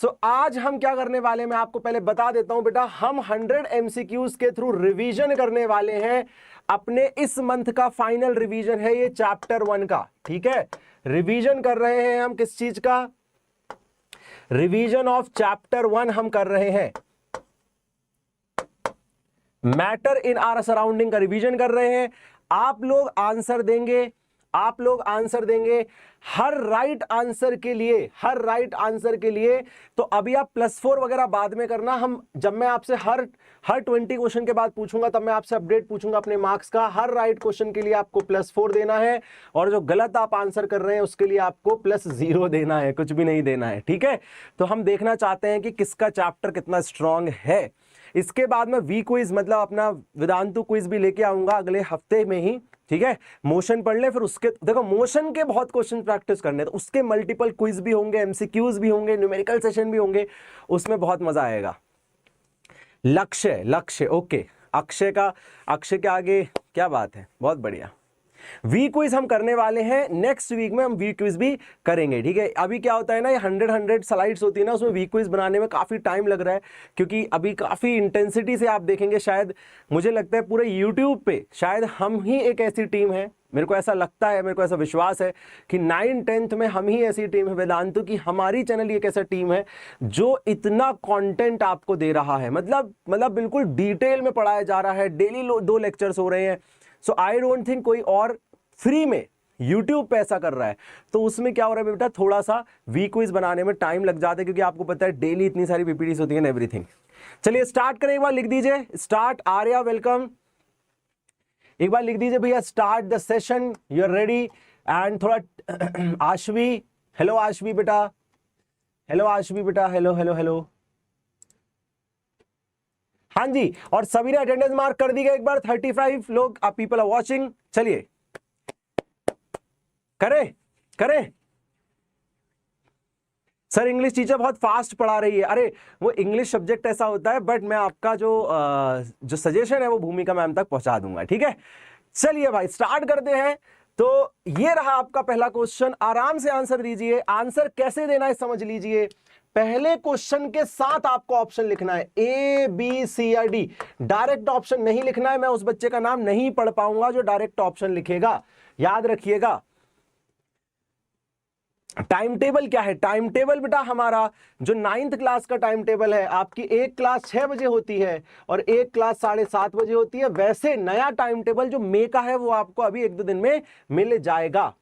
तो आज हम क्या करने वाले हैं मैं आपको पहले बता देता हूं बेटा, हम 100 एमसीक्यूज के थ्रू रिवीजन करने वाले हैं। अपने इस मंथ का फाइनल रिवीजन है ये चैप्टर 1 का, ठीक है। रिवीजन कर रहे हैं हम किस चीज का? रिवीजन ऑफ चैप्टर 1 हम कर रहे हैं। मैटर इन आवर सराउंडिंग का रिवीजन कर रहे हैं। आप लोग आंसर देंगे, आप लोग आंसर देंगे हर राइट आंसर के लिए, हर राइट आंसर के लिए। तो अभी आप +4 वगैरह बाद में करना। हम जब मैं आपसे हर 20 क्वेश्चन के बाद पूछूंगा तब मैं आपसे अपडेट पूछूंगा अपने मार्क्स का। हर राइट क्वेश्चन के लिए आपको +4 देना है और जो गलत आप आंसर कर रहे हैं उसके लिए आपको +0 देना है, कुछ भी नहीं देना है, ठीक है। तो हम देखना चाहते हैं कि किसका चैप्टर कितना स्ट्रांग है। इसके बाद में वी क्विज मतलब अपना वेदांतु क्विज भी लेके आऊंगा अगले हफ्ते में ही, ठीक है। मोशन पढ़ ले, फिर उसके देखो मोशन के बहुत क्वेश्चन प्रैक्टिस करने, तो उसके मल्टीपल क्विज भी होंगे, एमसीक्यूज भी होंगे, न्यूमेरिकल सेशन भी होंगे, उसमें बहुत मजा आएगा। लक्ष्य, लक्ष्य ओके, अक्षय के आगे क्या बात है, बहुत बढ़िया। वी क्विज हम करने वाले हैं, नेक्स्ट वीक में हम वी क्विज भी करेंगे, ठीक है। अभी क्या होता है ना, ये 100 स्लाइड्स होती है ना, उसमें वी क्विज बनाने में काफी टाइम लग रहा है, क्योंकि अभी काफी इंटेंसिटी से आप देखेंगे। शायद मुझे लगता है पूरे यूट्यूब पे शायद हम ही एक ऐसी टीम है, मेरे को ऐसा लगता है, मेरे को ऐसा विश्वास है कि 9th 10th में हम ही ऐसी टीम है वेदांतु की, हमारी चैनल एक ऐसा टीम है जो इतना कंटेंट आपको दे रहा है। मतलब बिल्कुल डिटेल में पढ़ाया जा रहा है, डेली 2 लेक्चर्स हो रहे हैं। सो आई डोंट थिंक कोई और फ्री में YouTube पे ऐसा कर रहा है। तो उसमें क्या हो रहा है बेटा, थोड़ा सा वी क्विज बनाने में टाइम लग जाता है, क्योंकि आपको पता है डेली इतनी सारी पीपीटीज होती है एवरीथिंग। चलिए स्टार्ट करें, एक बार लिख दीजिए स्टार्ट। आर्या वेलकम, एक बार लिख दीजिए भैया start the session, you are ready. And थोड़ा आशवी, हेलो आशवी बेटा, हेलो आशवी बेटा, हेलो हेलो हेलो। हाँ जी, और सभी ने अटेंडेंस मार्क कर दी गई एक बार, 35 लोग आप पीपल आर वॉचिंग। चलिए करें। सर इंग्लिश टीचर बहुत फास्ट पढ़ा रही है। अरे वो इंग्लिश सब्जेक्ट ऐसा होता है, बट मैं आपका जो सजेशन है वो भूमिका मैम तक पहुंचा दूंगा, ठीक है। चलिए भाई स्टार्ट करते हैं। तो ये रहा आपका पहला क्वेश्चन, आराम से आंसर दीजिए। आंसर कैसे देना है समझ लीजिए। पहले क्वेश्चन के साथ आपको ऑप्शन लिखना है, A B C या D। डायरेक्ट ऑप्शन नहीं लिखना है, मैं उस बच्चे का नाम नहीं पढ़ पाऊंगा जो डायरेक्ट ऑप्शन लिखेगा, याद रखिएगा। टाइम टेबल क्या है? टाइम टेबल बेटा हमारा जो 9th क्लास का टाइम टेबल है, आपकी एक क्लास 6 बजे होती है और एक क्लास 7:30 बजे होती है। वैसे नया टाइम टेबल जो मई का है वो आपको अभी 1-2 दिन में मिल जाएगा।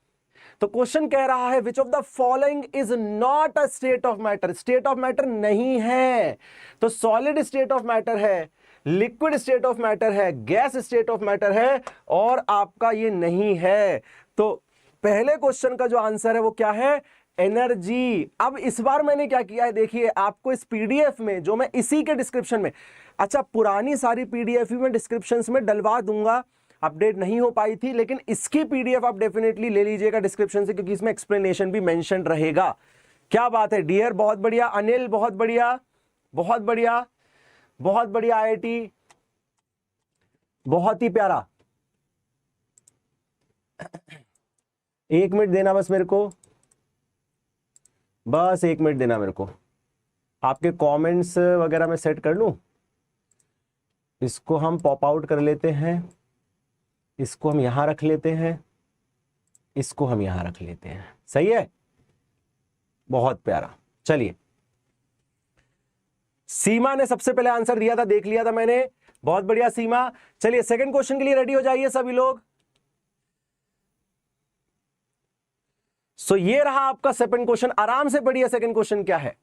तो क्वेश्चन कह रहा है which of the following is not a state of matter. State of matter नहीं है, तो सॉलिड स्टेट ऑफ मैटर है, लिक्विड स्टेट ऑफ मैटर है, गैस स्टेट ऑफ मैटर है, और आपका ये नहीं है। तो पहले क्वेश्चन का जो आंसर है वो क्या है? एनर्जी। अब इस बार मैंने क्या किया है, देखिए आपको इस पीडीएफ में जो मैं इसी के डिस्क्रिप्शन में, अच्छा पुरानी सारी पीडीएफ में डिस्क्रिप्शन में डलवा दूंगा, अपडेट नहीं हो पाई थी, लेकिन इसकी पीडीएफ आप डेफिनेटली ले लीजिएगा डिस्क्रिप्शन से, क्योंकि इसमें एक्सप्लेनेशन भी मेंशन रहेगा। क्या बात है डियर, बहुत बढ़िया। अनिल बहुत बढ़िया, बहुत बढ़िया, बहुत बढ़िया। आईआईटी बहुत ही प्यारा। 1 मिनट देना बस मेरे को, बस 1 मिनट देना मेरे को। आपके कमेंट्स वगैरह मैं सेट कर लूं। इसको हम पॉप आउट कर लेते हैं, इसको हम यहां रख लेते हैं, इसको हम यहां रख लेते हैं, सही है, बहुत प्यारा। चलिए सीमा ने सबसे पहले आंसर दिया था, देख लिया था मैंने, बहुत बढ़िया सीमा। चलिए सेकंड क्वेश्चन के लिए रेडी हो जाइए सभी लोग। सो ये रहा आपका सेकंड क्वेश्चन, आराम से पढ़िए। सेकंड क्वेश्चन क्या है,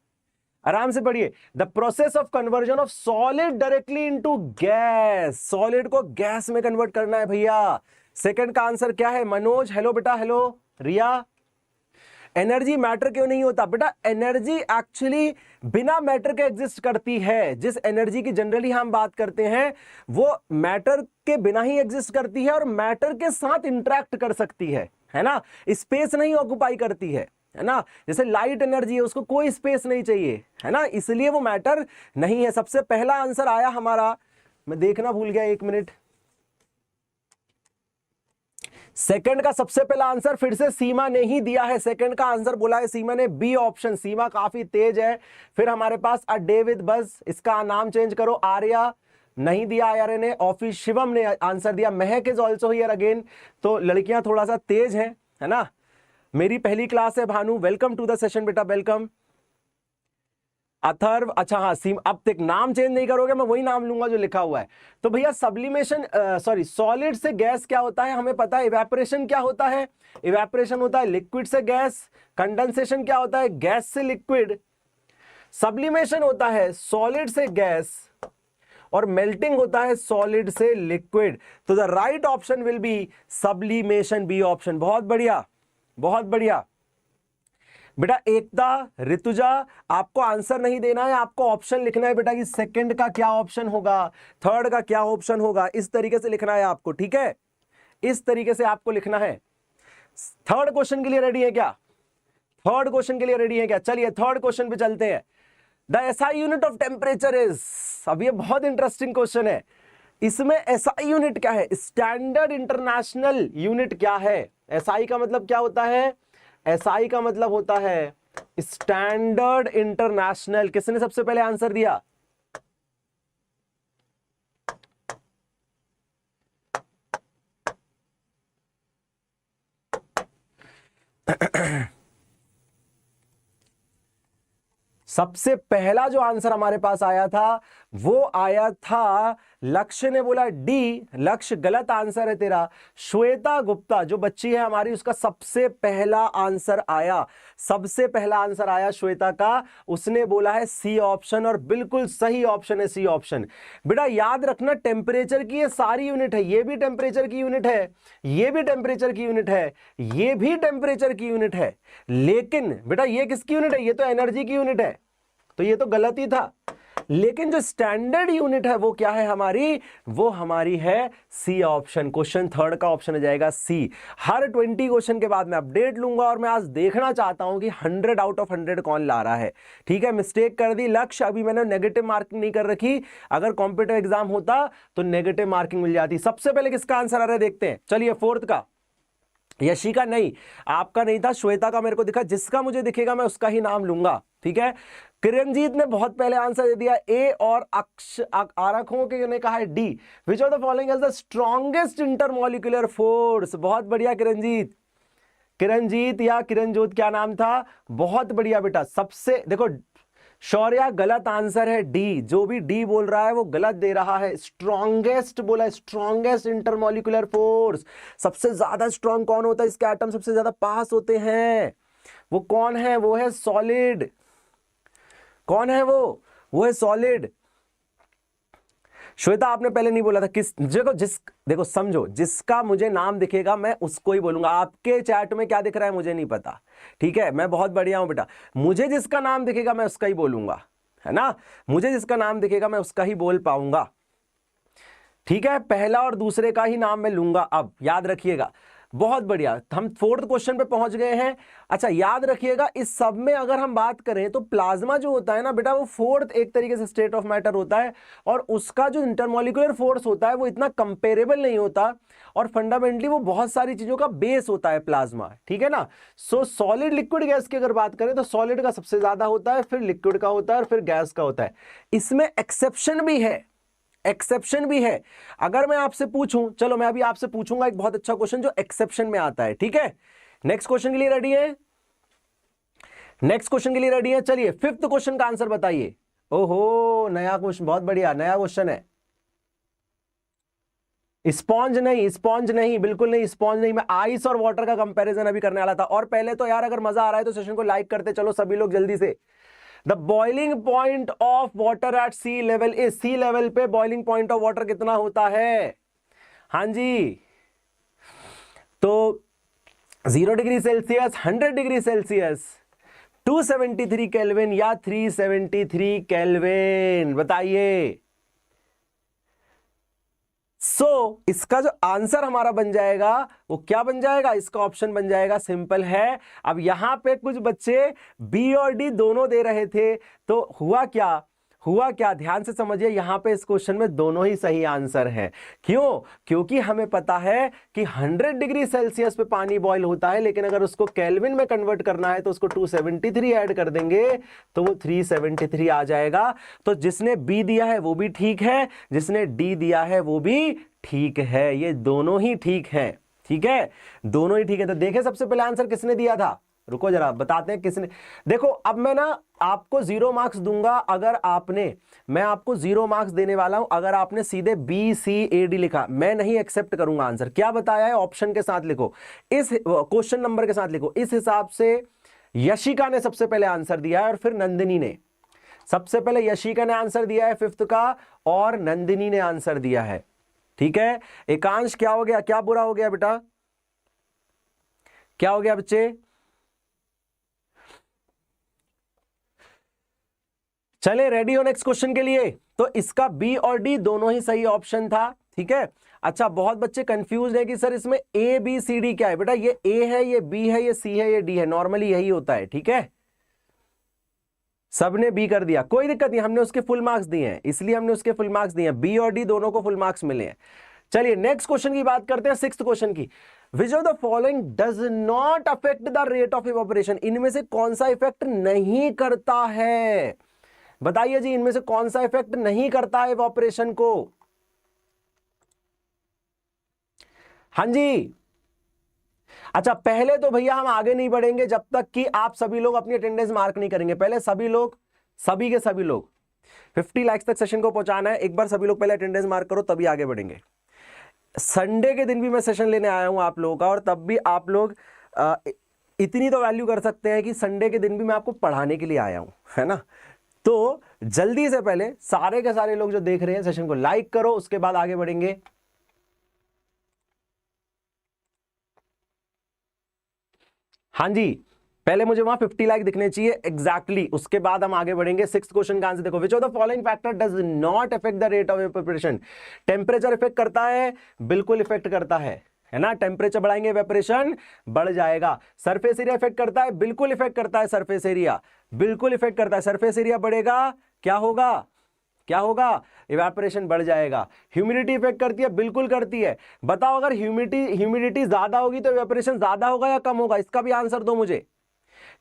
आराम से पढ़िए। The process of conversion of solid directly into gas. Solid को गैस में कन्वर्ट करना है भैया। सेकंड का आंसर क्या है? मनोज हेलो बेटा, हेलो। रिया एनर्जी मैटर क्यों नहीं होता? बेटा एनर्जी एक्चुअली बिना मैटर के एग्जिस्ट करती है। जिस एनर्जी की जनरली हम बात करते हैं वो मैटर के बिना ही एग्जिस्ट करती है और मैटर के साथ इंटरेक्ट कर सकती है ना, स्पेस नहीं ऑक्युपाई करती है ना। जैसे लाइट एनर्जी है, उसको कोई स्पेस नहीं चाहिए, है ना, इसलिए वो मैटर नहीं है। सबसे पहला आंसर आया हमारा, मैं देखना भूल गया, 1 मिनट। सेकंड का सबसे पहला आंसर फिर से सीमा ने ही दिया है, सेकंड का आंसर बोला है सीमा ने, बी ऑप्शन। सीमा काफी तेज है। फिर हमारे पास अ डे विद बस, इसका नाम चेंज करो, आर्या नहीं दिया आर्या ने। ऑफिस शिवम ने आंसर दिया, महक इज ऑल्सो हियर अगेन। तो लड़कियां थोड़ा सा तेज है ना। मेरी पहली क्लास है Bhanu, welcome to the session बेटा, वेलकम। अथर्व, अच्छा हाँ सीम, अब तक नाम चेंज नहीं करोगे, मैं वही नाम लूंगा जो लिखा हुआ है। तो भैया सब्लिमेशन सॉरी सॉलिड से गैस क्या होता है हमें पता है। इवेपोरेशन क्या होता है, इवेपोरेशन होता है लिक्विड से गैस। कंडेंसेशन क्या होता है, गैस से लिक्विड। सब्लिमेशन होता है सॉलिड से गैस, और मेल्टिंग होता है सॉलिड से लिक्विड। तो the right option will be sublimation, B option. बहुत बढ़िया, बहुत बढ़िया बेटा। एकता, ऋतुजा, आपको आंसर नहीं देना है, आपको ऑप्शन लिखना है बेटा कि सेकंड का क्या ऑप्शन होगा, थर्ड का क्या ऑप्शन होगा, इस तरीके से लिखना है आपको, ठीक है, इस तरीके से आपको लिखना है। थर्ड क्वेश्चन के लिए रेडी है क्या, थर्ड क्वेश्चन के लिए रेडी है क्या? चलिए थर्ड क्वेश्चन पे चलते हैं। The SI unit of temperature is, अब ये बहुत इंटरेस्टिंग क्वेश्चन है। इसमें एसआई यूनिट क्या है, स्टैंडर्ड इंटरनेशनल यूनिट क्या है? एसआई का मतलब क्या होता है, एसआई का मतलब होता है स्टैंडर्ड इंटरनेशनल। किसने सबसे पहले आंसर दिया? सबसे पहला जो आंसर हमारे पास आया था वो आया था, लक्ष्य ने बोला डी। लक्ष्य गलत आंसर है तेरा। श्वेता गुप्ता जो बच्ची है हमारी, उसका सबसे पहला आंसर आया, सबसे पहला आंसर आया श्वेता का, उसने बोला है सी ऑप्शन, और बिल्कुल सही ऑप्शन है सी ऑप्शन। बेटा याद रखना टेम्परेचर की ये सारी यूनिट है, ये भी टेम्परेचर की यूनिट है, ये भी टेम्परेचर की यूनिट है, ये भी टेम्परेचर की यूनिट है, लेकिन बेटा ये किसकी यूनिट है, ये तो एनर्जी की यूनिट है, तो ये तो गलत ही था। लेकिन जो स्टैंडर्ड यूनिट है वो क्या है हमारी, वो हमारी है सी ऑप्शन। क्वेश्चन थर्ड का ऑप्शन हो जाएगा सी। हर 20 क्वेश्चन के बाद मैं अपडेट लूंगा, और मैं आज देखना चाहता हूं कि 100 आउट ऑफ 100 कौन ला रहा है। ठीक है, मिस्टेक कर दी लक्ष्य, अभी मैंने नेगेटिव मार्किंग नहीं कर रखी, अगर कॉम्पिटिटिव एग्जाम होता तो नेगेटिव मार्किंग मिल जाती। सबसे पहले किसका आंसर आ रहा है देखते हैं। चलिए फोर्थ का, यशिका नहीं, आपका नहीं था, श्वेता का मेरे को दिखा, जिसका मुझे दिखेगा मैं उसका ही नाम लूंगा। ठीक है, किरणजीत ने बहुत पहले आंसर दे दिया ए, और आरखों के ने कहा है D. Which of the following is the strongest intermolecular force. बहुत बढ़िया किरणजीत, किरणजीत या किरणजोत क्या नाम था, बहुत बढ़िया बेटा। सबसे देखो शौर्या गलत आंसर है डी, जो भी डी बोल रहा है वो गलत दे रहा है। स्ट्रॉन्गेस्ट बोला, स्ट्रॉन्गेस्ट इंटरमॉलिक्यूलर फोर्स। सबसे ज्यादा स्ट्रॉन्ग कौन होता है, इसके एटम सबसे ज्यादा पास होते हैं, वो कौन है, वो है सॉलिड। कौन है वो है सॉलिड। श्वेता आपने पहले नहीं बोला था किस, देखो समझो, जिसका मुझे नाम दिखेगा मैं उसको ही बोलूंगा। आपके चैट में क्या दिख रहा है मुझे नहीं पता, ठीक है, मैं बहुत बढ़िया हूं बेटा, मुझे जिसका नाम दिखेगा मैं उसका ही बोलूंगा, है ना, मुझे जिसका नाम दिखेगा मैं उसका ही बोल पाऊंगा। ठीक है, पहला और दूसरे का ही नाम मैं लूंगा, अब याद रखिएगा। बहुत बढ़िया, हम फोर्थ क्वेश्चन पे पहुंच गए हैं। अच्छा याद रखिएगा, इस सब में अगर हम बात करें तो प्लाज्मा जो होता है ना बेटा, वो फोर्थ एक तरीके से स्टेट ऑफ मैटर होता है, और उसका जो इंटरमॉलिक्यूलर फोर्स होता है वो इतना कंपेरेबल नहीं होता, और फंडामेंटली वो बहुत सारी चीजों का बेस होता है प्लाज्मा। ठीक है ना। सो सॉलिड लिक्विड गैस की अगर बात करें तो सॉलिड का सबसे ज्यादा होता है, फिर लिक्विड का होता है, और फिर गैस का होता है। इसमें एक्सेप्शन भी है, एक्सेप्शन भी है। अगर मैं आपसे पूछूं, चलो मैं अभी आपसे पूछूंगा एक बहुत अच्छा क्वेश्चन जो एक्सेप्शन में आता है। ठीक है, नेक्स्ट क्वेश्चन के लिए रेडी है, नेक्स्ट क्वेश्चन के लिए रेडी है। चलिए फिफ्थ क्वेश्चन का आंसर बताइए। ओहो नया क्वेश्चन, बहुत बढ़िया नया क्वेश्चन है। स्पॉन्ज नहीं, स्पॉन्ज नहीं, बिल्कुल नहीं स्पॉन्ज नहीं। मैं आइस और वाटर का कंपैरिजन अभी करने वाला था। और पहले तो यार अगर मजा आ रहा है तो सेशन को लाइक करते चलो सभी लोग जल्दी से। The boiling point of water at sea level is, sea level पे बॉइलिंग पॉइंट ऑफ वाटर कितना होता है? हाँ जी, तो 0 degree Celsius, 100 degree Celsius, 273 Kelvin या 373 केल्विन, बताइए। इसका जो आंसर हमारा बन जाएगा वो क्या बन जाएगा, इसका ऑप्शन बन जाएगा, सिंपल है। अब यहां पे कुछ बच्चे बी और डी दोनों दे रहे थे, तो हुआ क्या, हुआ क्या, ध्यान से समझिए, यहां पे इस क्वेश्चन में दोनों ही सही आंसर हैं। क्यों? क्योंकि हमें पता है कि 100 डिग्री सेल्सियस पे पानी बॉईल होता है, लेकिन अगर उसको केल्विन में कन्वर्ट करना है तो उसको 273 ऐड कर देंगे तो वो 373 आ जाएगा। तो जिसने बी दिया है वो भी ठीक है, जिसने डी दिया है वो भी ठीक है, ये दोनों ही ठीक है। ठीक है, दोनों ही ठीक है। तो देखें सबसे पहले आंसर किसने दिया था, रुको जरा बताते हैं किसने। देखो अब मैं ना आपको 0 मार्क्स दूंगा अगर आपने, मैं आपको 0 मार्क्स देने वाला हूं अगर आपने सीधे BCAD लिखा, मैं नहीं एक्सेप्ट करूंगा आंसर। क्या बताया है, ऑप्शन के साथ लिखो, इस क्वेश्चन नंबर के साथ लिखो। इस हिसाब से यशिका ने सबसे पहले आंसर दिया है और फिर नंदिनी ने। सबसे पहले यशिका ने आंसर दिया है 5th का और नंदिनी ने आंसर दिया है। ठीक है, एकांश क्या हो गया, क्या बुरा हो गया बेटा, क्या हो गया बच्चे? चले रेडी हो नेक्स्ट क्वेश्चन के लिए। तो इसका बी और डी दोनों ही सही ऑप्शन था। ठीक है, अच्छा बहुत बच्चे कंफ्यूज है कि सर इसमें ए बी सी डी क्या है। बेटा ये ए है, ये बी है, ये सी है, ये डी है, नॉर्मली यही होता है। ठीक है, सबने बी कर दिया, कोई दिक्कत नहीं, हमने उसके फुल मार्क्स दिए हैं, इसलिए हमने उसके फुल मार्क्स दिए हैं। बी और डी दोनों को फुल मार्क्स मिले हैं। चलिए नेक्स्ट क्वेश्चन की बात करते हैं, 6th क्वेश्चन की। विच of the following does not affect the rate of evaporation, इनमें से कौन सा इफेक्ट नहीं करता है, बताइए जी, इनमें से कौन सा इफेक्ट नहीं करता है इवेपोरेशन को? हाँ जी, अच्छा पहले तो भैया हम आगे नहीं बढ़ेंगे जब तक कि आप सभी लोग अपनी अटेंडेंस मार्क नहीं करेंगे। पहले सभी लोग, सभी के सभी लोग 50 लाइक्स तक सेशन को पहुंचाना है। एक बार सभी लोग पहले अटेंडेंस मार्क करो तभी आगे बढ़ेंगे। संडे के दिन भी मैं सेशन लेने आया हूं आप लोगों का, और तब भी आप लोग इतनी तो वैल्यू कर सकते हैं कि संडे के दिन भी मैं आपको पढ़ाने के लिए आया हूं, है ना। तो जल्दी से पहले सारे के सारे लोग जो देख रहे हैं सेशन को लाइक करो, उसके बाद आगे बढ़ेंगे। हाँ जी, पहले मुझे वहां 50 लाइक दिखने चाहिए एग्जैक्टली, उसके बाद हम आगे बढ़ेंगे। 6th क्वेश्चन का आंसर देखो, विच of the following factor does not affect the rate of evaporation. Temperature effect करता है, बिल्कुल इफेक्ट करता है ना, टेम्परेचर बढ़ाएंगे इवेपोरेशन बढ़ जाएगा। सरफेस एरिया इफेक्ट करता है, बिल्कुल इफेक्ट करता है, सरफेस एरिया बिल्कुल इफेक्ट करता है, सरफेस एरिया बढ़ेगा क्या होगा, क्या होगा, इवेपोरेशन बढ़ जाएगा। ह्यूमिडिटी इफेक्ट करती है, बिल्कुल करती है। बताओ अगर ह्यूमिडिटी ज्यादा होगी तो इवेपोरेशन ज्यादा होगा या कम होगा, इसका भी आंसर दो मुझे।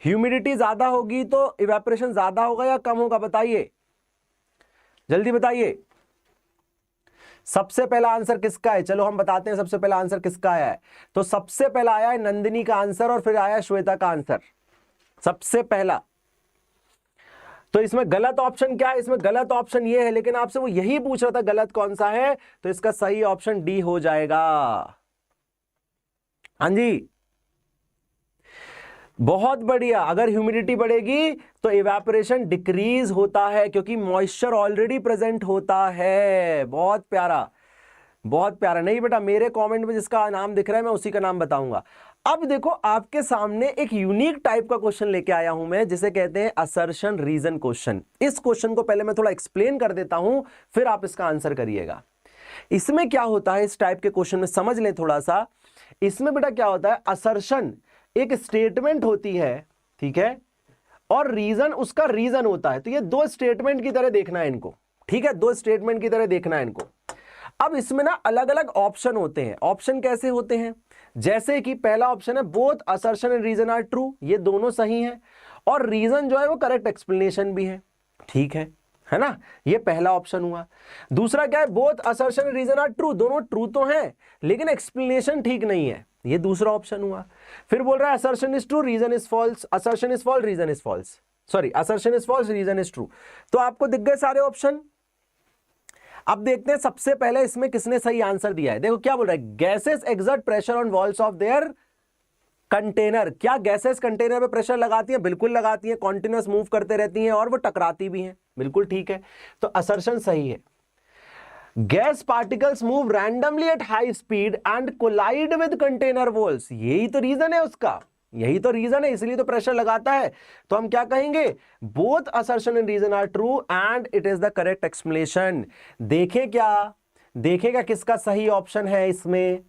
ह्यूमिडिटी ज्यादा होगी तो इवेपोरेशन ज्यादा होगा या कम होगा, बताइए जल्दी बताइए। सबसे पहला आंसर किसका है, चलो हम बताते हैं सबसे पहला आंसर किसका आया है। तो सबसे पहला आया है नंदिनी का आंसर और फिर आया श्वेता का आंसर सबसे पहला। तो इसमें गलत ऑप्शन क्या है, इसमें गलत ऑप्शन ये है, लेकिन आपसे वो यही पूछ रहा था गलत कौन सा है, तो इसका सही ऑप्शन डी हो जाएगा। हाँ जी, बहुत बढ़िया। अगर ह्यूमिडिटी बढ़ेगी तो इवेपोरेशन डिक्रीज होता है क्योंकि मॉइस्चर ऑलरेडी प्रेजेंट होता है। बहुत प्यारा, बहुत प्यारा। नहीं बेटा, मेरे कमेंट में जिसका नाम दिख रहा है मैं उसी का नाम बताऊंगा। अब देखो आपके सामने एक यूनिक टाइप का क्वेश्चन लेके आया हूं मैं, जिसे कहते हैं असर्शन रीजन क्वेश्चन। इस क्वेश्चन को पहले मैं थोड़ा एक्सप्लेन कर देता हूं, फिर आप इसका आंसर करिएगा। इसमें क्या होता है, इस टाइप के क्वेश्चन में समझ लें थोड़ा सा। इसमें बेटा क्या होता है, असर्शन एक स्टेटमेंट होती है, ठीक है, और रीजन उसका रीजन होता है। तो ये दो स्टेटमेंट की तरह देखना है इनको, ठीक है, दो स्टेटमेंट की तरह देखना है इनको। अब इसमें ना अलग अलग ऑप्शन होते हैं। ऑप्शन कैसे होते हैं, जैसे कि पहला ऑप्शन है both assertion and reason are true, ये दोनों सही हैं, और रीजन जो है वो करेक्ट एक्सप्लेनेशन भी है, ठीक है ना, ये पहला ऑप्शन हुआ। दूसरा क्या है, both assertion and reason are true, दोनों ट्रू तो हैं लेकिन एक्सप्लेनेशन ठीक नहीं है, ये दूसरा ऑप्शन हुआ। फिर बोल रहा है assertion is true reason is false, assertion is false reason is false, sorry assertion is false reason is true. तो आपको दिख गए सारे ऑप्शन। अब देखते हैं सबसे पहले इसमें किसने सही आंसर दिया है। देखो क्या बोल रहा है, gases exert pressure on walls of their container. क्या गैसेस कंटेनर पे प्रेशर लगाती हैं, बिल्कुल लगाती हैं, कॉन्टिन्यूअस मूव करते रहती हैं और वो टकराती भी हैं, बिल्कुल ठीक है, तो असर्शन सही है। Gas particles move randomly at high speed and collide with container walls, यही तो रीजन है उसका, यही तो रीजन है, इसलिए तो प्रेशर लगाता है। तो हम क्या कहेंगे, both assertion and reason are true and it is the correct explanation. देखें क्या, देखेगा किसका सही ऑप्शन है इसमें।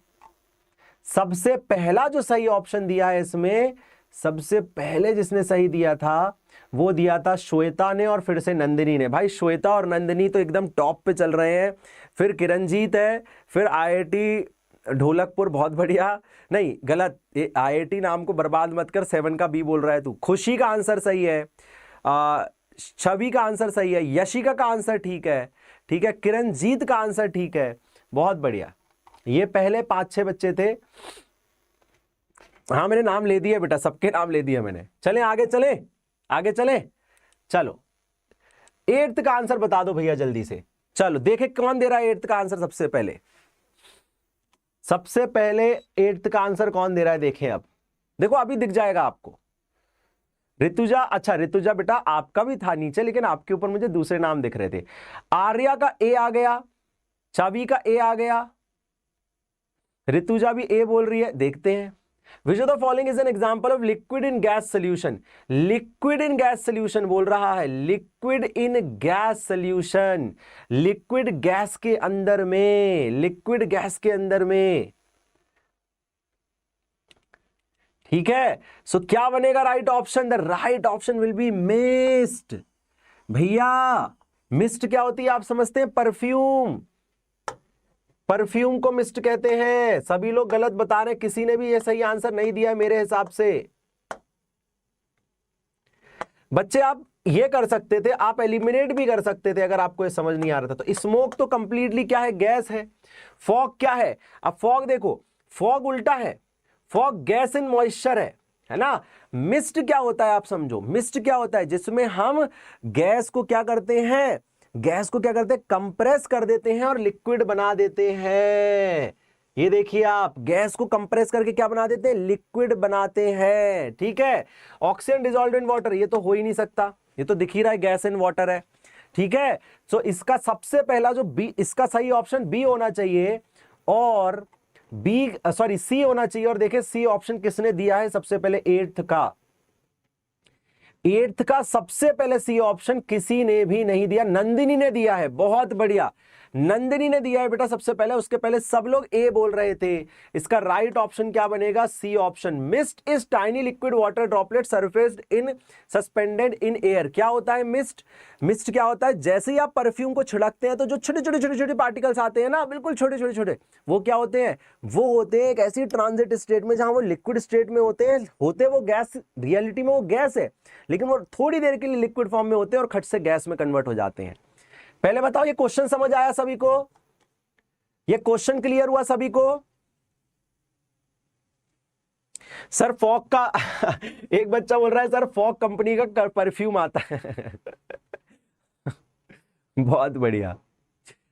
सबसे पहला जो सही ऑप्शन दिया है इसमें, सबसे पहले जिसने सही दिया था वो दिया था श्वेता ने और फिर से नंदिनी ने। भाई श्वेता और नंदिनी तो एकदम टॉप पे चल रहे हैं, फिर किरणजीत है, फिर IIT ढोलकपुर, बहुत बढ़िया। नहीं गलत, ये IIT नाम को बर्बाद मत कर, 7 का बी बोल रहा है तू। खुशी का आंसर सही है, छवि का आंसर सही है, यशिका का आंसर ठीक है, ठीक है, किरणजीत का आंसर ठीक है, बहुत बढ़िया। ये पहले 5-6 बच्चे थे। हाँ मैंने नाम ले दिया बेटा, सबके नाम ले दिया मैंने। चलें आगे, चलें आगे, चलें। चलो 8th का आंसर बता दो भैया जल्दी से। चलो देखे कौन दे रहा है 8th का आंसर सबसे पहले। सबसे पहले 8th का आंसर कौन दे रहा है देखें। अब देखो अभी दिख जाएगा आपको। ऋतुजा, अच्छा ऋतुजा बेटा आपका भी था नीचे, लेकिन आपके ऊपर मुझे दूसरे नाम दिख रहे थे। आर्या का ए आ गया, छवि का ए आ गया, ऋतुजा भी ए बोल रही है। देखते हैं। Which of the following is an example of liquid in gas solution? Liquid in gas solution बोल रहा है, liquid in gas solution, liquid gas के अंदर में, liquid गैस के अंदर में, ठीक है। सो क्या बनेगा right option? The right option will B mist. भैया मिस्ट क्या होती है आप समझते हैं? परफ्यूम, परफ्यूम को मिस्ट कहते हैं। सभी लोग गलत बता रहे हैं, किसी ने भी ये सही आंसर नहीं दिया है मेरे हिसाब से। बच्चे आप ये कर सकते थे, आप एलिमिनेट भी कर सकते थे अगर आपको ये समझ नहीं आ रहा था तो। स्मोक तो कंप्लीटली क्या है? गैस है। फॉग क्या है? अब फॉग देखो, फॉग उल्टा है, फॉग गैस इन मॉइस्चर है ना। मिस्ट क्या होता है आप समझो, मिस्ट क्या होता है? जिसमें हम गैस को क्या करते हैं, गैस को क्या करते हैं? कंप्रेस कर देते हैं और लिक्विड बना देते हैं। ये देखिए आप, गैस को कंप्रेस करके क्या बना देते हैं? लिक्विड बनाते हैं, ठीक है। ऑक्सीजन डिसॉल्व्ड इन वाटर, ये तो हो ही नहीं सकता, ये तो दिख ही रहा है गैस इन वाटर है, ठीक है। सो इसका सबसे पहला जो बी, इसका सही ऑप्शन बी होना चाहिए और बी सॉरी सी होना चाहिए। और देखिए सी ऑप्शन किसने दिया है सबसे पहले? 8th का, 8th का सबसे पहले सी ऑप्शन किसी ने भी नहीं दिया, नंदिनी ने दिया है। बहुत बढ़िया, नंदिनी ने दिया है बेटा सबसे पहले। उसके पहले सब लोग ए बोल रहे थे। इसका राइट ऑप्शन क्या बनेगा? C option. Mist is tiny liquid water droplet surfaced in suspended in air. क्या होता है मिस्ट? मिस्ट क्या होता है? जैसे ही आप परफ्यूम को छिड़कते हैं तो जो छोटे छोटे छोटे छोटे पार्टिकल्स आते हैं ना, बिल्कुल छोटे छोटे छोटे, वो क्या होते हैं? वो होते हैं एक ऐसी ट्रांजिट स्टेट में जहां वो लिक्विड स्टेट में होते हैं, होते वो गैस, रियलिटी में वो गैस है, लेकिन वो थोड़ी देर के लिए लिक्विड फॉर्म में होते हैं और खट से गैस में कन्वर्ट हो जाते हैं। पहले बताओ ये क्वेश्चन समझ आया सभी को? ये क्वेश्चन क्लियर हुआ सभी को? सर फॉग का एक बच्चा बोल रहा है सर फॉग कंपनी का परफ्यूम आता है बहुत बढ़िया।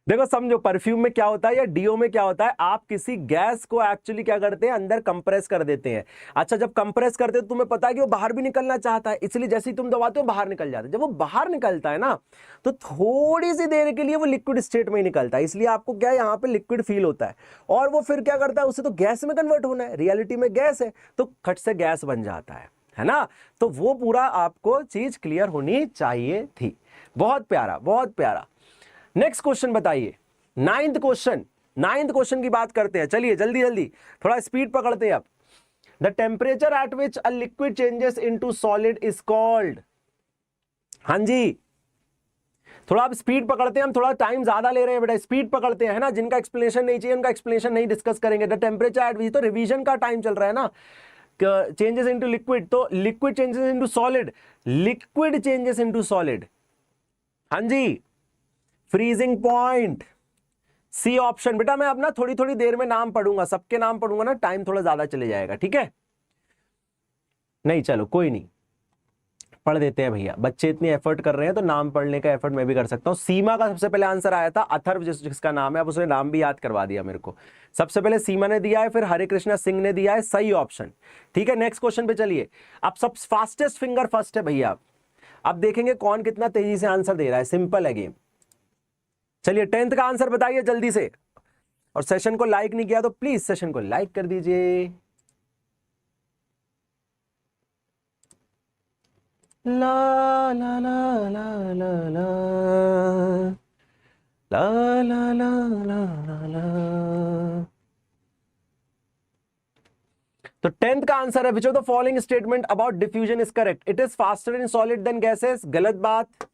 देखो समझो, परफ्यूम में क्या होता है या डीओ में क्या होता है? आप किसी गैस को एक्चुअली क्या करते हैं? अंदर कंप्रेस कर देते हैं। अच्छा जब कंप्रेस करते हो तो तुम्हें पता है कि वो बाहर भी निकलना चाहता है, इसलिए जैसे ही तुम दबाते हो बाहर निकल जाता है। जब वो बाहर निकलता है ना तो थोड़ी सी देर के लिए वो लिक्विड स्टेट में ही निकलता है, इसलिए आपको क्या है यहाँ पे लिक्विड फील होता है। और वो फिर क्या करता है? उसे तो गैस में कन्वर्ट होना है, रियलिटी में गैस है तो खट से गैस बन जाता है ना। तो वो पूरा आपको चीज क्लियर होनी चाहिए थी। बहुत प्यारा, बहुत प्यारा। नेक्स्ट क्वेश्चन बताइए, 9th क्वेश्चन। 9th क्वेश्चन की बात करते हैं, चलिए जल्दी जल्दी, थोड़ा स्पीड पकड़ते हैं अब। The temperature at which a liquid changes into solid is called. हाँ जी, थोड़ा अब स्पीड पकड़ते हैं, हम थोड़ा टाइम ज्यादा ले रहे हैं बेटा, स्पीड पकड़ते हैं, है ना। जिनका एक्सप्लेनेशन नहीं चाहिए उनका एक्सप्लेनेशन नहीं डिस्कस करेंगे। द टेम्परेचर एट विच, तो रिवीजन का टाइम चल रहा है ना। चेंजेस इनटू लिक्विड, तो liquid changes into solid, liquid changes into solid, हाँ जी। Freezing point, C option. बेटा मैं अपना थोड़ी थोड़ी देर में नाम पढ़ूंगा, सबके नाम पढ़ूंगा ना, टाइम थोड़ा ज्यादा चले जाएगा, ठीक है। नहीं चलो कोई नहीं, पढ़ देते हैं भैया, बच्चे इतनी एफर्ट कर रहे हैं तो नाम पढ़ने का एफर्ट मैं भी कर सकता हूं। सीमा का सबसे पहले आंसर आया था, अथर्व जिसका नाम है, अब उसने नाम भी याद करवा दिया मेरे को। सबसे पहले सीमा ने दिया है, फिर हरे कृष्णा सिंह ने दिया है, सही ऑप्शन, ठीक है। नेक्स्ट क्वेश्चन पे चलिए। अब सब फास्टेस्ट फिंगर फर्स्ट है भैया, अब देखेंगे कौन कितना तेजी से आंसर दे रहा है, सिंपल है गेम। चलिए 10th का आंसर बताइए जल्दी से, और सेशन को लाइक नहीं किया तो प्लीज सेशन को लाइक कर दीजिए। ला ला ला ला ला ला ला ला ला ला ला। तो 10th का आंसर है which of the following statement about diffusion is correct? It is faster in solid than gases, गलत बात।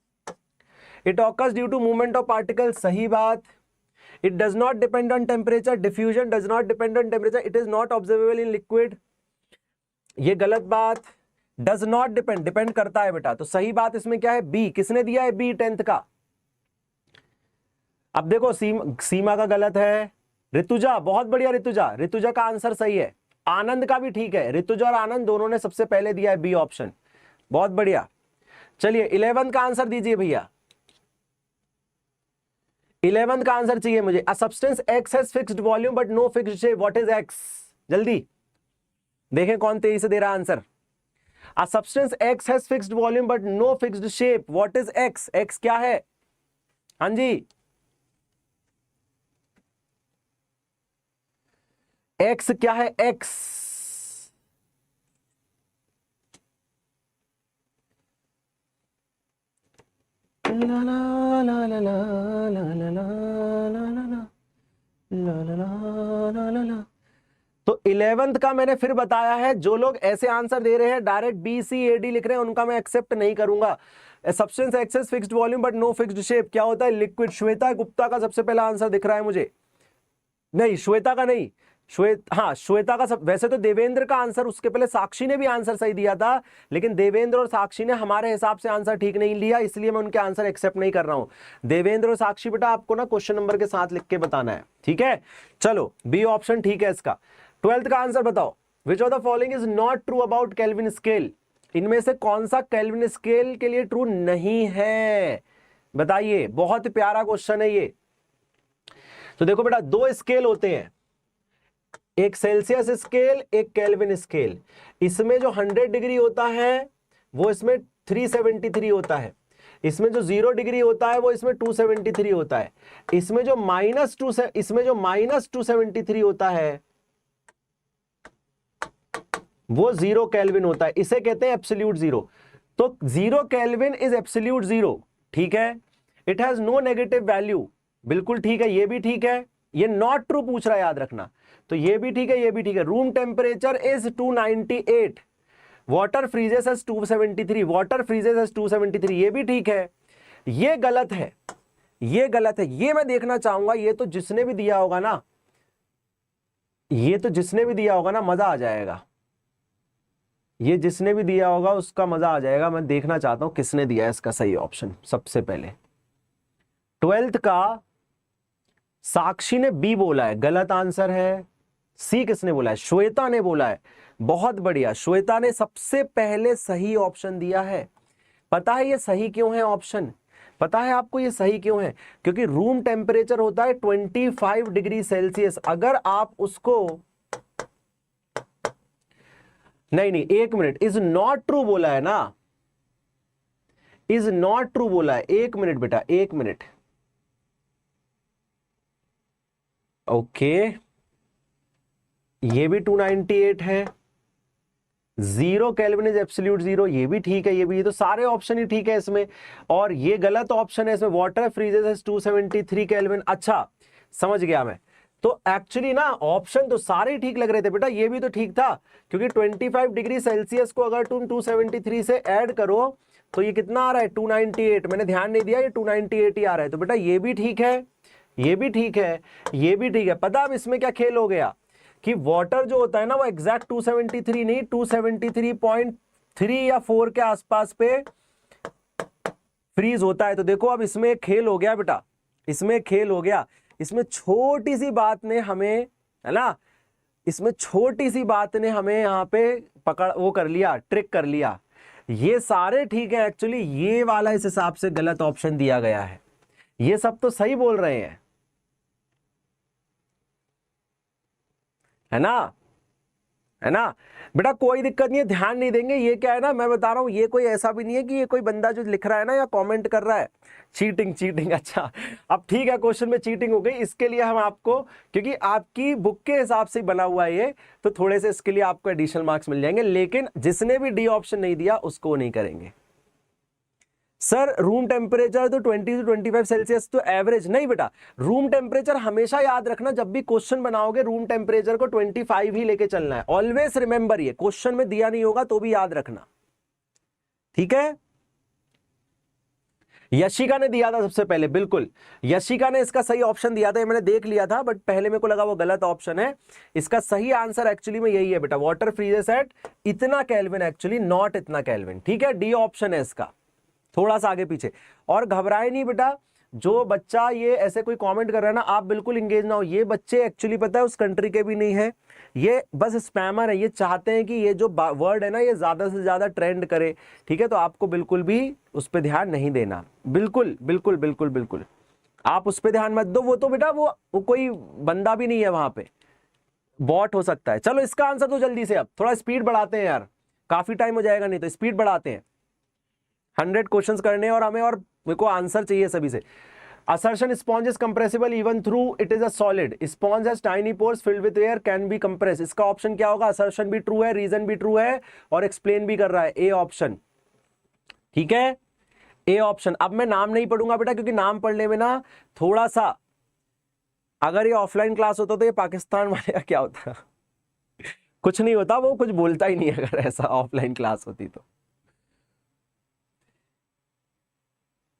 It occurs due to movement of particle, सही बात। It does not depend on temperature, diffusion does not depend on temperature, it is not observable in liquid, ये गलत बात। Does not depend, depend करता है बेटा, तो सही बात इसमें क्या है? बी। किसने दिया है बी 10th का? अब देखो सीमा का गलत है। ऋतुजा, बहुत बढ़िया ऋतुजा, ऋतुजा का आंसर सही है। आनंद का भी ठीक है, ऋतुजा और आनंद दोनों ने सबसे पहले दिया है बी ऑप्शन, बहुत बढ़िया। चलिए 11th का आंसर दीजिए भैया, 11th का आंसर चाहिए मुझे। A substance X has fixed volume but no fixed shape, what is X? जल्दी देखें कौन तेजी से दे रहा answer. A substance X has fixed volume but no fixed shape, what is X? X क्या है? हाँ जी, एक्स क्या है? एक्स ला ला ला ला ला ला ला ला ला ला ला। तो 11th का मैंने फिर बताया है, जो लोग ऐसे आंसर दे रहे हैं direct B C A D लिख रहे हैं उनका मैं एक्सेप्ट नहीं करूंगा। Substance X has fixed volume but no fixed shape क्या होता है? लिक्विड। श्वेता गुप्ता का सबसे पहला आंसर दिख रहा है मुझे, नहीं श्वेता का नहीं, श्वेता का सब। वैसे तो देवेंद्र का आंसर, उसके पहले साक्षी ने भी आंसर सही दिया था, लेकिन देवेंद्र और साक्षी ने हमारे हिसाब से आंसर ठीक नहीं लिया, इसलिए मैं उनके आंसर एक्सेप्ट नहीं कर रहा हूं। देवेंद्र और साक्षी बेटा आपको ना क्वेश्चन नंबर के साथ लिख के बताना है, ठीक है? चलो बी ऑप्शन ठीक है इसका। 12th का आंसर बताओ, विच of the following is not true about kelvin scale? इनमें से कौन सा केल्विन स्केल के लिए ट्रू नहीं है? बताइए, बहुत प्यारा क्वेश्चन है ये। तो देखो बेटा, दो स्केल होते हैं, एक सेल्सियस स्केल, एक केल्विन स्केल। इसमें जो 100 डिग्री होता है वो इसमें 373 होता है, इसमें जो 0 डिग्री होता है वो इसमें 273 होता है, इसमें जो -273 होता है वो 0 केल्विन होता है, इसे कहते हैं एब्सोल्यूट जीरो। तो 0 केल्विन इज एब्सोल्यूट जीरो, ठीक है? It has no negative value, बिल्कुल ठीक है, ये भी ठीक है। ये नॉट ट्रू पूछ रहा है, याद रखना, तो ये भी ठीक है, ये भी ठीक है। Room temperature is 298, water freezes as 273, water freezes as 273, ये भी ठीक है। ये गलत है, ये गलत है, ये मैं देखना चाहूंगा। ये तो जिसने भी दिया होगा ना, ये तो जिसने भी दिया होगा ना मजा आ जाएगा, ये जिसने भी दिया होगा उसका मजा आ जाएगा। मैं देखना चाहता हूं किसने दिया है इसका सही ऑप्शन। सबसे पहले 12th का साक्षी ने बी बोला है, गलत आंसर है। सी किसने बोला है? श्वेता ने बोला है, बहुत बढ़िया, श्वेता ने सबसे पहले सही ऑप्शन दिया है। पता है ये सही क्यों है ऑप्शन? पता है आपको ये सही क्यों है? क्योंकि रूम टेम्परेचर होता है 25 डिग्री सेल्सियस। अगर आप उसको नहीं, एक मिनट, इज नॉट ट्रू बोला है ना, इज नॉट ट्रू बोला है। एक मिनट बेटा, एक मिनट, ओके, ये भी 298 है। 0 केल्विन इज एब्सोल्यूट जीरो, ये भी ठीक है, ये तो सारे ऑप्शन ही ठीक है इसमें। और ये गलत ऑप्शन है इसमें, वाटर फ्रीजेस एज 273 केल्विन। अच्छा समझ गया मैं। तो एक्चुअली ना ऑप्शन तो सारे ठीक लग रहे थे बेटा, ये भी तो ठीक था, क्योंकि 25 डिग्री सेल्सियस को अगर तुम 273 से ऐड करो तो ये कितना आ रहा है? 298। मैंने ध्यान नहीं दिया, ये 298 ही आ रहा है। तो बेटा ये भी ठीक है, ये भी ठीक है, ये भी ठीक है। पता अब इसमें क्या खेल हो गया कि वाटर जो होता है ना वो एग्जैक्ट 273 नहीं, 273.3 या 4 के आसपास पे फ्रीज होता है। तो देखो अब इसमें खेल हो गया बेटा, इसमें खेल हो गया। इसमें छोटी सी बात ने हमें, है ना, इसमें छोटी सी बात ने हमें यहाँ पे पकड़ वो कर लिया, ट्रिक कर लिया। ये सारे ठीक है एक्चुअली, ये वाला इस हिसाब से गलत ऑप्शन दिया गया है। ये सब तो सही बोल रहे हैं, है ना, है ना बेटा, कोई दिक्कत नहीं है, ध्यान नहीं देंगे। ये क्या है ना, मैं बता रहा हूं, ये कोई ऐसा भी नहीं है कि ये कोई बंदा जो लिख रहा है ना या कमेंट कर रहा है चीटिंग चीटिंग। अच्छा अब ठीक है, क्वेश्चन में चीटिंग हो गई, इसके लिए हम आपको, क्योंकि आपकी बुक के हिसाब से बना हुआ है ये, तो थोड़े से इसके लिए आपको एडिशनल मार्क्स मिल जाएंगे। लेकिन जिसने भी डी ऑप्शन नहीं दिया उसको नहीं करेंगे। सर रूम टेम्परेचर तो 20 से 25 सेल्सियस तो एवरेज नहीं बेटा, रूम टेम्परेचर हमेशा याद रखना, जब भी क्वेश्चन बनाओगे रूम टेम्परेचर को 25 ही लेके चलना है, ऑलवेज रिमेंबर, ये क्वेश्चन में दिया नहीं होगा तो भी याद रखना, ठीक है। यशिका ने दिया था सबसे पहले, बिल्कुल यशिका ने इसका सही ऑप्शन दिया था, ये मैंने देख लिया था बट पहले मेरे को लगा वो गलत ऑप्शन है। इसका सही आंसर एक्चुअली में यही है बेटा, वाटर फ्रीजेस एट इतना केल्विन, एक्चुअली नॉट इतना केल्विन, ठीक है, डी ऑप्शन है इसका, थोड़ा सा आगे पीछे। और घबराए नहीं बेटा, जो बच्चा ये ऐसे कोई कमेंट कर रहा है ना, आप बिल्कुल इंगेज ना हो, ये बच्चे एक्चुअली पता है उस कंट्री के भी नहीं है, ये बस स्पैमर है, ये चाहते हैं कि ये जो वर्ड है ना ये ज्यादा से ज्यादा ट्रेंड करे, ठीक है। तो आपको बिल्कुल भी उस पर ध्यान नहीं देना, बिल्कुल बिल्कुल बिल्कुल बिल्कुल आप उस पर ध्यान मत दो, वो तो बेटा वो कोई बंदा भी नहीं है वहां पे, बॉट हो सकता है। चलो इसका आंसर तो जल्दी से, अब थोड़ा स्पीड बढ़ाते हैं यार, काफी टाइम हो जाएगा नहीं तो स्पीड बढ़ाते हैं, 100 क्वेश्चंस करने और हमें, और मेरे को आंसर चाहिए सभी से। Assertion sponge is compressible even through it is a solid. Sponge has tiny pores filled with air can be compressed. इसका ऑप्शन क्या होगा? assertion भी ट्रू है, रीजन भी ट्रू है और एक्सप्लेन भी कर रहा है, ए ऑप्शन, ठीक है, ए ऑप्शन। अब मैं नाम नहीं पढ़ूंगा बेटा, क्योंकि नाम पढ़ने में ना थोड़ा सा, अगर ये ऑफलाइन क्लास होता तो ये पाकिस्तान वाले का क्या होता कुछ नहीं होता, वो कुछ बोलता ही नहीं अगर ऐसा ऑफलाइन क्लास होती तो,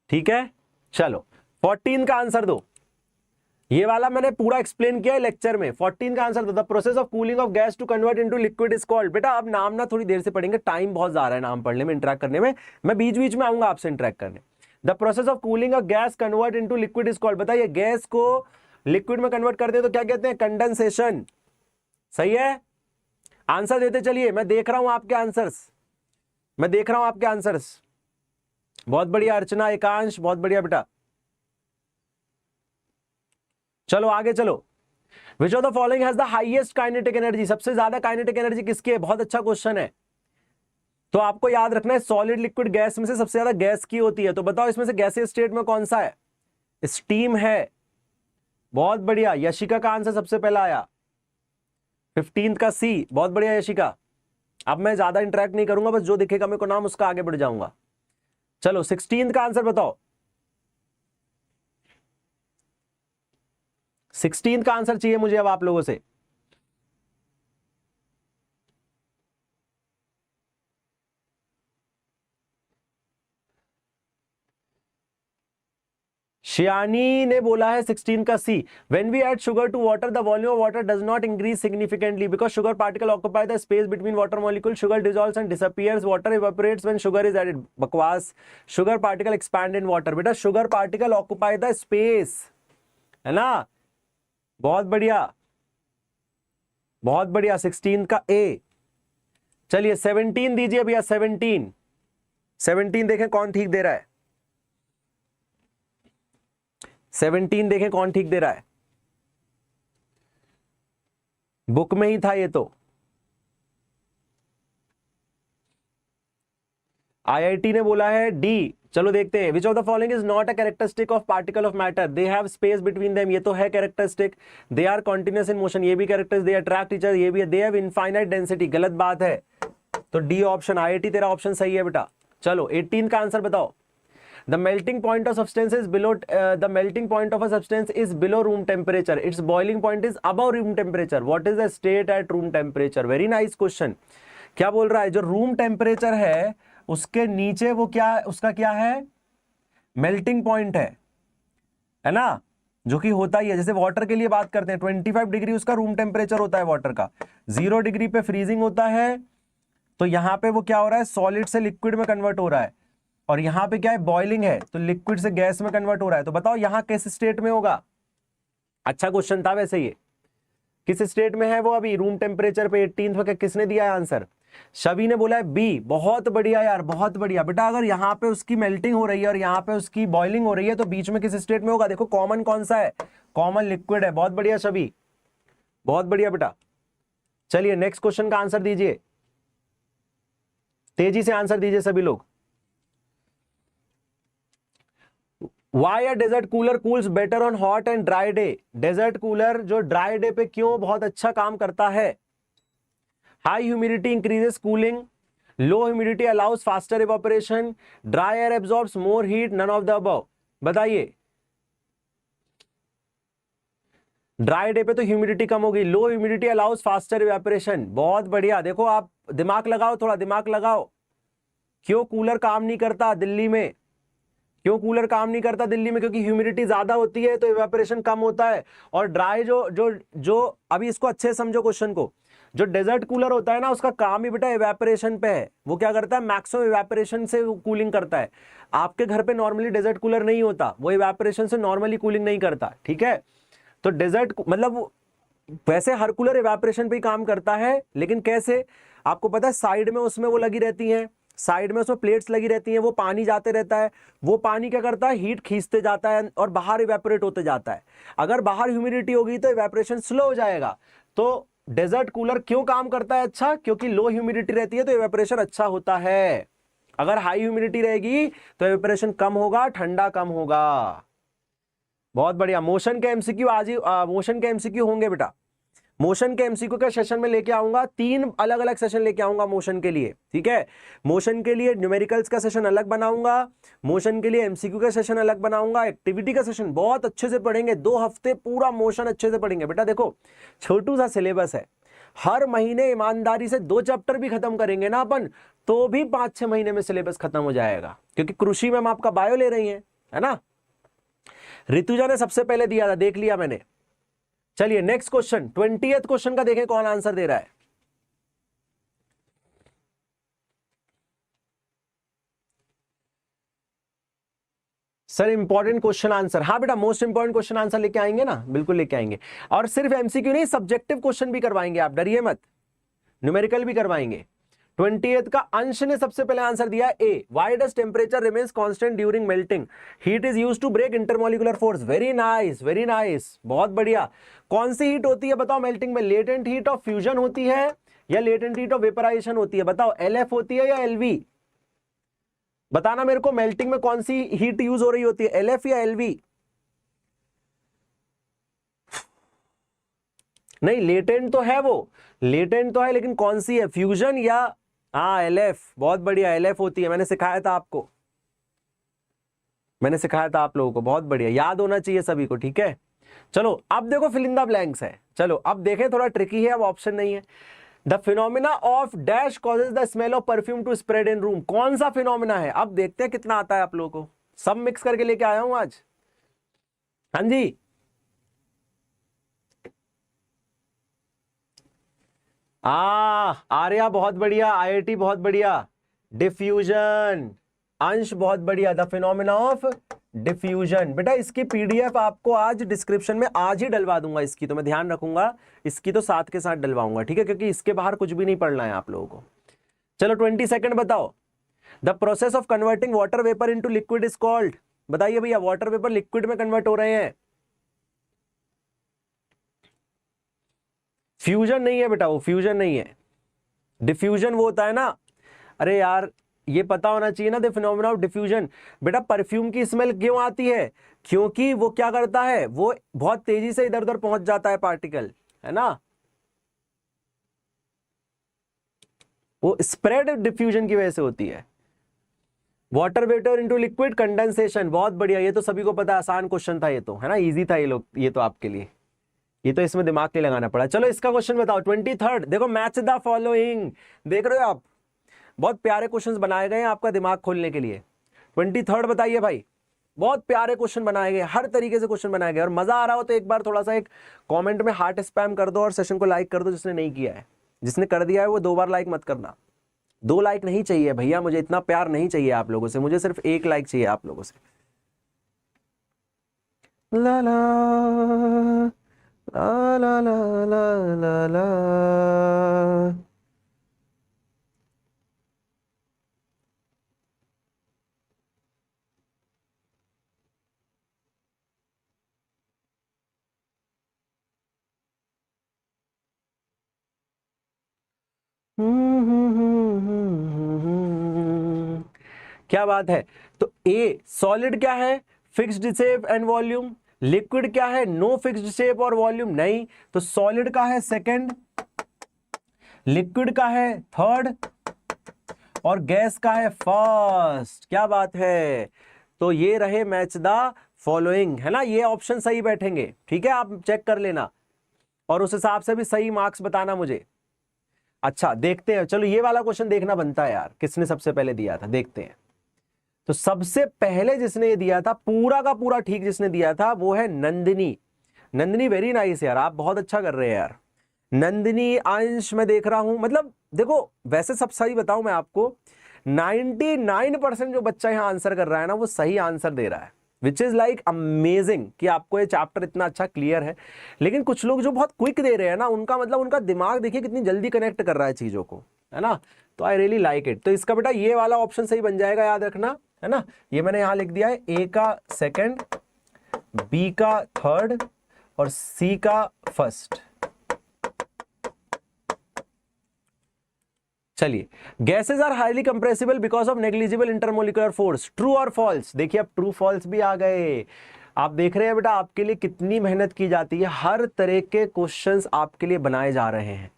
ठीक है। चलो 14 का आंसर दो, ये वाला मैंने पूरा एक्सप्लेन किया है लेक्चर में। 14 का आंसर दो, the process of cooling of gas to convert into liquid is called. बेटा अब नाम ना थोड़ी देर से पढ़ेंगे, टाइम बहुत ज्यादा है नाम पढ़ने में, इंटरेक्ट करने में, मैं बीच बीच में आऊंगा आपसे इंटरेक्ट करने। The process of cooling of gas convert into liquid is called. बताइए, गैस को लिक्विड में कन्वर्ट करते हैं तो क्या कहते हैं? कंडेंसेशन, सही है। आंसर देते चलिए, मैं देख रहा हूं आपके आंसर्स, मैं देख रहा हूं आपके आंसर्स। बहुत बढ़िया अर्चना, एकांश, बहुत बढ़िया बेटा। चलो आगे चलो। विच of the following has the highest kinetic energy? सबसे ज्यादा काइनेटिक एनर्जी किसकी है? बहुत अच्छा क्वेश्चन है। तो आपको याद रखना है सॉलिड लिक्विड गैस में से सबसे ज्यादा गैस की होती है। तो बताओ इसमें से गैसीय स्टेट में कौन सा है? स्टीम है। बहुत बढ़िया, यशिका का आंसर सबसे पहला आया, 15 का सी। बहुत बढ़िया यशिका। अब मैं ज्यादा इंटरेक्ट नहीं करूंगा, बस जो दिखेगा मेरे को नाम उसका आगे बढ़ जाऊंगा। चलो 16 का आंसर बताओ, 16 का आंसर चाहिए मुझे अब आप लोगों से। शियानी ने बोला है 16 का C. When we add sugar to water the volume of water does not increase significantly because sugar particle occupy the space between water molecule. Sugar dissolves and disappears, water evaporates when sugar is added. बकवास, sugar particle expand in water. बेटा sugar particle occupy the space, है ना। बहुत बढ़िया, बहुत बढ़िया, 16 का ए। चलिए 17 दीजिए भैया, 17 देखें कौन ठीक दे रहा है, 17 देखें कौन ठीक दे रहा है। बुक में ही था ये तो, आईआईटी ने बोला है डी। चलो देखते हैं। Which of the following is not a characteristic of particle of matter? They have space between them, ये तो है characteristic. They are continuous in motion, ये भी characteristic. They attract each other, ये भी है। दे हैव इनफाइनाइट डेंसिटी, गलत बात है। तो डी ऑप्शन, आईआईटी तेरा ऑप्शन सही है बेटा। चलो 18 का आंसर बताओ। The melting point of substance is below the melting point of a substance is below room temperature. Its boiling point is above room temperature. What is the state at room temperature? Very nice question. क्या बोल रहा है? जो room temperature है उसके नीचे वो क्या, उसका क्या है? मेल्टिंग पॉइंट है ना, जो कि होता ही है। जैसे वाटर के लिए बात करते हैं, 25 डिग्री उसका रूम टेम्परेचर होता है वाटर का, 0 डिग्री पे फ्रीजिंग होता है। तो यहां पे वो क्या हो रहा है? सॉलिड से लिक्विड में कन्वर्ट हो रहा है। और यहां पे क्या है? बॉइलिंग है, तो लिक्विड से गैस में कन्वर्ट हो रहा है। तो बताओ यहां किस स्टेट में होगा? अच्छा क्वेश्चन था वैसे ये, किस स्टेट में है वो अभी रूम टेम्परेचर पे? 18 पे किसने दिया है आंसर? शवि ने बोला है बी। बहुत बढ़िया यार, बहुत बढ़िया बेटा। अगर यहाँ पे उसकी मेल्टिंग हो रही है और यहाँ पे उसकी बॉइलिंग हो रही है तो बीच में किस स्टेट में होगा? देखो कॉमन कौन सा है? कॉमन लिक्विड है। बहुत बढ़िया शवि, बहुत बढ़िया बेटा। चलिए नेक्स्ट क्वेश्चन का आंसर दीजिए, तेजी से आंसर दीजिए सभी लोग। Why a desert cooler cools better on hot and dry day? Desert cooler जो ड्राई डे पे क्यों बहुत अच्छा काम करता है? High humidity increases cooling, low humidity allows faster evaporation, dry air absorbs more heat, none of the above. बताइए, dry day पे तो ह्यूमिडिटी कम होगी, low humidity allows faster evaporation. बहुत बढ़िया, देखो आप दिमाग लगाओ, थोड़ा दिमाग लगाओ। क्यों कूलर काम नहीं करता दिल्ली में? क्यों कूलर काम नहीं करता दिल्ली में? क्योंकि ह्यूमिडिटी ज्यादा होती है तो इवेपोरेशन कम होता है। और ड्राई जो जो जो अभी इसको अच्छे से समझो क्वेश्चन को, जो डेजर्ट कूलर होता है ना, उसका काम ही बेटा इवेपोरेशन पे है। वो क्या करता है, मैक्सिमम इवेपोरेशन से कूलिंग करता है। आपके घर पे नॉर्मली डेजर्ट कूलर नहीं होता, वो इवेपोरेशन से नॉर्मली कूलिंग नहीं करता, ठीक है। तो डेजर्ट मतलब वैसे हर कूलर इवेपोरेशन पे ही काम करता है, लेकिन कैसे आपको पता है, साइड में उसमें वो लगी रहती हैं, साइड में उसमें प्लेट्स लगी रहती हैं, वो पानी जाते रहता है, वो पानी क्या करता है, हीट खींचते जाता है और बाहर इवेपोरेट होते जाता है। अगर बाहर ह्यूमिडिटी होगी तो इवेपोरेशन स्लो हो जाएगा। तो डेजर्ट कूलर क्यों काम करता है अच्छा? क्योंकि लो ह्यूमिडिटी रहती है तो इवेपोरेशन अच्छा होता है। अगर हाई ह्यूमिडिटी रहेगी तो इवेपोरेशन कम होगा, ठंडा कम होगा। बहुत बढ़िया। मोशन के एमसीक्यू आज ही मोशन के एमसीक्यू होंगे बेटा। मोशन के एमसीक्यू के सेशन में लेके आऊंगा, 3 अलग अलग सेशन लेके आऊंगा मोशन के लिए, ठीक है। मोशन के लिए न्यूमेरिकल्स का सेशन अलग बनाऊंगा, मोशन के लिए एमसीक्यू का सेशन अलग बनाऊंगा, एक्टिविटी का सेशन बहुत अच्छे से पढ़ेंगे। 2 हफ्ते पूरा मोशन अच्छे से पढ़ेंगे बेटा। देखो छोटू सा सिलेबस है, हर महीने ईमानदारी से 2 चैप्टर भी खत्म करेंगे ना अपन, तो भी 5-6 महीने में सिलेबस खत्म हो जाएगा। क्योंकि कृषि मैम आपका बायो ले रही है ना। ऋतुजा ने सबसे पहले दिया था, देख लिया मैंने। चलिए नेक्स्ट क्वेश्चन, 20th क्वेश्चन का देखें कौन आंसर दे रहा है। सर इंपॉर्टेंट क्वेश्चन आंसर, हाँ बेटा मोस्ट इंपॉर्टेंट क्वेश्चन आंसर लेके आएंगे ना, बिल्कुल लेके आएंगे। और सिर्फ एमसीक्यू नहीं, सब्जेक्टिव क्वेश्चन भी करवाएंगे, आप डरिए मत, न्यूमेरिकल भी करवाएंगे। 20th का अंश ने सबसे पहले आंसर दिया A, why does temperature remains constant during melting, heat is used to break intermolecular force. Very nice, very nice, बहुत बढ़िया। कौन सी हीट होती है बताओ मेल्टिंग में? लेटेंट हीट ऑफ फ्यूजन होती है या लेटेंट हीट ऑफ वेपराइजेशन होती है? बताओ, एलएफ होती है या एलवी? बताना मेरे को, मेल्टिंग में कौन सी हीट यूज हो रही होती है, एलएफ या एलवी? नहीं, लेटेंट तो है, वो लेटेंट तो है, लेकिन कौन सी है, फ्यूजन या? हाँ एलएफ, बहुत बढ़िया, एलएफ होती है। मैंने सिखाया था आपको, मैंने सिखाया था आप लोगों को, बहुत बढ़िया, याद होना चाहिए सभी को, ठीक है। चलो अब देखो फिल इन द ब्लैंक्स है। चलो अब देखें, थोड़ा ट्रिकी है, अब ऑप्शन नहीं है। The phenomena of dash causes the smell of perfume to spread in room. कौन सा फिनोमिना है? अब देखते हैं कितना आता है आप लोगों को, सब मिक्स करके लेके आया हूं आज। हाँ जी, आर्या बहुत बढ़िया, आईआईटी बहुत बढ़िया। डिफ्यूजन, अंश बहुत बढ़िया, द फिनोमिना ऑफ डिफ्यूजन। बेटा इसकी पीडीएफ आपको आज डिस्क्रिप्शन में आज ही डलवा दूंगा, इसकी तो मैं ध्यान रखूंगा, इसकी तो साथ के साथ डलवाऊंगा, ठीक है, क्योंकि इसके बाहर कुछ भी नहीं पढ़ना है आप लोगों को। चलो 20 सेकंड बताओ। The process of converting water vapour into liquid is called. बताइए भैया, वाटर वेपर लिक्विड में कन्वर्ट हो रहे हैं। फ्यूजन नहीं है बेटा, वो फ्यूजन नहीं है, डिफ्यूजन वो होता है ना। अरे यार ये पता होना चाहिए ना, द फिनोमेना ऑफ डिफ्यूजन। बेटा परफ्यूम की स्मेल क्यों आती है? क्योंकि वो क्या करता है, वो बहुत तेजी से इधर उधर पहुंच जाता है पार्टिकल, है ना। वो स्प्रेड डिफ्यूजन की वजह से होती है। Water vapour into liquid, condensation. बहुत बढ़िया, ये तो सभी को पता है, आसान क्वेश्चन था ये तो, है ना, इजी था ये लोग, ये तो आपके लिए, ये तो इसमें दिमाग नहीं लगाना पड़ा। चलो इसका क्वेश्चन बताओ 23rd। देखो मैच द फॉलोइंग, देख रहे हो आप, बहुत प्यारे क्वेश्चंस बनाए गए हैं आपका दिमाग खोलने के लिए। 23rd बताइए भाई, बहुत प्यारे क्वेश्चन बनाए गए, हर तरीके से क्वेश्चन बनाए गए। और मजा आ रहा हो तो एक बार थोड़ा सा एक कमेंट में हार्ट स्पैम कर दो और सेशन को लाइक कर दो, जिसने नहीं किया है। जिसने कर दिया है वो 2 बार लाइक मत करना, 2 लाइक नहीं चाहिए भैया, मुझे इतना प्यार नहीं चाहिए आप लोगों से, मुझे सिर्फ 1 लाइक चाहिए आप लोगों से। ला ला ला ला ला ला ला ला। क्या बात है। तो ए सॉलिड क्या है, fixed shape and volume. Liquid क्या है, नो फिक्स्ड शेप और वॉल्यूम। नहीं, तो सॉलिड का है सेकंड, लिक्विड का है थर्ड, और गैस का है फर्स्ट। क्या बात है। तो ये रहे मैच द फॉलोइंग, है ना, ये ऑप्शन सही बैठेंगे, ठीक है, आप चेक कर लेना और उस हिसाब से भी सही मार्क्स बताना मुझे। अच्छा देखते हैं, चलो ये वाला क्वेश्चन देखना बनता है यार, किसने सबसे पहले दिया था, देखते हैं। तो सबसे पहले जिसने ये दिया था पूरा का पूरा ठीक जिसने दिया था वो है नंदिनी। नंदिनी वेरी नाइस यार, आप बहुत अच्छा कर रहे हैं यार। नंदिनी, अंश मैं देख रहा हूं, मतलब देखो वैसे सब सही बताऊं मैं आपको, 99% जो बच्चा यहां आंसर कर रहा है ना वो सही आंसर दे रहा है, विच इज लाइक अमेजिंग कि आपको ये चैप्टर इतना अच्छा क्लियर है। लेकिन कुछ लोग जो बहुत क्विक दे रहे हैं ना, उनका मतलब उनका दिमाग देखिए कितनी जल्दी कनेक्ट कर रहा है चीजों को, है ना। तो आई रियली लाइक इट। तो इसका बेटा ये वाला ऑप्शन सही बन जाएगा, याद रखना, है ना। ये मैंने यहां लिख दिया है, ए का सेकंड, बी का थर्ड और सी का फर्स्ट। चलिए, gases are highly compressible because of negligible intermolecular force, true और फॉल्स। देखिए अब ट्रू फॉल्स भी आ गए। आप देख रहे हैं बेटा आपके लिए कितनी मेहनत की जाती है, हर तरह के क्वेश्चंस आपके लिए बनाए जा रहे हैं,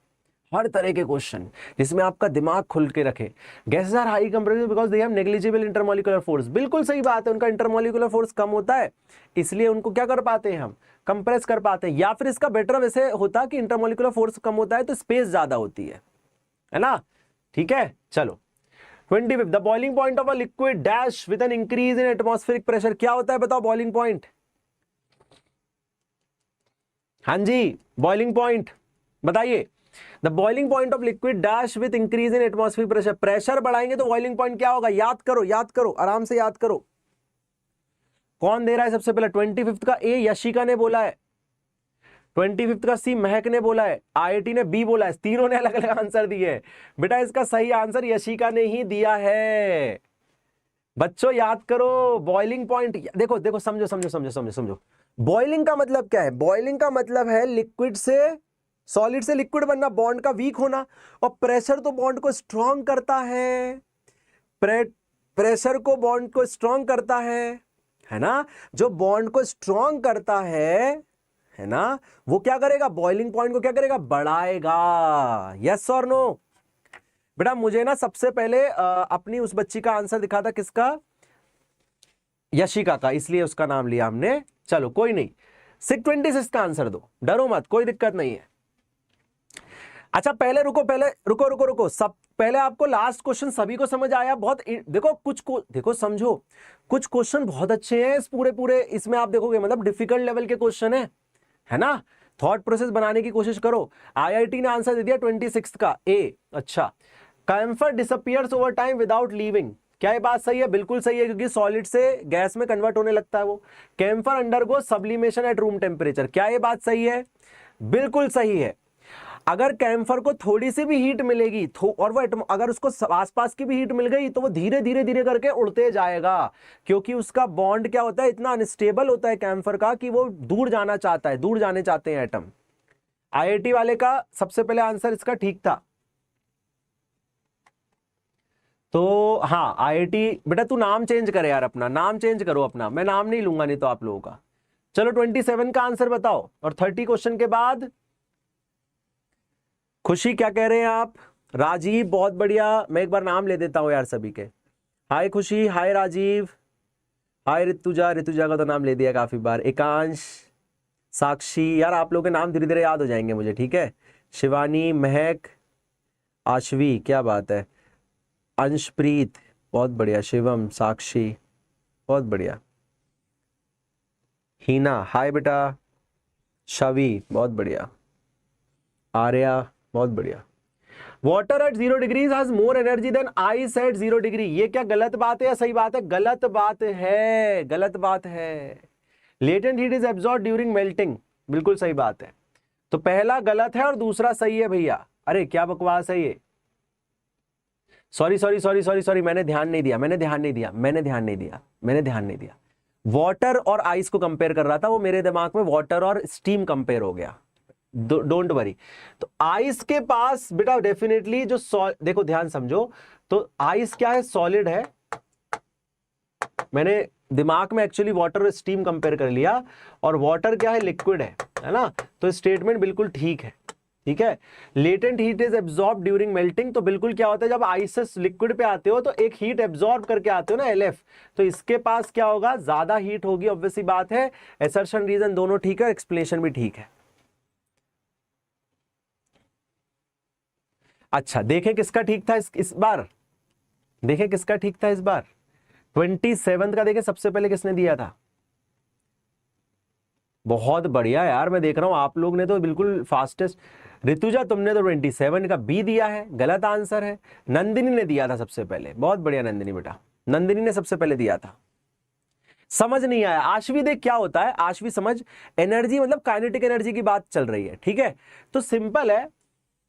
हर तरह के क्वेश्चन जिसमें आपका दिमाग खुल के रखे। Gases are high compressible because they have negligible intermolecular force, बिल्कुल सही बात है, उनका इंटरमोलिकुलर फोर्स कम होता है इसलिए उनको क्या कर पाते हैं हम, कंप्रेस कर पाते हैं। या फिर इसका बेटर वैसे होता कि इंटरमोलिकुलर फोर्स कम होता है तो स्पेस ज्यादा होती है ना। ठीक है, चलो 25 the boiling point of a liquid dash with an increase in atmospheric pressure. क्या होता है बताओ बॉइलिंग पॉइंट। हाँ जी, बॉइलिंग पॉइंट बताइए। The boiling point of liquid dash with increase in atmospheric pressure, pressure बढ़ाएंगे तो बॉइलिंग पॉइंट क्या होगा, याद करो, याद करो, आराम से याद करो। कौन दे रहा है सबसे पहले, 25 का ए यशिका ने बोला है, 25 का सी महक ने बोला है, आईआईटी ने बी बोला है, तीनों ने अलग अलग आंसर दिए हैं। बेटा इसका सही आंसर यशिका ने ही दिया है। बच्चों याद करो बॉइलिंग पॉइंट, देखो देखो समझो समझो समझो समझो समझो। बॉइलिंग का मतलब क्या है, बॉइलिंग का मतलब है लिक्विड से सॉलिड से लिक्विड बनना, बॉन्ड का वीक होना, और प्रेशर तो बॉन्ड को स्ट्रॉन्ग करता है, प्रेशर को बॉन्ड को स्ट्रॉन्ग करता है ना। जो बॉन्ड को स्ट्रॉन्ग करता है ना, वो क्या करेगा, बॉइलिंग पॉइंट को क्या करेगा, बढ़ाएगा। यस और नो। बेटा मुझे ना सबसे पहले अपनी उस बच्ची का आंसर दिखा था, किसका, यशिका का, इसलिए उसका नाम लिया हमने। चलो कोई नहीं, 626 का आंसर दो, डरो मत, कोई दिक्कत नहीं है। अच्छा पहले रुको, पहले रुको रुको रुको, सब पहले आपको लास्ट क्वेश्चन सभी को समझ आया। बहुत देखो कुछ को देखो समझो, कुछ क्वेश्चन बहुत अच्छे हैं इस पूरे इसमें, आप देखोगे मतलब डिफिकल्ट लेवल के क्वेश्चन है ना। थॉट प्रोसेस बनाने की कोशिश करो। आईआईटी ने आंसर दे दिया 26 का ए। अच्छा, camphor disappears over time without leaving, क्या ये बात सही है, बिल्कुल सही है, क्योंकि सॉलिड से गैस में कन्वर्ट होने लगता है वो। Camphor undergo sublimation at room temperature, क्या ये बात सही है, बिल्कुल सही है। अगर कैम्फर को थोड़ी सी भी हीट मिलेगी और वो अगर उसको आसपास की भी हीट मिल गई तो वो धीरे धीरे धीरे करके उड़ते जाएगा, क्योंकि उसका बॉन्ड क्या होता है, इतना अनस्टेबल होता है कैम्फर का कि वो दूर जाना चाहता है, दूर जाने चाहते हैं एटम। आईआईटी वाले का सबसे पहले आंसर इसका ठीक था। तो हाँ आईआईटी, बेटा तू नाम चेंज करे यार, अपना नाम चेंज करो अपना, मैं नाम नहीं लूंगा नहीं तो आप लोगों का। चलो 27 का आंसर बताओ, और 30 क्वेश्चन के बाद खुशी क्या कह रहे हैं आप, राजीव बहुत बढ़िया, मैं एक बार नाम ले देता हूं यार सभी के। हाय खुशी, हाय राजीव, हाय ऋतुजा, ऋतुजा का तो नाम ले दिया काफी बार, एकांश, साक्षी, यार आप लोगों के नाम धीरे धीरे याद हो जाएंगे मुझे, ठीक है। शिवानी, महक, आशवी, क्या बात है, अंशप्रीत बहुत बढ़िया, शिवम, साक्षी बहुत बढ़िया, हीना हाय बेटा, शवि बहुत बढ़िया, आर्या बहुत बढ़िया। Water at 0 degrees has more energy than ice at 0 degree, ये क्या गलत बात है या सही बात है, गलत बात है, गलत बात है। Latent heat is absorb during melting, बिल्कुल सही बात है। तो पहला गलत है और दूसरा सही है भैया। अरे क्या बकवास है ये, sorry sorry sorry sorry sorry, मैंने ध्यान नहीं दिया, मैंने ध्यान नहीं दिया, मैंने ध्यान नहीं दिया, मैंने ध्यान नहीं दिया। वाटर और आइस को कंपेयर कर रहा था, वो मेरे दिमाग में वाटर और स्टीम कंपेयर हो गया, डोंट वरी। तो आइस के पास बेटा डेफिनेटली जो देखो ध्यान समझो, तो आइस क्या है, सॉलिड है, मैंने दिमाग में एक्चुअली वाटर और स्टीम कंपेयर कर लिया, और वाटर क्या है, लिक्विड है ना। तो स्टेटमेंट बिल्कुल ठीक है, ठीक है। Latent heat is absorb during melting, तो बिल्कुल क्या होता है जब आइस से लिक्विड पे आते हो तो एक हीट एब्जॉर्ब करके आते हो ना, LF, तो इसके पास क्या होगा, ज्यादा हीट होगी, ऑब्वियस सी बात है। असर्शन रीजन दोनों ठीक है, एक्सप्लेनेशन भी ठीक है। अच्छा देखें किसका ठीक था इस बार, देखें किसका ठीक था इस बार। 27 का देखें सबसे पहले किसने दिया था। बहुत बढ़िया यार, मैं देख रहा हूं आप लोग ने तो बिल्कुल फास्टेस्ट। ऋतुजा तुमने तो 27 का बी दिया है, गलत आंसर है। नंदिनी ने दिया था सबसे पहले, बहुत बढ़िया नंदिनी बेटा, नंदिनी ने सबसे पहले दिया था। समझ नहीं आया आशवी, देख क्या होता है आशवी, समझ, एनर्जी मतलब काइनेटिक एनर्जी की बात चल रही है, ठीक है। तो सिंपल है,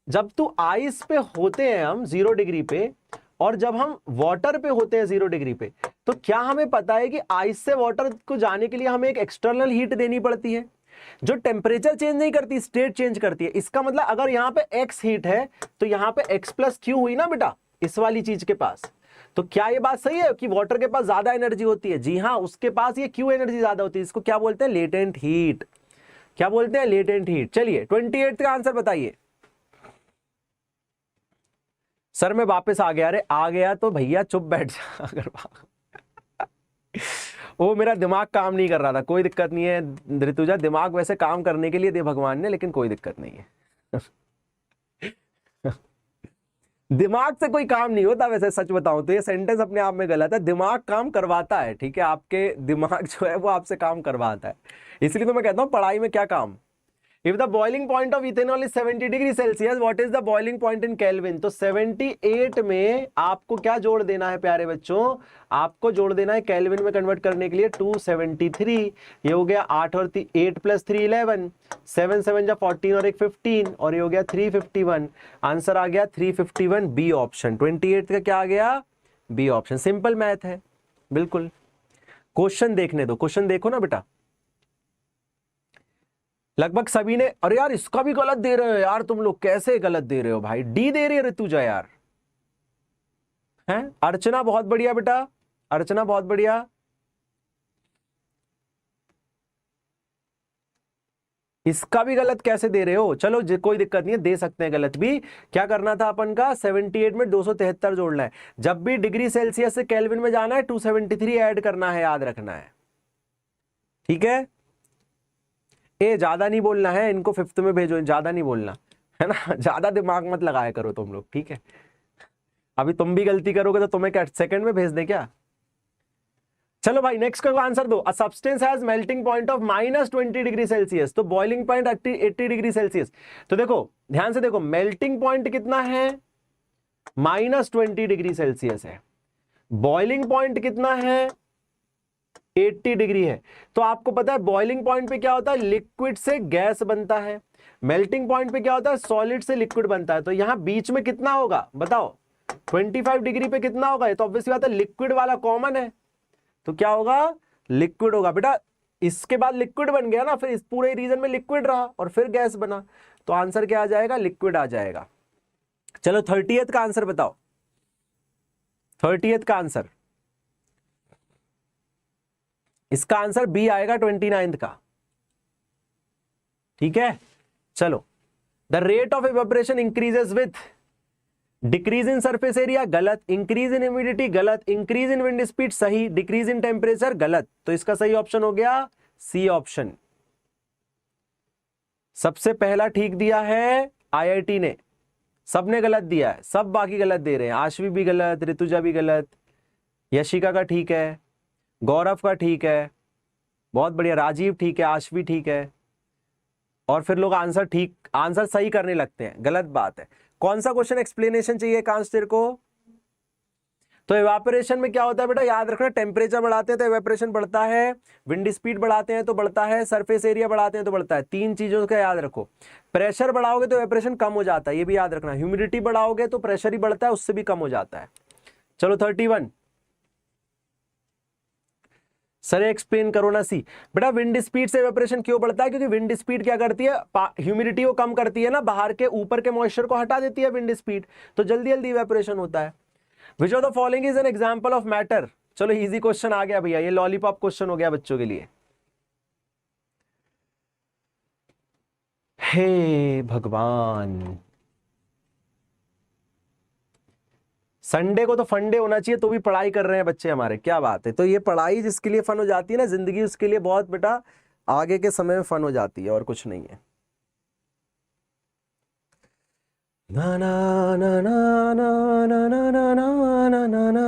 जब तू आइस पे होते हैं हम 0 डिग्री पे, और जब हम वाटर पे होते हैं 0 डिग्री पे, तो क्या हमें पता है कि आइस से वाटर को जाने के लिए हमें एक एक्सटर्नल हीट देनी पड़ती है जो टेम्परेचर चेंज नहीं करती, स्टेट चेंज करती है। इसका मतलब अगर यहां पे x हीट है तो यहां पे x प्लस क्यू हुई ना बेटा इस वाली चीज के पास। तो क्या ये बात सही है कि वाटर के पास ज्यादा एनर्जी होती है? जी हाँ, उसके पास ये क्यू एनर्जी ज्यादा होती है। इसको क्या बोलते हैं? Latent heat. क्या बोलते हैं? Latent heat. चलिए 28 का आंसर बताइए। सर मैं वापस आ गया। अरे आ गया तो भैया चुप बैठ जा। अगर वो मेरा दिमाग काम नहीं कर रहा था, कोई दिक्कत नहीं है ऋतुजा, दिमाग वैसे काम करने के लिए दे भगवान ने, लेकिन कोई दिक्कत नहीं है। दिमाग से कोई काम नहीं होता वैसे, सच बताऊं तो ये सेंटेंस अपने आप में गलत है। दिमाग काम करवाता है, ठीक है, आपके दिमाग जो है वो आपसे काम करवाता है। इसलिए तो मैं कहता हूं पढ़ाई में क्या काम। If the boiling point of ethanol is 70 degree Celsius, what is the boiling point in Kelvin? तो 78 में आपको क्या जोड़ देना है प्यारे बच्चों? आपको जोड़ देना है केल्विन में कन्वर्ट करने के लिए 273। ये हो गया 8 और 8 प्लस 3 11, 7 7 जा 14 और 1 15, और ये हो गया 351। आंसर आ गया 351, बी ऑप्शन। 28 का क्या आ गया? B option. सिंपल मैथ है बिल्कुल। क्वेश्चन देखने दो, क्वेश्चन देखो ना बेटा। लगभग सभी ने, अरे यार इसका भी गलत दे रहे हो यार तुम लोग, कैसे गलत दे रहे हो भाई? डी दे रही है ऋतुजा यार, हैं? अर्चना बहुत बढ़िया बेटा, अर्चना बहुत बढ़िया। इसका भी गलत कैसे दे रहे हो? चलो कोई दिक्कत नहीं है, दे सकते हैं गलत भी। क्या करना था अपन का? 78 में 273 जोड़ना है। जब भी डिग्री सेल्सियस से केल्विन में जाना है 273 ऐड करना है, याद रखना है, ठीक है। ए ज्यादा नहीं बोलना है, इनको 5th में भेजो, ज्यादा नहीं बोलना है ना, ज्यादा दिमाग मत लगाया करो तुम लोग, ठीक है। अभी तुम भी गलती करोगे तो तुम्हें क्या सेकंड में भेज दे क्या? चलो भाई नेक्स्ट का आंसर दो। A substance has melting point of -20 degree Celsius, तो बॉइलिंग पॉइंट 80 डिग्री सेल्सियस। तो देखो ध्यान से देखो, मेल्टिंग पॉइंट कितना है? -20 डिग्री सेल्सियस है। बॉइलिंग पॉइंट कितना है? 80 डिग्री है। तो आपको पता है बॉइलिंग पॉइंट पे क्या होता है? लिक्विड से गैस बनता है। मेल्टिंग पॉइंट पे क्या होता है? सॉलिड से लिक्विड बनता है। तो यहां बीच में कितना होगा बताओ? 25 डिग्री पे कितना होगा? ये तो ऑब्वियसली बात है, लिक्विड वाला कॉमन है, तो क्या होगा? लिक्विड होगा बेटा। इसके बाद लिक्विड बन गया ना, फिर इस पूरे रीजन में लिक्विड रहा और फिर गैस बना, तो आंसर क्या आ जाएगा? लिक्विड आ जाएगा। चलो 30th का आंसर बताओ, 30th का आंसर। इसका आंसर बी आएगा 29th का, ठीक है। चलो, the rate of evaporation increases with decrease in surface area, गलत। इंक्रीज इन ह्यूमिडिटी, गलत। इंक्रीज इन विंड स्पीड, सही। डिक्रीज इन टेम्परेचर, गलत। तो इसका सही ऑप्शन हो गया सी ऑप्शन। सबसे पहला ठीक दिया है आईआईटी ने, सबने गलत दिया है, सब बाकी गलत दे रहे हैं। आशवी भी गलत, ऋतुजा भी गलत, यशिका का ठीक है, गौरव का ठीक है, बहुत बढ़िया, राजीव ठीक है, आशवी ठीक है, और फिर लोग आंसर सही करने लगते हैं। गलत बात है। कौन सा क्वेश्चन एक्सप्लेनेशन चाहिए कांच तेरे को? तो इवेपोरेशन में क्या होता है बेटा, याद रखना, टेम्परेचर बढ़ाते हैं तो इवेपोरेशन बढ़ता है, विंड स्पीड बढ़ाते हैं तो बढ़ता है, सरफेस एरिया बढ़ाते हैं तो बढ़ता है। 3 चीजों का याद रखो। प्रेशर बढ़ाओगे तो इवेपोरेशन कम हो जाता है, ये भी याद रखना। ह्यूमिडिटी बढ़ाओगे तो प्रेशर ही बढ़ता है, उससे भी कम हो जाता है। चलो 31। सर एक्सप्लेन करो ना। सी बेटा, विंड स्पीड से इवेपोरेशन क्यों बढ़ता है? क्योंकि विंड स्पीड क्या करती है? ह्यूमिडिटी को कम करती है ना, बाहर के ऊपर के मॉइस्चर को हटा देती है विंड स्पीड, तो जल्दी जल्दी इवेपोरेशन होता है। Which of the following is an example of matter? चलो इजी क्वेश्चन आ गया भैया, ये लॉलीपॉप क्वेश्चन हो गया बच्चों के लिए। हे भगवान, संडे को तो फंडे होना चाहिए, तो भी पढ़ाई कर रहे हैं बच्चे हमारे, क्या बात है। तो ये पढ़ाई जिसके लिए फन हो जाती है ना जिंदगी, उसके लिए बहुत बेटा आगे के समय में फन हो जाती है, और कुछ नहीं है। ना ना ना ना ना ना ना ना ना ना ना ना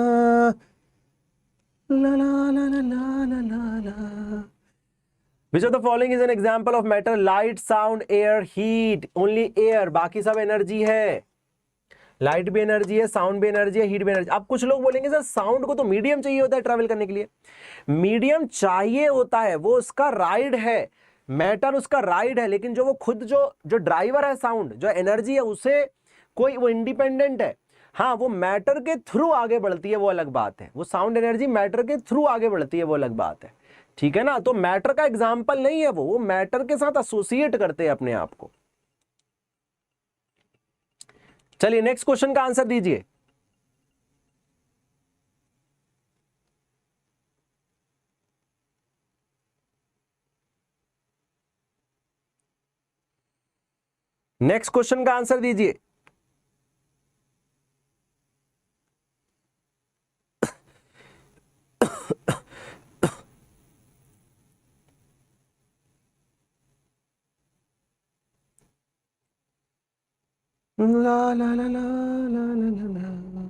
ला ला ला ला ला ला ला। Which of the following is an example of matter? Light, sound, air, heat. Only air, बाकी सब एनर्जी है। लाइट भी एनर्जी है, साउंड भी एनर्जी है, हीट भी एनर्जी। अब कुछ लोग बोलेंगे सर साउंड को तो मीडियम चाहिए होता है ट्रैवल करने के लिए। मीडियम चाहिए होता है, वो उसका राइड है, मैटर उसका राइड है, लेकिन जो वो खुद जो ड्राइवर है साउंड, जो एनर्जी है, उसे कोई वो इंडिपेंडेंट है। हाँ, वो मैटर के थ्रू आगे बढ़ती है, वो अलग बात है। वो साउंड एनर्जी मैटर के थ्रू आगे बढ़ती है, वो अलग बात है। ठीक है ना। तो मैटर का एग्जाम्पल नहीं है वो मैटर के साथ एसोसिएट करते हैं अपने आप को। चलिए नेक्स्ट क्वेश्चन का आंसर दीजिए। नेक्स्ट क्वेश्चन का आंसर दीजिए। ला ला ला ला ला ला ला।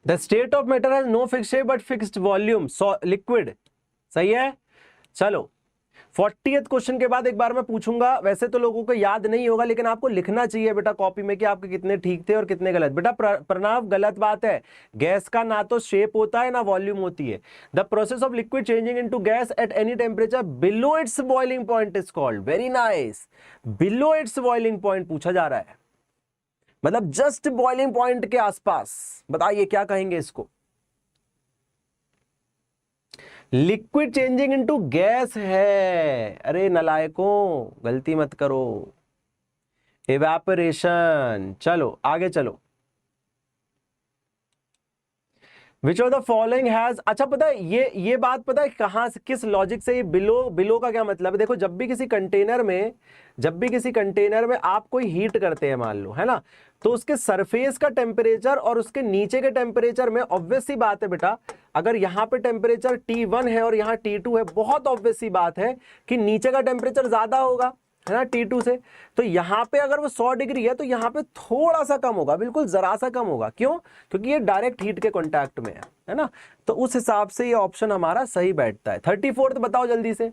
The state of matter has no fix shape but fixed volume, liquid. सही है। चलो 40th क्वेश्चन के बाद एक बार मैं पूछूंगा, वैसे तो लोगों को याद नहीं होगा, लेकिन आपको लिखना चाहिए बेटा कॉपी में कि आपके कितने ठीक थे और कितने गलत। बेटा प्रणव गलत बात है, गैस का ना तो शेप होता है ना वॉल्यूम होती है। The process of liquid changing into gas at any temperature below it's boiling point is called. Very nice, below it's boiling point पूछा जा रहा है, मतलब जस्ट बॉइलिंग पॉइंट के आसपास। बताइए क्या कहेंगे इसको। लिक्विड चेंजिंग इनटू गैस है। अरे नलायकों, गलती मत करो। इवेपोरेशन। चलो आगे चलो। विच ऑफ द फॉलोइंग हैज, अच्छा पता है ये बात पता है कहां से, किस लॉजिक से ये बिलो का क्या मतलब है। देखो जब भी किसी कंटेनर में आप कोई हीट करते हैं मान लो, है ना, तो उसके सरफेस का टेम्परेचर और उसके नीचे के टेम्परेचर में ऑब्वियस सी बात है बेटा, अगर यहां पे टेम्परेचर T1 है और यहां T2 है, बहुत ऑब्वियस सी बात है कि नीचे का टेम्परेचर ज्यादा होगा, है ना, T2 से। तो यहां पे अगर वो 100 डिग्री है तो यहां पे थोड़ा सा कम होगा, बिल्कुल जरा सा कम होगा। क्यों? क्योंकि ये डायरेक्ट हीट के कांटेक्ट में है ना। तो उस हिसाब से ये ऑप्शन हमारा सही बैठता है। 34th बताओ जल्दी से।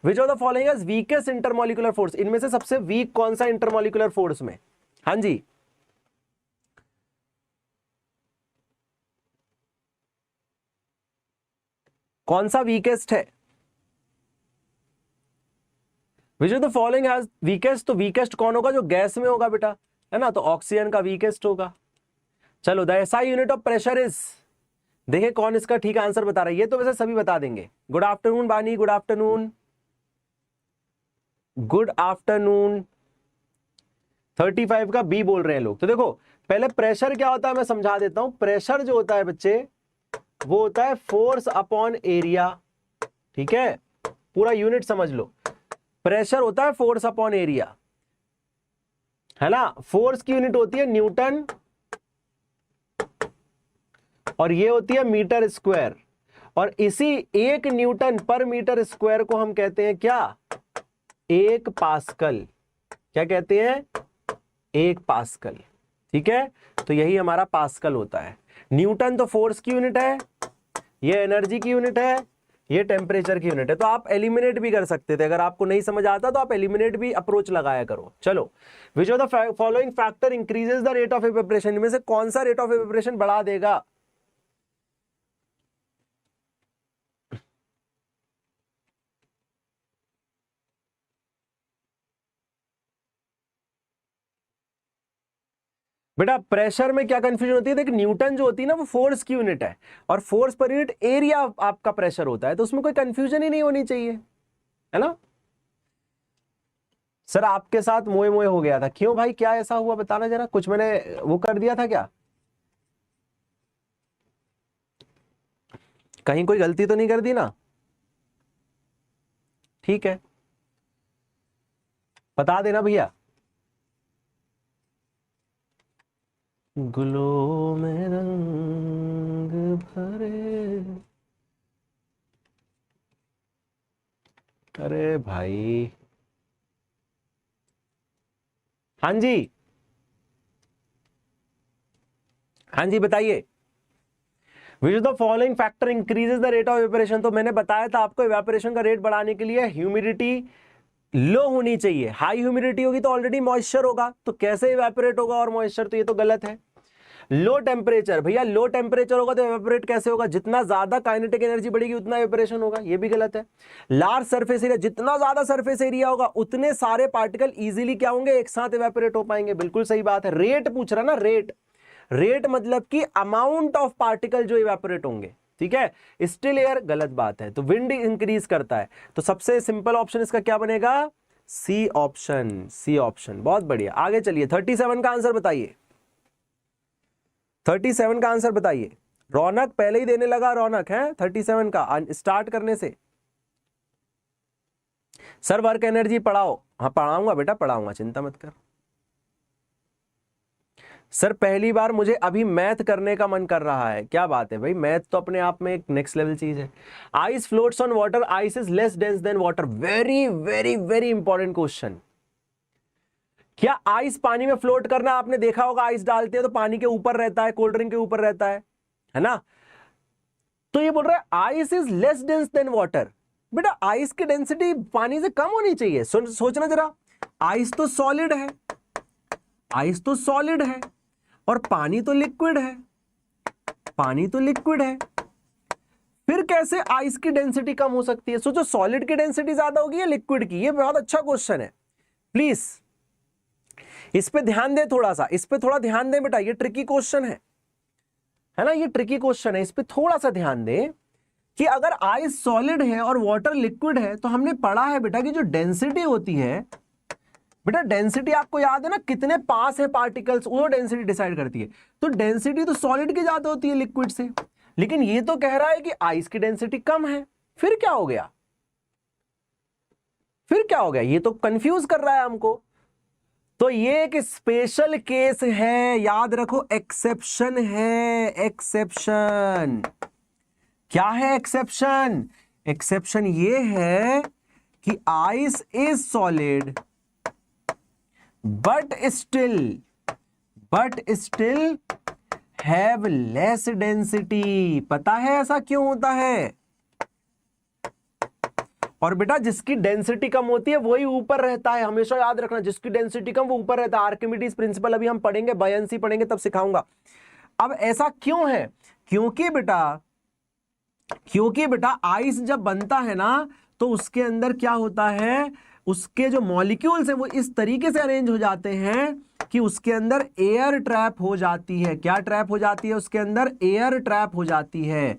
विच of the following is weakest intermolecular force, इनमें से सबसे वीक कौन सा इंटरमोलिकुलर फोर्स में। हाँ जी, कौन सा वीकेस्ट है। Which of the following has weakest, तो वीकेस्ट कौन होगा, जो गैस में होगा बेटा, है ना, तो ऑक्सीजन का वीकेस्ट होगा। चलो the SI unit of pressure is, देखिए कौन इसका ठीक आंसर बता रहा है। ये तो वैसे सभी बता देंगे। गुड आफ्टरनून बानी, गुड आफ्टरनून, गुड आफ्टरनून। 35 का बी बोल रहे हैं लोग। तो देखो पहले प्रेशर क्या होता है मैं समझा देता हूं। प्रेशर जो होता है बच्चे, वो होता है फोर्स अपॉन एरिया। ठीक है, पूरा यूनिट समझ लो। प्रेशर होता है फोर्स अपॉन एरिया, है ना। फोर्स की यूनिट होती है न्यूटन और ये होती है मीटर स्क्वायर। और इसी 1 न्यूटन पर मीटर स्क्वायर को हम कहते हैं क्या, 1 पास्कल। क्या कहते हैं, 1 पास्कल। ठीक है, तो यही हमारा पास्कल होता है। न्यूटन तो फोर्स की यूनिट है, ये एनर्जी की यूनिट है, ये टेम्परेचर की यूनिट है। तो आप एलिमिनेट भी कर सकते थे, अगर आपको नहीं समझ आता तो आप एलिमिनेट भी अप्रोच लगाया करो। चलो, विच of the following factor increases the rate of evaporation, इनमें से कौन सा रेट ऑफ इवेपोरेशन बढ़ा देगा। बेटा प्रेशर में क्या कंफ्यूजन होती है, देख न्यूटन जो होती है ना वो फोर्स की यूनिट है, और फोर्स पर यूनिट एरिया आपका प्रेशर होता है, तो उसमें कोई कंफ्यूजन ही नहीं होनी चाहिए, है ना। सर आपके साथ मोए मोए हो गया था, क्यों भाई, क्या ऐसा हुआ बताना जरा, कुछ मैंने वो कर दिया था क्या, कहीं कोई गलती तो नहीं कर दी ना? ठीक है, बता देना भैया। गुलों में रंग भरे, अरे भाई, हाँ जी, हाँ जी बताइए। Which the following factor increases the rate of evaporation, तो मैंने बताया था आपको इवेपोरेशन का रेट बढ़ाने के लिए ह्यूमिडिटी लो होनी चाहिए, हाई ह्यूमिडिटी होगी तो ऑलरेडी मॉइस्चर होगा, तो कैसे इवेपोरेट होगा और मॉइस्चर, तो ये तो गलत है। लो टेम्परेचर, भैया लो टेम्परेचर होगा तो इवेपोरेट कैसे होगा, जितना ज्यादा काइनेटिक एनर्जी बढ़ेगी उतना इवेपोरेशन होगा, ये भी गलत है। लार्ज सरफेस एरिया, जितना ज्यादा सरफेस एरिया होगा उतने सारे पार्टिकल इजीली क्या होंगे, एक साथ इवेपोरेट हो पाएंगे, बिल्कुल सही बात है। रेट पूछ रहा ना, रेट, रेट मतलब कि अमाउंट ऑफ पार्टिकल जो इवेपोरेट होंगे, ठीक है। स्टिल एयर गलत बात है, तो विंड इंक्रीज करता है, तो सबसे सिंपल ऑप्शन इसका क्या बनेगा, सी ऑप्शन, सी ऑप्शन, बहुत बढ़िया। आगे चलिए, 37 का आंसर बताइए, 37 का आंसर बताइए। रौनक पहले ही देने लगा, रौनक है 37 का स्टार्ट करने से। सर वर्क एनर्जी पढ़ाओ, हाँ पढ़ाऊंगा बेटा, पढ़ाऊंगा, चिंता मत कर। सर पहली बार मुझे अभी मैथ करने का मन कर रहा है, क्या बात है भाई, मैथ तो अपने आप में एक नेक्स्ट लेवल चीज है। Ice floats on water, ice is less dense then water, very very very important question. क्या आइस पानी में फ्लोट करना आपने देखा होगा, आइस डालते हैं तो पानी के ऊपर रहता है, कोल्ड ड्रिंक के ऊपर रहता है ना। तो ये बोल रहा है ice is less dense then water, बेटा आइस की डेंसिटी पानी से कम होनी चाहिए। सोचना जरा, आइस तो सॉलिड है, आइस तो सॉलिड है और पानी तो लिक्विड है, पानी तो लिक्विड है, फिर कैसे आइस की डेंसिटी कम हो सकती है। सोचो सॉलिड की डेंसिटी ज्यादा होगी या लिक्विड की, ये बहुत अच्छा क्वेश्चन है, प्लीज इस पे ध्यान दें, थोड़ा सा इस पे थोड़ा ध्यान दें बेटा, ये ट्रिकी क्वेश्चन है ना, ये ट्रिकी क्वेश्चन है, इस पे थोड़ा सा ध्यान दें कि अगर आइस सॉलिड है और वाटर लिक्विड है, तो हमने पढ़ा है बेटा कि जो डेंसिटी होती है, बेटा डेंसिटी आपको याद है ना, कितने पास है पार्टिकल्स, वो डेंसिटी डिसाइड करती है। तो डेंसिटी तो सॉलिड की ज्यादा होती है लिक्विड से, लेकिन ये तो कह रहा है कि आइस की डेंसिटी कम है, फिर क्या हो गया, फिर क्या हो गया, ये तो कंफ्यूज कर रहा है हमको। तो ये एक स्पेशल केस है, याद रखो, एक्सेप्शन है, एक्सेप्शन। क्या है एक्सेप्शन, एक्सेप्शन ये है कि ice is solid but still have less density. पता है ऐसा क्यों होता है? और बेटा जिसकी डेंसिटी कम होती है वही ऊपर रहता है, हमेशा याद रखना, जिसकी डेंसिटी कम वो ऊपर रहता है। आर्किमिडीज प्रिंसिपल अभी हम पढ़ेंगे, बायंसी पढ़ेंगे तब सिखाऊंगा। अब ऐसा क्यों है, क्योंकि बेटा आइस जब बनता है ना, तो उसके अंदर क्या होता है, उसके जो मॉलिक्यूल्स हैं वो इस तरीके से अरेंज हो जाते हैं कि उसके अंदर एयर ट्रैप हो जाती है। क्या ट्रैप हो जाती है उसके अंदर, एयर ट्रैप हो जाती है।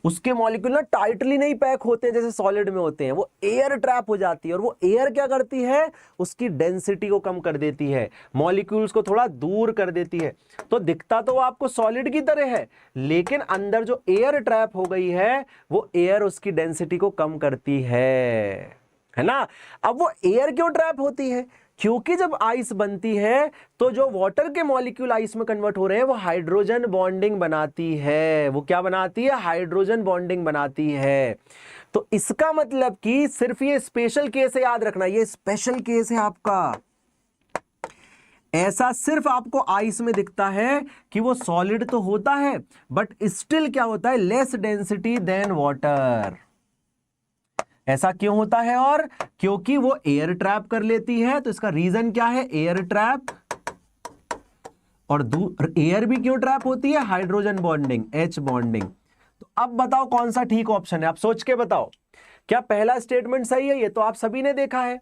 उसके मॉलिक्यूल ना टाइटली नहीं पैक होते जैसे सॉलिड में होते हैं, वो एयर ट्रैप हो जाती है। और वो एयर क्या करती है, उसकी डेंसिटी को कम कर देती है, मॉलिक्यूल्स को थोड़ा दूर कर देती है। तो दिखता तो आपको सॉलिड की तरह है, लेकिन अंदर जो एयर ट्रैप हो गई है वो एयर उसकी डेंसिटी को कम करती है ना। अब वो एयर क्यों ट्रैप होती है, क्योंकि जब आइस बनती है तो जो वाटर के मॉलिक्यूल आइस में कन्वर्ट हो रहे हैं वो हाइड्रोजन बॉन्डिंग बनाती है। वो क्या बनाती है, हाइड्रोजन बॉन्डिंग बनाती है। तो इसका मतलब कि सिर्फ ये स्पेशल केस है, याद रखना ये स्पेशल केस है आपका। ऐसा सिर्फ आपको आइस में दिखता है कि वो सॉलिड तो होता है बट स्टिल क्या होता है, लेस डेंसिटी देन वाटर। ऐसा क्यों होता है, और क्योंकि वो एयर ट्रैप कर लेती है। तो इसका रीजन क्या है, एयर ट्रैप। और एयर भी क्यों ट्रैप होती है, हाइड्रोजन बॉन्डिंग, H बॉन्डिंग। तो अब बताओ कौन सा ठीक ऑप्शन है, आप सोच के बताओ। क्या पहला स्टेटमेंट सही है, ये तो आप सभी ने देखा है,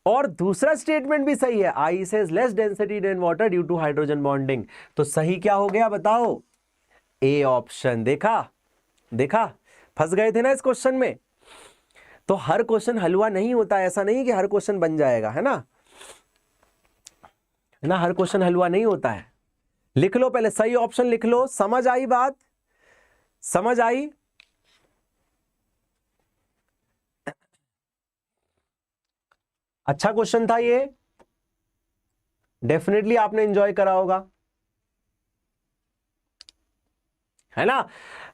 और दूसरा स्टेटमेंट भी सही है, ice has less density than water due to hydrogen bonding. तो सही क्या हो गया बताओ, ए ऑप्शन। देखा फंस गए थे ना इस क्वेश्चन में। तो हर क्वेश्चन हलवा नहीं होता, ऐसा नहीं कि हर क्वेश्चन बन जाएगा, है ना। है ना, हर क्वेश्चन हलवा नहीं होता है। लिख लो पहले, सही ऑप्शन लिख लो। समझ आई बात? समझ आई? अच्छा क्वेश्चन था ये, डेफिनेटली आपने एंजॉय करा होगा, है ना।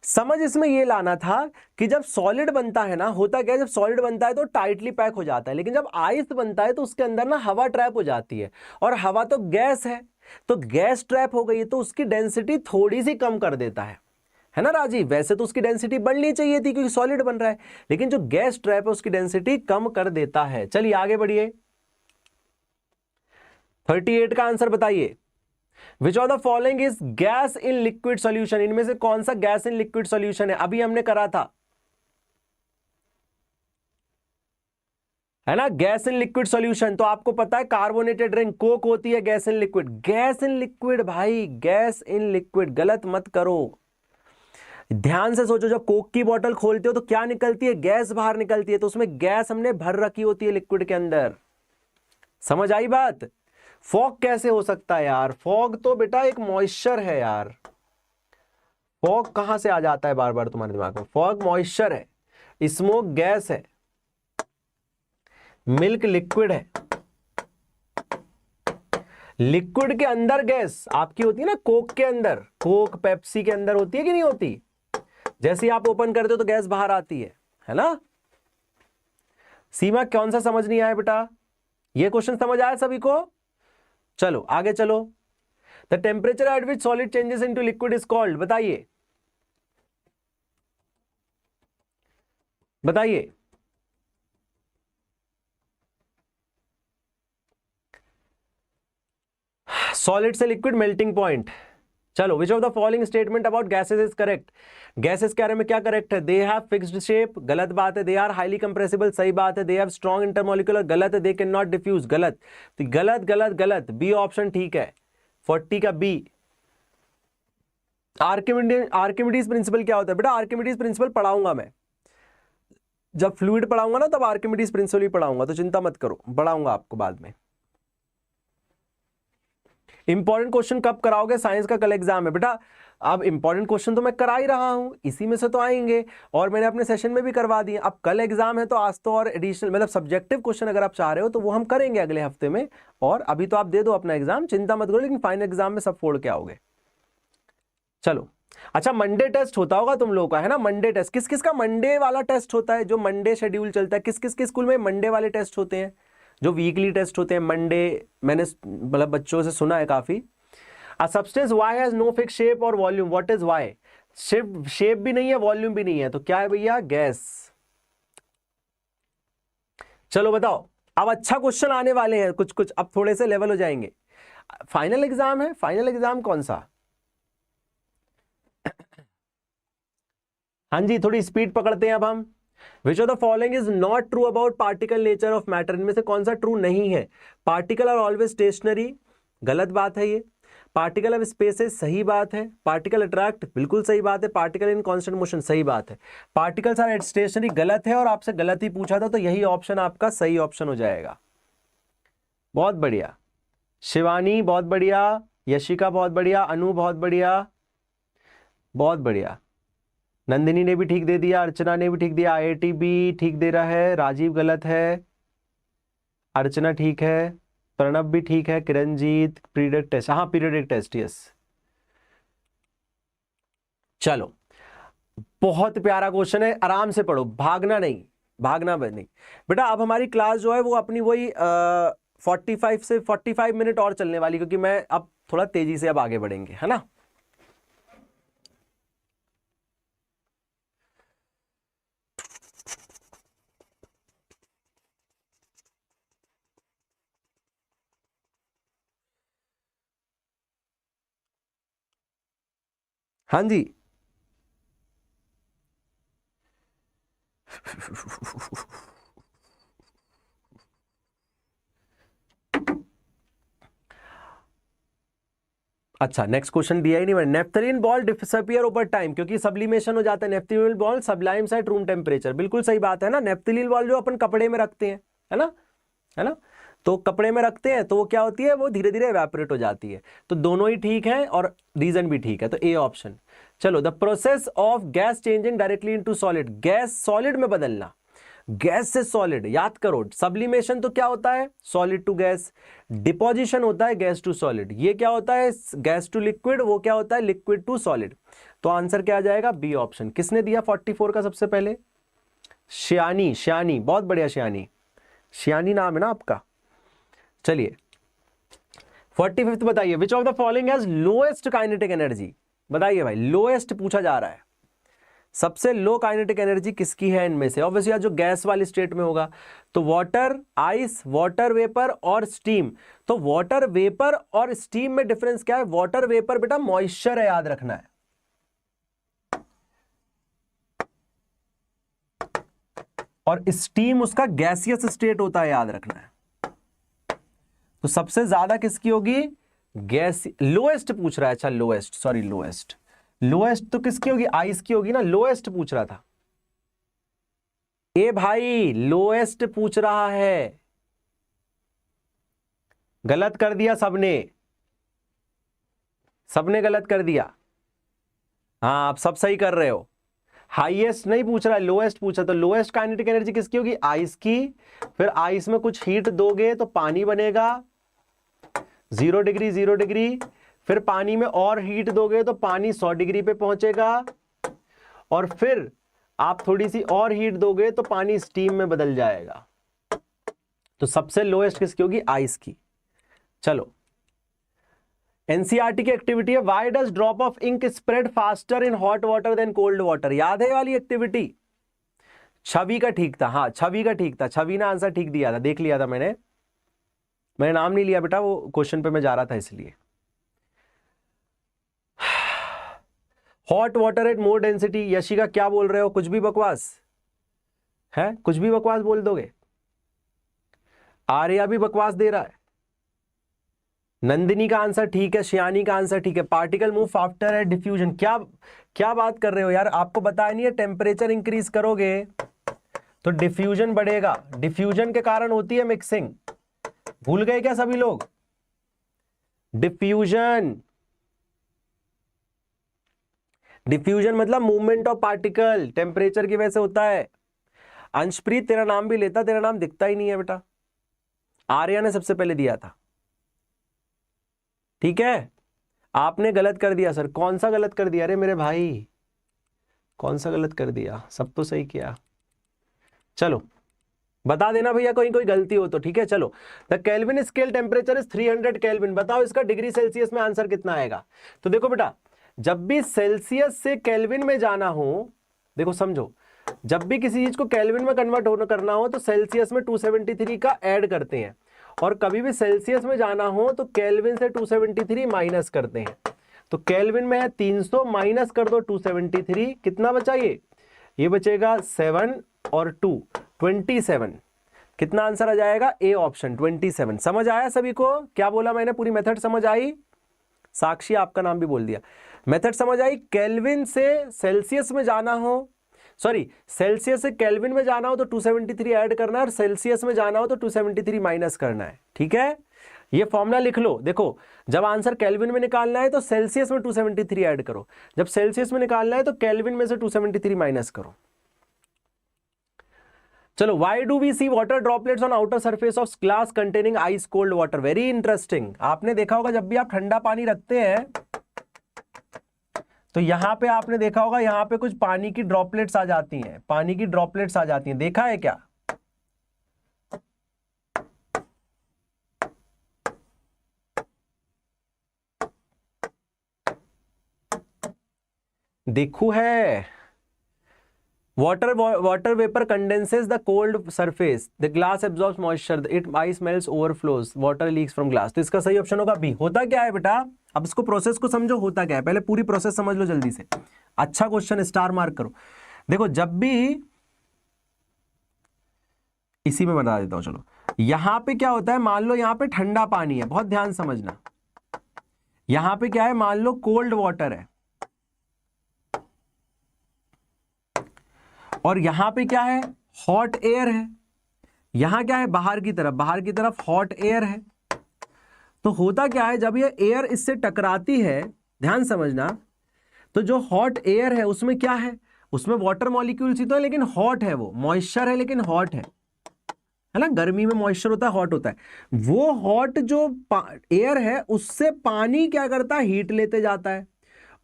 समझ इसमें ये लाना था कि जब सॉलिड बनता है ना, होता क्या है, जब सॉलिड बनता है तो टाइटली पैक हो जाता है, लेकिन जब आइस बनता है तो उसके अंदर ना हवा ट्रैप हो जाती है, और हवा तो गैस है, तो गैस ट्रैप हो गई तो उसकी डेंसिटी थोड़ी सी कम कर देता है ना राजीव। वैसे तो उसकी डेंसिटी बढ़नी चाहिए थी क्योंकि सॉलिड बन रहा है, लेकिन जो गैस ट्रैप है उसकी डेंसिटी कम कर देता है। चलिए आगे बढ़िए, 38 का आंसर बताइए। विच of the following is gas in liquid solution, इनमें से कौन सा गैस इन लिक्विड सॉल्यूशन है? अभी हमने करा था, है ना, गैस इन लिक्विड सॉल्यूशन। तो आपको पता है कार्बोनेटेड ड्रिंक कोक होती है gas in liquid. Gas in liquid भाई, गैस इन लिक्विड, गलत मत करो, ध्यान से सोचो। जब कोक की बोतल खोलते हो तो क्या निकलती है? गैस बाहर निकलती है, तो उसमें गैस हमने भर रखी होती है लिक्विड के अंदर। समझ आई बात? फॉग कैसे हो सकता है यार? फॉग तो बेटा एक मॉइस्चर है यार, फॉग कहां से आ जाता है बार बार तुम्हारे दिमाग में? फॉग मॉइस्चर है, स्मोक गैस है, मिल्क लिक्विड है। लिक्विड के अंदर गैस आपकी होती है ना, कोक के अंदर, कोक पेप्सी के अंदर होती है कि नहीं होती? जैसे ही आप ओपन करते हो तो गैस बाहर आती है ना। सीमा कौन सा समझ नहीं आया बेटा? ये क्वेश्चन समझ आया सभी को? चलो आगे चलो। The temperature at which solid changes into liquid is called, बताइए बताइए। सॉलिड से लिक्विड मेल्टिंग पॉइंट। चलो, विच of the following statement about gases is correct? Gases के बारे में क्या करेक्ट है? दे हैव फिक्स्ड शेप, गलत बात है। दे आर हाईली कंप्रेसिबल, सही बात है। दे हैव स्ट्रॉन्ग इंटरमोलिकुलर, गलत है। दे कैन नॉट डिफ्यूज, गलत। तो गलत गलत गलत, बी ऑप्शन ठीक है, 40 का बी। आर्किमिडीज प्रिंसिपल क्या होता है बेटा? आर्किमिडीज प्रिंसिपल पढ़ाऊंगा मैं, जब फ्लूइड पढ़ाऊंगा ना तब आर्किमिडीज प्रिंसिपल ही पढ़ाऊंगा, तो चिंता मत करो, पढ़ाऊंगा आपको बाद में। इंपॉर्टेंट क्वेश्चन कब कराओगे? साइंस का कल एग्जाम है बेटा। अब इंपॉर्टेंट क्वेश्चन तो मैं करा ही रहा हूं, इसी में से तो आएंगे, और मैंने अपने सेशन में भी करवा दिए। अब कल एग्जाम है तो आज तो और एडिशनल मतलब सब्जेक्टिव क्वेश्चन अगर आप चाह रहे हो तो वो हम करेंगे अगले हफ्ते में, और अभी तो आप दे दो अपना एग्जाम, चिंता मत करो, लेकिन फाइनल एग्जाम में सब फोड़ के आओगे। चलो अच्छा, मंडे टेस्ट होता होगा तुम लोगों का, है ना? मंडे टेस्ट किस किस का मंडे वाला टेस्ट होता है? जो मंडे शेड्यूल चलता है, किस किस के स्कूल में मंडे वाले टेस्ट होते हैं? जो वीकली टेस्ट होते हैं मंडे, मैंने मतलब बच्चों से सुना है काफी। A substance Y has no fixed shape or volume. What is Y? Shape भी नहीं है, वॉल्यूम भी नहीं है, तो क्या है भैया? गैस। चलो बताओ, अब अच्छा क्वेश्चन आने वाले हैं कुछ कुछ, अब थोड़े से लेवल हो जाएंगे। फाइनल एग्जाम है, फाइनल एग्जाम कौन सा? हाँ जी, थोड़ी स्पीड पकड़ते हैं अब हम। Which of the following is not true about particle nature of matter? इनमें से कौन सा ट्रू नहीं है? पार्टिकल आर ऑलवेज स्टेशनरी, गलत बात है ये। पार्टिकल ऑफ स्पेसेस, सही बात है। पार्टिकल अट्रैक्ट, बिल्कुल सही बात है। पार्टिकल इन कांस्टेंट मोशन, सही बात है। पार्टिकल्स आर स्टेशनरी, गलत है, और आपसे गलत ही पूछा था, तो यही ऑप्शन आपका सही ऑप्शन हो जाएगा। बहुत बढ़िया शिवानी, बहुत बढ़िया यशिका, बहुत बढ़िया अनु, बहुत बढ़िया, बहुत बढ़िया। नंदिनी ने भी ठीक दे दिया, अर्चना ने भी ठीक दिया, आईआईटी भी ठीक दे रहा है, राजीव गलत है, अर्चना ठीक है, प्रणब भी ठीक है, किरणजीत पीरियडिक टेस्ट, हाँ पीरियडिक टेस्ट, यस। चलो, बहुत प्यारा क्वेश्चन है, आराम से पढ़ो, भागना नहीं, भागना नहीं बेटा। अब हमारी क्लास जो है वो अपनी वही 45 मिनट और चलने वाली, क्योंकि मैं अब थोड़ा तेजी से अब आगे बढ़ेंगे, है ना। हाँ जी, अच्छा नेक्स्ट क्वेश्चन दिया ही नहीं मैंने। Naphthalene ball disappear over time, क्योंकि सब्लिमेशन हो जाता है। Naphthalene ball सब्लाइम्स eight room temperature, बिल्कुल सही बात है ना। नेफ्थलीन बॉल जो अपन कपड़े में रखते हैं, है ना, है ना, तो कपड़े में रखते हैं तो वो क्या होती है, वो धीरे धीरे इवेपोरेट हो जाती है। तो दोनों ही ठीक है और रीजन भी ठीक है, तो ए ऑप्शन। चलो, the process of gas changing directly into solid, gas solid में बदलना, गैस से सॉलिड, याद करो सब्लिमेशन तो क्या होता है, सॉलिड टू गैस, डिपोजिशन होता है गैस टू सॉलिड, ये क्या होता है गैस टू लिक्विड, वो क्या होता है लिक्विड टू सॉलिड। तो आंसर क्या आ जाएगा, बी ऑप्शन। किसने दिया 44 का सबसे पहले, श्यानी, श्यानी, बहुत बढ़िया श्यानी, श्यानी नाम है ना आपका। चलिए 45th बताइए, विच of the following has lowest kinetic energy, बताइए भाई, लोएस्ट पूछा जा रहा है, सबसे लो काइनेटिक एनर्जी किसकी है इनमें से। ऑब्वियसली जो गैस वाली स्टेट में होगा तो वाटर, आइस, वाटर वेपर और स्टीम। तो वाटर वेपर और स्टीम में डिफरेंस क्या है, वाटर वेपर बेटा मॉइस्चर है, याद रखना है, और स्टीम उसका गैसियस स्टेट होता है, याद रखना है। तो सबसे ज्यादा किसकी होगी, गैस, लोएस्ट पूछ रहा है, अच्छा लोएस्ट, सॉरी लोएस्ट, लोएस्ट तो किसकी होगी, आइस की होगी ना, लोएस्ट पूछ रहा था। ए भाई लोएस्ट पूछ रहा है, गलत कर दिया सबने, सबने गलत कर दिया। हाँ आप सब सही कर रहे हो, हाईएस्ट नहीं पूछ रहा है, लोएस्ट पूछा। तो लोएस्ट काइनेटिक एनर्जी किसकी होगी, आइस की। फिर आइस में कुछ हीट दोगे तो पानी बनेगा 0 डिग्री 0 डिग्री, फिर पानी में और हीट दोगे तो पानी 100 डिग्री पे पहुंचेगा, और फिर आप थोड़ी सी और हीट दोगे तो पानी स्टीम में बदल जाएगा। तो सबसे लोएस्ट किसकी होगी, आइस की। चलो एनसीईआरटी की एक्टिविटी है, why does drop of ink spread faster in hot water than cold water, याद है वाली एक्टिविटी। छवि का ठीक था, हाँ छवि का ठीक था, छवि ने आंसर ठीक दिया था, देख लिया था मैंने नाम नहीं लिया बेटा, वो क्वेश्चन पे मैं जा रहा था इसलिए। Hot water at more density, Yashika क्या बोल रहे हो, कुछ भी बकवास है, कुछ भी बकवास बोल दोगे। आर्या भी बकवास दे रहा है, नंदिनी का आंसर ठीक है, श्यानी का आंसर ठीक है। पार्टिकल मूव आफ्टर है डिफ्यूजन, क्या क्या बात कर रहे हो यार, आपको बताया नहीं है, टेम्परेचर इंक्रीज करोगे तो डिफ्यूजन बढ़ेगा, डिफ्यूजन के कारण होती है मिक्सिंग, भूल गए क्या सभी लोग, डिफ्यूजन, डिफ्यूजन मतलब मूवमेंट ऑफ पार्टिकल, टेम्परेचर की वजह से होता है। अंशप्रीत तेरा नाम भी लेता, तेरा नाम दिखता ही नहीं है बेटा, आर्या ने सबसे पहले दिया था, ठीक है। आपने गलत कर दिया सर, कौन सा गलत कर दिया, अरे मेरे भाई कौन सा गलत कर दिया, सब तो सही किया। चलो बता देना भैया कोई कोई गलती हो तो, ठीक है। चलो, the kelvin scale temperature is 300 kelvin, बताओ इसका डिग्री सेल्सियस में आंसर कितना आएगा। तो देखो बेटा, जब भी सेल्सियस से केल्विन में जाना हो, देखो समझो, जब भी किसी चीज को केल्विन में कन्वर्ट करना हो तो सेल्सियस में 273 का ऐड करते हैं, और कभी भी सेल्सियस में जाना हो तो केल्विन से 273 माइनस करते हैं। तो केल्विन में है 300, माइनस कर दो 273, कितना बचा ये बचेगा 7 और 2 27, कितना आंसर आ जाएगा, ए ऑप्शन 27। समझ आया सभी को, क्या बोला मैंने, पूरी मेथड समझ आई। साक्षी आपका नाम भी बोल दिया, मेथड समझ आई। केल्विन से सेल्सियस में जाना हो, सॉरी सेल्सियस से केल्विन में जाना हो तो 273 ऐड करना है, और सेल्सियस में जाना हो तो 273 माइनस करना है, ठीक है। ये फॉर्मूला लिख लो, देखो जब आंसर केल्विन में निकालना है तो सेल्सियस में 273 ऐड करो, जब सेल्सियस में निकालना है तो केल्विन में से 273 माइनस करो। चलो, why do we see water droplets on outer surface of glass containing ice cold water, very interesting. आपने देखा होगा जब भी आप ठंडा पानी रखते हैं तो यहां पे आपने देखा होगा, यहां पे कुछ पानी की ड्रॉपलेट्स आ जाती हैं, पानी की ड्रॉपलेट्स आ जाती हैं, देखा है क्या। देखो है, water vapor condenses the cold surface, the glass absorbs moisture, it ice melts, overflows, water leaks from glass। तो इसका सही ऑप्शन होगा बी। होता क्या है बेटा, अब इसको प्रोसेस को समझो, होता क्या है, पहले पूरी प्रोसेस समझ लो जल्दी से, अच्छा क्वेश्चन, स्टार मार्क करो। देखो जब भी, इसी में बता देता हूं, चलो यहां पे क्या होता है, मान लो यहां पे ठंडा पानी है, बहुत ध्यान समझना, यहां पे क्या है, मान लो कोल्ड वाटर है, और यहां पे क्या है, हॉट एयर है। यहां क्या है, बाहर की तरफ हॉट एयर है। तो होता क्या है, जब ये एयर इससे टकराती है, ध्यान समझना, तो जो हॉट एयर है उसमें क्या है, उसमें वाटर मॉलिक्यूल्स ही तो है, लेकिन हॉट है, वो मॉइस्चर है लेकिन हॉट है ना। गर्मी में मॉइस्चर होता है, हॉट होता है। वो हॉट जो एयर है उससे पानी क्या करता है, हीट लेते जाता है।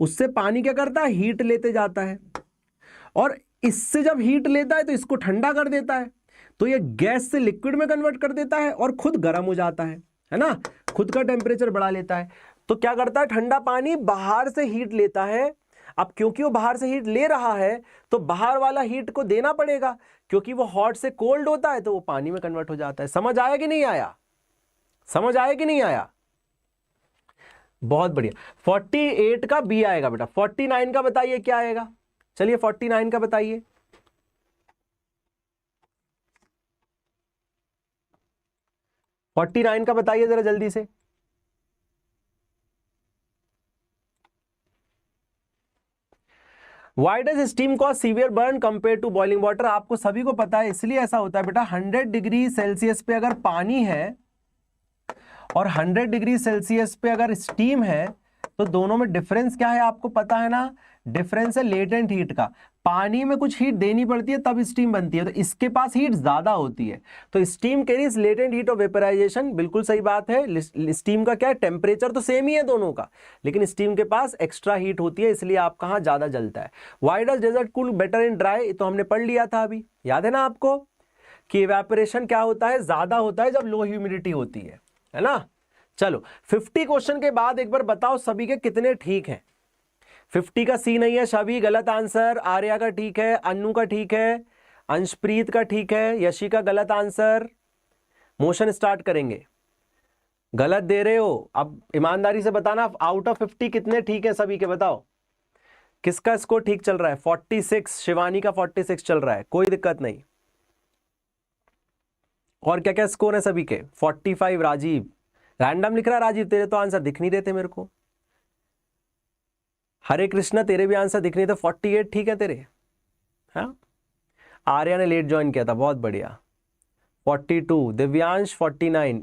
उससे पानी क्या करता है, हीट लेते जाता है। और इससे जब हीट लेता है तो इसको ठंडा कर देता है। तो ये गैस से लिक्विड में कन्वर्ट कर देता है और खुद गर्म हो जाता है ना, खुद का टेम्परेचर बढ़ा लेता है। तो क्या करता है, ठंडा पानी बाहर से हीट लेता है। अब क्योंकि वो बाहर से हीट ले रहा है तो बाहर वाला हीट को देना पड़ेगा, क्योंकि वो हॉट से कोल्ड होता है तो वो पानी में कन्वर्ट हो जाता है। समझ आया कि नहीं आया, समझ आया कि नहीं आया? बहुत बढ़िया। 48 का बी आएगा बेटा। 49 का बताइए क्या आएगा, चलिए 49 का बताइए। फोर्टी नाइन का बताइए जरा जल्दी से। Why does steam cause severe burn compared to boiling water? आपको सभी को पता है, इसलिए ऐसा होता है बेटा, 100 डिग्री सेल्सियस पे अगर पानी है और 100 डिग्री सेल्सियस पे अगर स्टीम है तो दोनों में डिफरेंस क्या है आपको पता है ना, डिफरेंस है लेटेंट हीट का। पानी में कुछ हीट देनी पड़ती है तब स्टीम बनती है, तो इसके पास हीट ज्यादा होती है, तो steam carries latent heat of vaporisation. बिल्कुल सही बात है। स्टीम का क्या है, टेम्परेचर तो सेम ही है दोनों का, लेकिन स्टीम के पास एक्स्ट्रा हीट होती है, इसलिए आप कहाँ ज्यादा जलता है। Why does desert cool better in dry, तो हमने पढ़ लिया था अभी, याद है ना आपको, कि इवेपोरेशन क्या होता है, ज्यादा होता है जब लो ह्यूमिडिटी होती है ना। चलो 50 क्वेश्चन के बाद एक बार बताओ सभी के कितने ठीक हैं। 50 का सी नहीं है, सभी गलत आंसर। आर्या का ठीक है, अन्नू का ठीक है, अंशप्रीत का ठीक है, यशी का गलत आंसर। मोशन स्टार्ट करेंगे। गलत दे रहे हो, अब ईमानदारी से बताना, आउट ऑफ 50 कितने ठीक है सभी के, बताओ किसका स्कोर ठीक चल रहा है। 46, शिवानी का 46 चल रहा है, कोई दिक्कत नहीं। और क्या क्या स्कोर है सभी के, 45 राजीव, रैंडम लिख रहा है राजीव, तेरे तो आंसर दिख नहीं देते मेरे को। हरे कृष्णा तेरे भी आंसर दिख नहीं थे, 48 ठीक है तेरे। हाँ, आर्या ने लेट ज्वाइन किया था, बहुत बढ़िया। 42, दिव्यांश 49,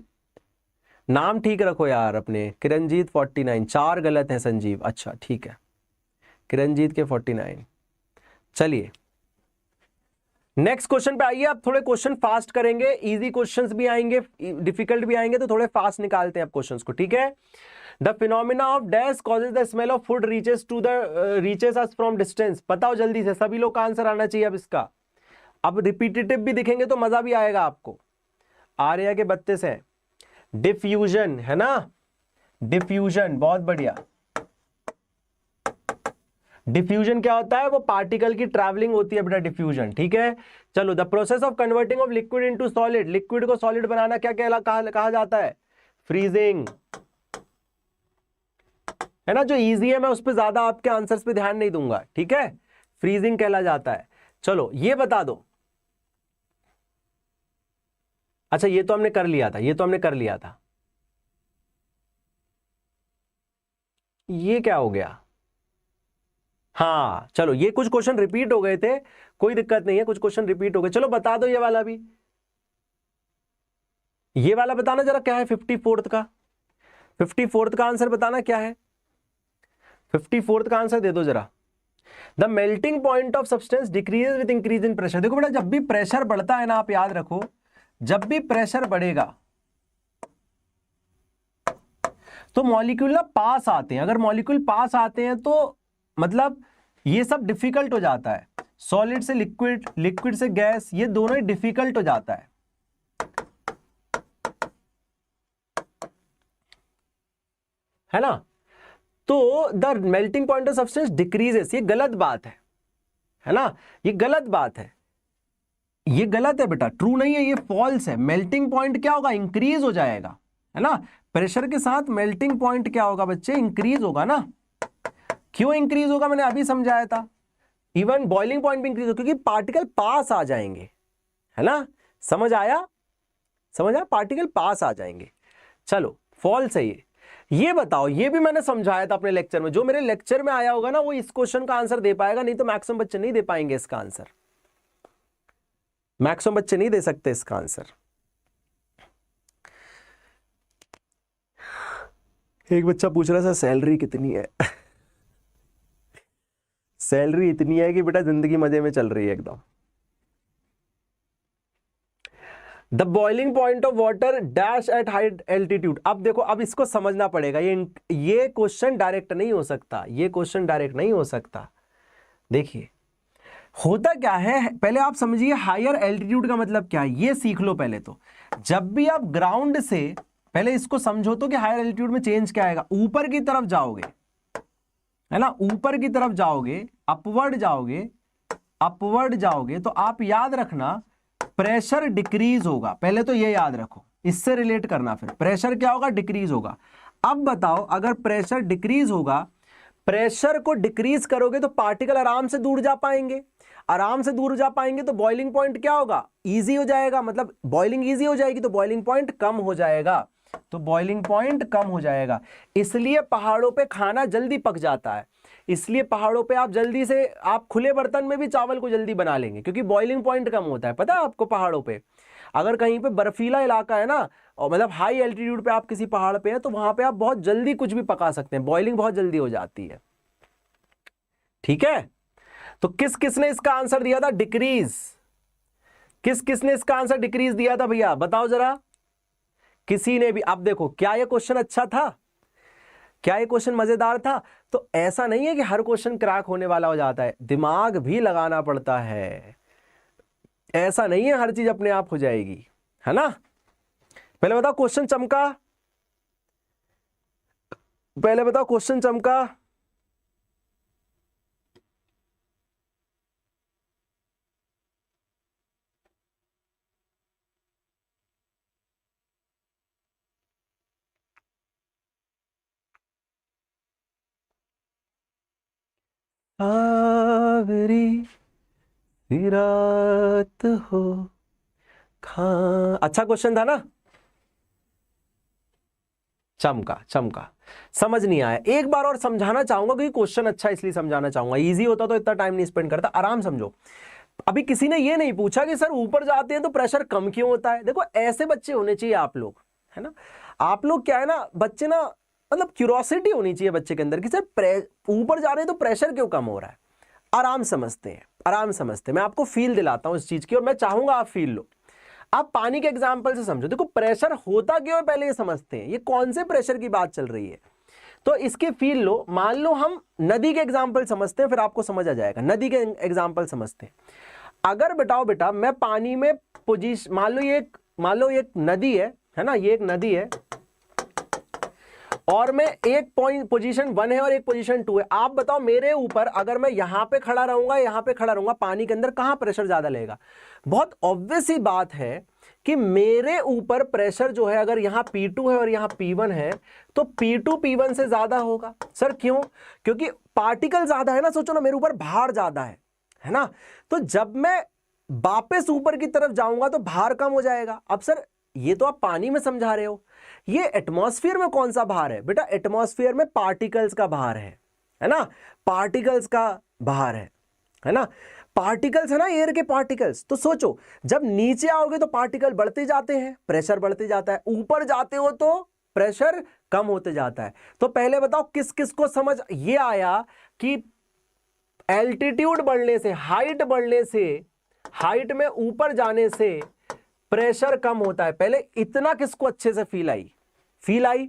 नाम ठीक रखो यार अपने। किरणजीत 49, 4 गलत है संजीव, अच्छा ठीक है, किरणजीत के 49। चलिए नेक्स्ट क्वेश्चन पे आइए। अब थोड़े क्वेश्चन फास्ट करेंगे, इजी क्वेश्चंस भी आएंगे, डिफिकल्ट भी आएंगे, तो थोड़े फास्ट निकालते हैं अब क्वेश्चंस को, ठीक है। The phenomena of dash causes the smell of food reaches us from distance. बताओ जल्दी से, सभी लोग का आंसर आना चाहिए अब इसका। अब रिपीटेटिव भी दिखेंगे तो मजा भी आएगा आपको। आर्या के 32 है। डिफ्यूजन है ना, डिफ्यूजन, बहुत बढ़िया। डिफ्यूजन क्या होता है, वो पार्टिकल की ट्रैवलिंग होती है बेटा, डिफ्यूजन, ठीक है। चलो, the process of converting of liquid into solid, liquid को सॉलिड बनाना क्या कहा जाता है, फ्रीजिंग, है ना। जो इजी है मैं उस पर ज्यादा आपके आंसर्स पे ध्यान नहीं दूंगा, ठीक है, फ्रीजिंग कहला जाता है। चलो ये बता दो, अच्छा ये तो हमने कर लिया था, ये तो हमने कर लिया था, ये क्या हो गया, हाँ चलो ये कुछ क्वेश्चन रिपीट हो गए थे, कोई दिक्कत नहीं है, कुछ क्वेश्चन रिपीट हो गए। चलो बता दो ये वाला भी, ये वाला बताना जरा क्या है, 54th का, 54th का आंसर बताना क्या है, 54th का आंसर दे दो जरा। The melting point of substance decrease with increase in pressure. देखो बेटा, जब भी प्रेशर बढ़ता है ना, आप याद रखो, जब भी प्रेशर बढ़ेगा तो मॉलिक्यूल ना पास आते हैं। अगर मॉलिक्यूल पास आते हैं तो मतलब ये सब डिफिकल्ट हो जाता है, सॉलिड से लिक्विड, लिक्विड से गैस, ये दोनों ही डिफिकल्ट हो जाता है ना। तो the melting point of substance decreases, ये गलत बात है ना, ये गलत बात है, ये गलत है बेटा, ट्रू नहीं है, ये फॉल्स है। मेल्टिंग पॉइंट क्या होगा, इंक्रीज हो जाएगा, है ना। प्रेशर के साथ मेल्टिंग पॉइंट क्या होगा बच्चे, इंक्रीज होगा ना। क्यों इंक्रीज होगा, मैंने अभी समझाया था। इवन बॉइलिंग पॉइंट भी इंक्रीज होगा क्योंकि पार्टिकल पास आ जाएंगे, है ना। समझ आया, समझ आया, पार्टिकल पास आ जाएंगे। चलो फॉल्स है ये बताओ, ये भी मैंने समझाया था अपने लेक्चर में, जो मेरे लेक्चर में आया होगा ना वो इस क्वेश्चन का आंसर दे पाएगा, नहीं तो मैक्सिमम बच्चे नहीं दे पाएंगे इसका आंसर। मैक्सिमम बच्चे नहीं दे सकते इसका आंसर। एक बच्चा पूछ रहा था सैलरी कितनी है। सैलरी इतनी है कि बेटा जिंदगी मजे में चल रही है एकदम। The boiling point of water dash at high altitude. अब देखो, अब इसको समझना पड़ेगा, ये क्वेश्चन डायरेक्ट नहीं हो सकता, ये क्वेश्चन डायरेक्ट नहीं हो सकता। देखिए होता क्या है, पहले आप समझिए हायर एल्टीट्यूड का मतलब क्या है, ये सीख लो पहले। तो जब भी आप ग्राउंड से, पहले इसको समझो तो कि हायर एल्टीट्यूड में चेंज क्या आएगा, ऊपर की तरफ जाओगे, है ना, ऊपर की तरफ जाओगे, अपवर्ड जाओगे, अपवर्ड जाओगे, तो आप याद रखना प्रेशर डिक्रीज होगा। पहले तो ये याद रखो, इससे रिलेट करना, फिर प्रेशर क्या होगा, डिक्रीज होगा। अब बताओ, अगर प्रेशर डिक्रीज होगा, प्रेशर को डिक्रीज करोगे तो पार्टिकल आराम से दूर जा पाएंगे, आराम से दूर जा पाएंगे तो बॉइलिंग पॉइंट क्या होगा, इजी हो जाएगा, मतलब बॉइलिंग इजी हो जाएगी, तो बॉइलिंग पॉइंट कम हो जाएगा, तो बॉइलिंग पॉइंट कम हो जाएगा। इसलिए पहाड़ों पे खाना जल्दी पक जाता है, इसलिए पहाड़ों पे आप जल्दी से, आप खुले बर्तन में भी चावल को जल्दी बना लेंगे, क्योंकि बॉइलिंग पॉइंट कम होता है। पता है आपको, पहाड़ों पे अगर कहीं पे बर्फीला इलाका है ना, और मतलब हाई एल्टीट्यूड पे आप किसी पहाड़ पे हैं, तो वहां पे आप बहुत जल्दी कुछ भी पका सकते हैं, बॉइलिंग बहुत जल्दी हो जाती है। ठीक है, तो किस किसने इसका आंसर दिया था, डिक्रीज। किस किसने इसका आंसर डिक्रीज दिया था भैया, बताओ जरा, किसी ने भी। अब देखो, क्या ये क्वेश्चन अच्छा था, क्या ये क्वेश्चन मजेदार था? तो ऐसा नहीं है कि हर क्वेश्चन क्रैक होने वाला हो जाता है, दिमाग भी लगाना पड़ता है, ऐसा नहीं है हर चीज अपने आप हो जाएगी, है ना। पहले बताओ क्वेश्चन चमका, पहले बताओ क्वेश्चन चमका। आवरी रात हो खा, अच्छा क्वेश्चन था ना, चमका चमका। समझ नहीं आया, एक बार और समझाना चाहूंगा, क्योंकि क्वेश्चन अच्छा इसलिए समझाना चाहूंगा, इजी होता तो इतना टाइम नहीं स्पेंड करता। आराम समझो। अभी किसी ने ये नहीं पूछा कि सर ऊपर जाते हैं तो प्रेशर कम क्यों होता है। देखो ऐसे बच्चे होने चाहिए आप लोग, है ना। आप लोग क्या है ना, बच्चे ना, मतलब क्यूरोसिटी होनी चाहिए बच्चे के अंदर कि सर ऊपर जा रहे हैं तो प्रेशर क्यों कम हो रहा है। आराम समझते हैं, आराम समझते हैं, मैं आपको फील दिलाता हूं इस चीज की, और मैं चाहूंगा आप फील लो। आप पानी के एग्जाम्पल से समझो। देखो प्रेशर होता क्यों है, पहले ये समझते हैं, ये कौन से प्रेशर की बात चल रही है, तो इसके फील लो। मान लो हम नदी के एग्जाम्पल समझते हैं, फिर आपको समझ आ जाएगा। नदी के एग्जाम्पल समझते हैं। अगर बताओ बेटा, मैं पानी में पोजीशन, मान लो ये एक नदी है ना, ये एक नदी है, और मैं एक पॉइंट पोजीशन 1 है और एक पोजीशन 2 है। आप बताओ मेरे ऊपर, अगर मैं यहां पे खड़ा रहूंगा, यहां पे खड़ा रहूंगा, पानी के अंदर कहां प्रेशर ज्यादा लेगा। बहुत ऑब्वियस ही बात है कि मेरे ऊपर प्रेशर जो है, अगर यहां P2 है और यहां P1 है, तो P2 P1 से ज्यादा होगा। सर क्यों? क्योंकि पार्टिकल ज्यादा है ना, सोचो ना, मेरे ऊपर भार ज्यादा है ना। तो जब मैं वापस ऊपर की तरफ जाऊंगा तो भार कम हो जाएगा। अब सर ये तो आप पानी में समझा रहे हो, ये एटमॉस्फेयर में कौन सा भार है बेटा? एटमॉस्फेयर में पार्टिकल्स का भार है ना, पार्टिकल्स का भार है ना, पार्टिकल्स है ना, एयर के पार्टिकल्स। तो सोचो, जब नीचे आओगे तो पार्टिकल बढ़ते जाते हैं, प्रेशर बढ़ते जाता है, ऊपर जाते हो तो प्रेशर कम होते जाता है। तो पहले बताओ किस किस को समझ ये आया कि एल्टीट्यूड बढ़ने से, हाइट बढ़ने से, हाइट में ऊपर जाने से प्रेशर कम होता है। पहले इतना किसको अच्छे से फील आई।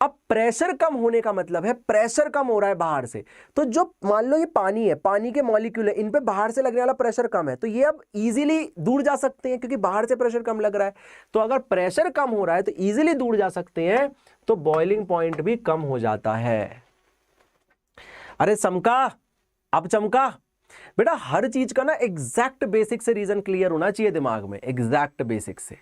अब प्रेशर कम होने का मतलब है प्रेशर कम हो रहा है बाहर से। तो जो मान लो ये पानी है, पानी के मॉलिक्यूल है, इन पे बाहर से लगने वाला प्रेशर कम है, तो ये अब इजीली दूर जा सकते हैं, क्योंकि बाहर से प्रेशर कम लग रहा है। तो अगर प्रेशर कम हो रहा है तो इजीली दूर जा सकते हैं, तो बॉइलिंग पॉइंट भी कम हो जाता है। अरे चमका, अब चमका बेटा। हर चीज का ना एग्जैक्ट बेसिक से रीजन क्लियर होना चाहिए दिमाग में, एग्जैक्ट बेसिक से।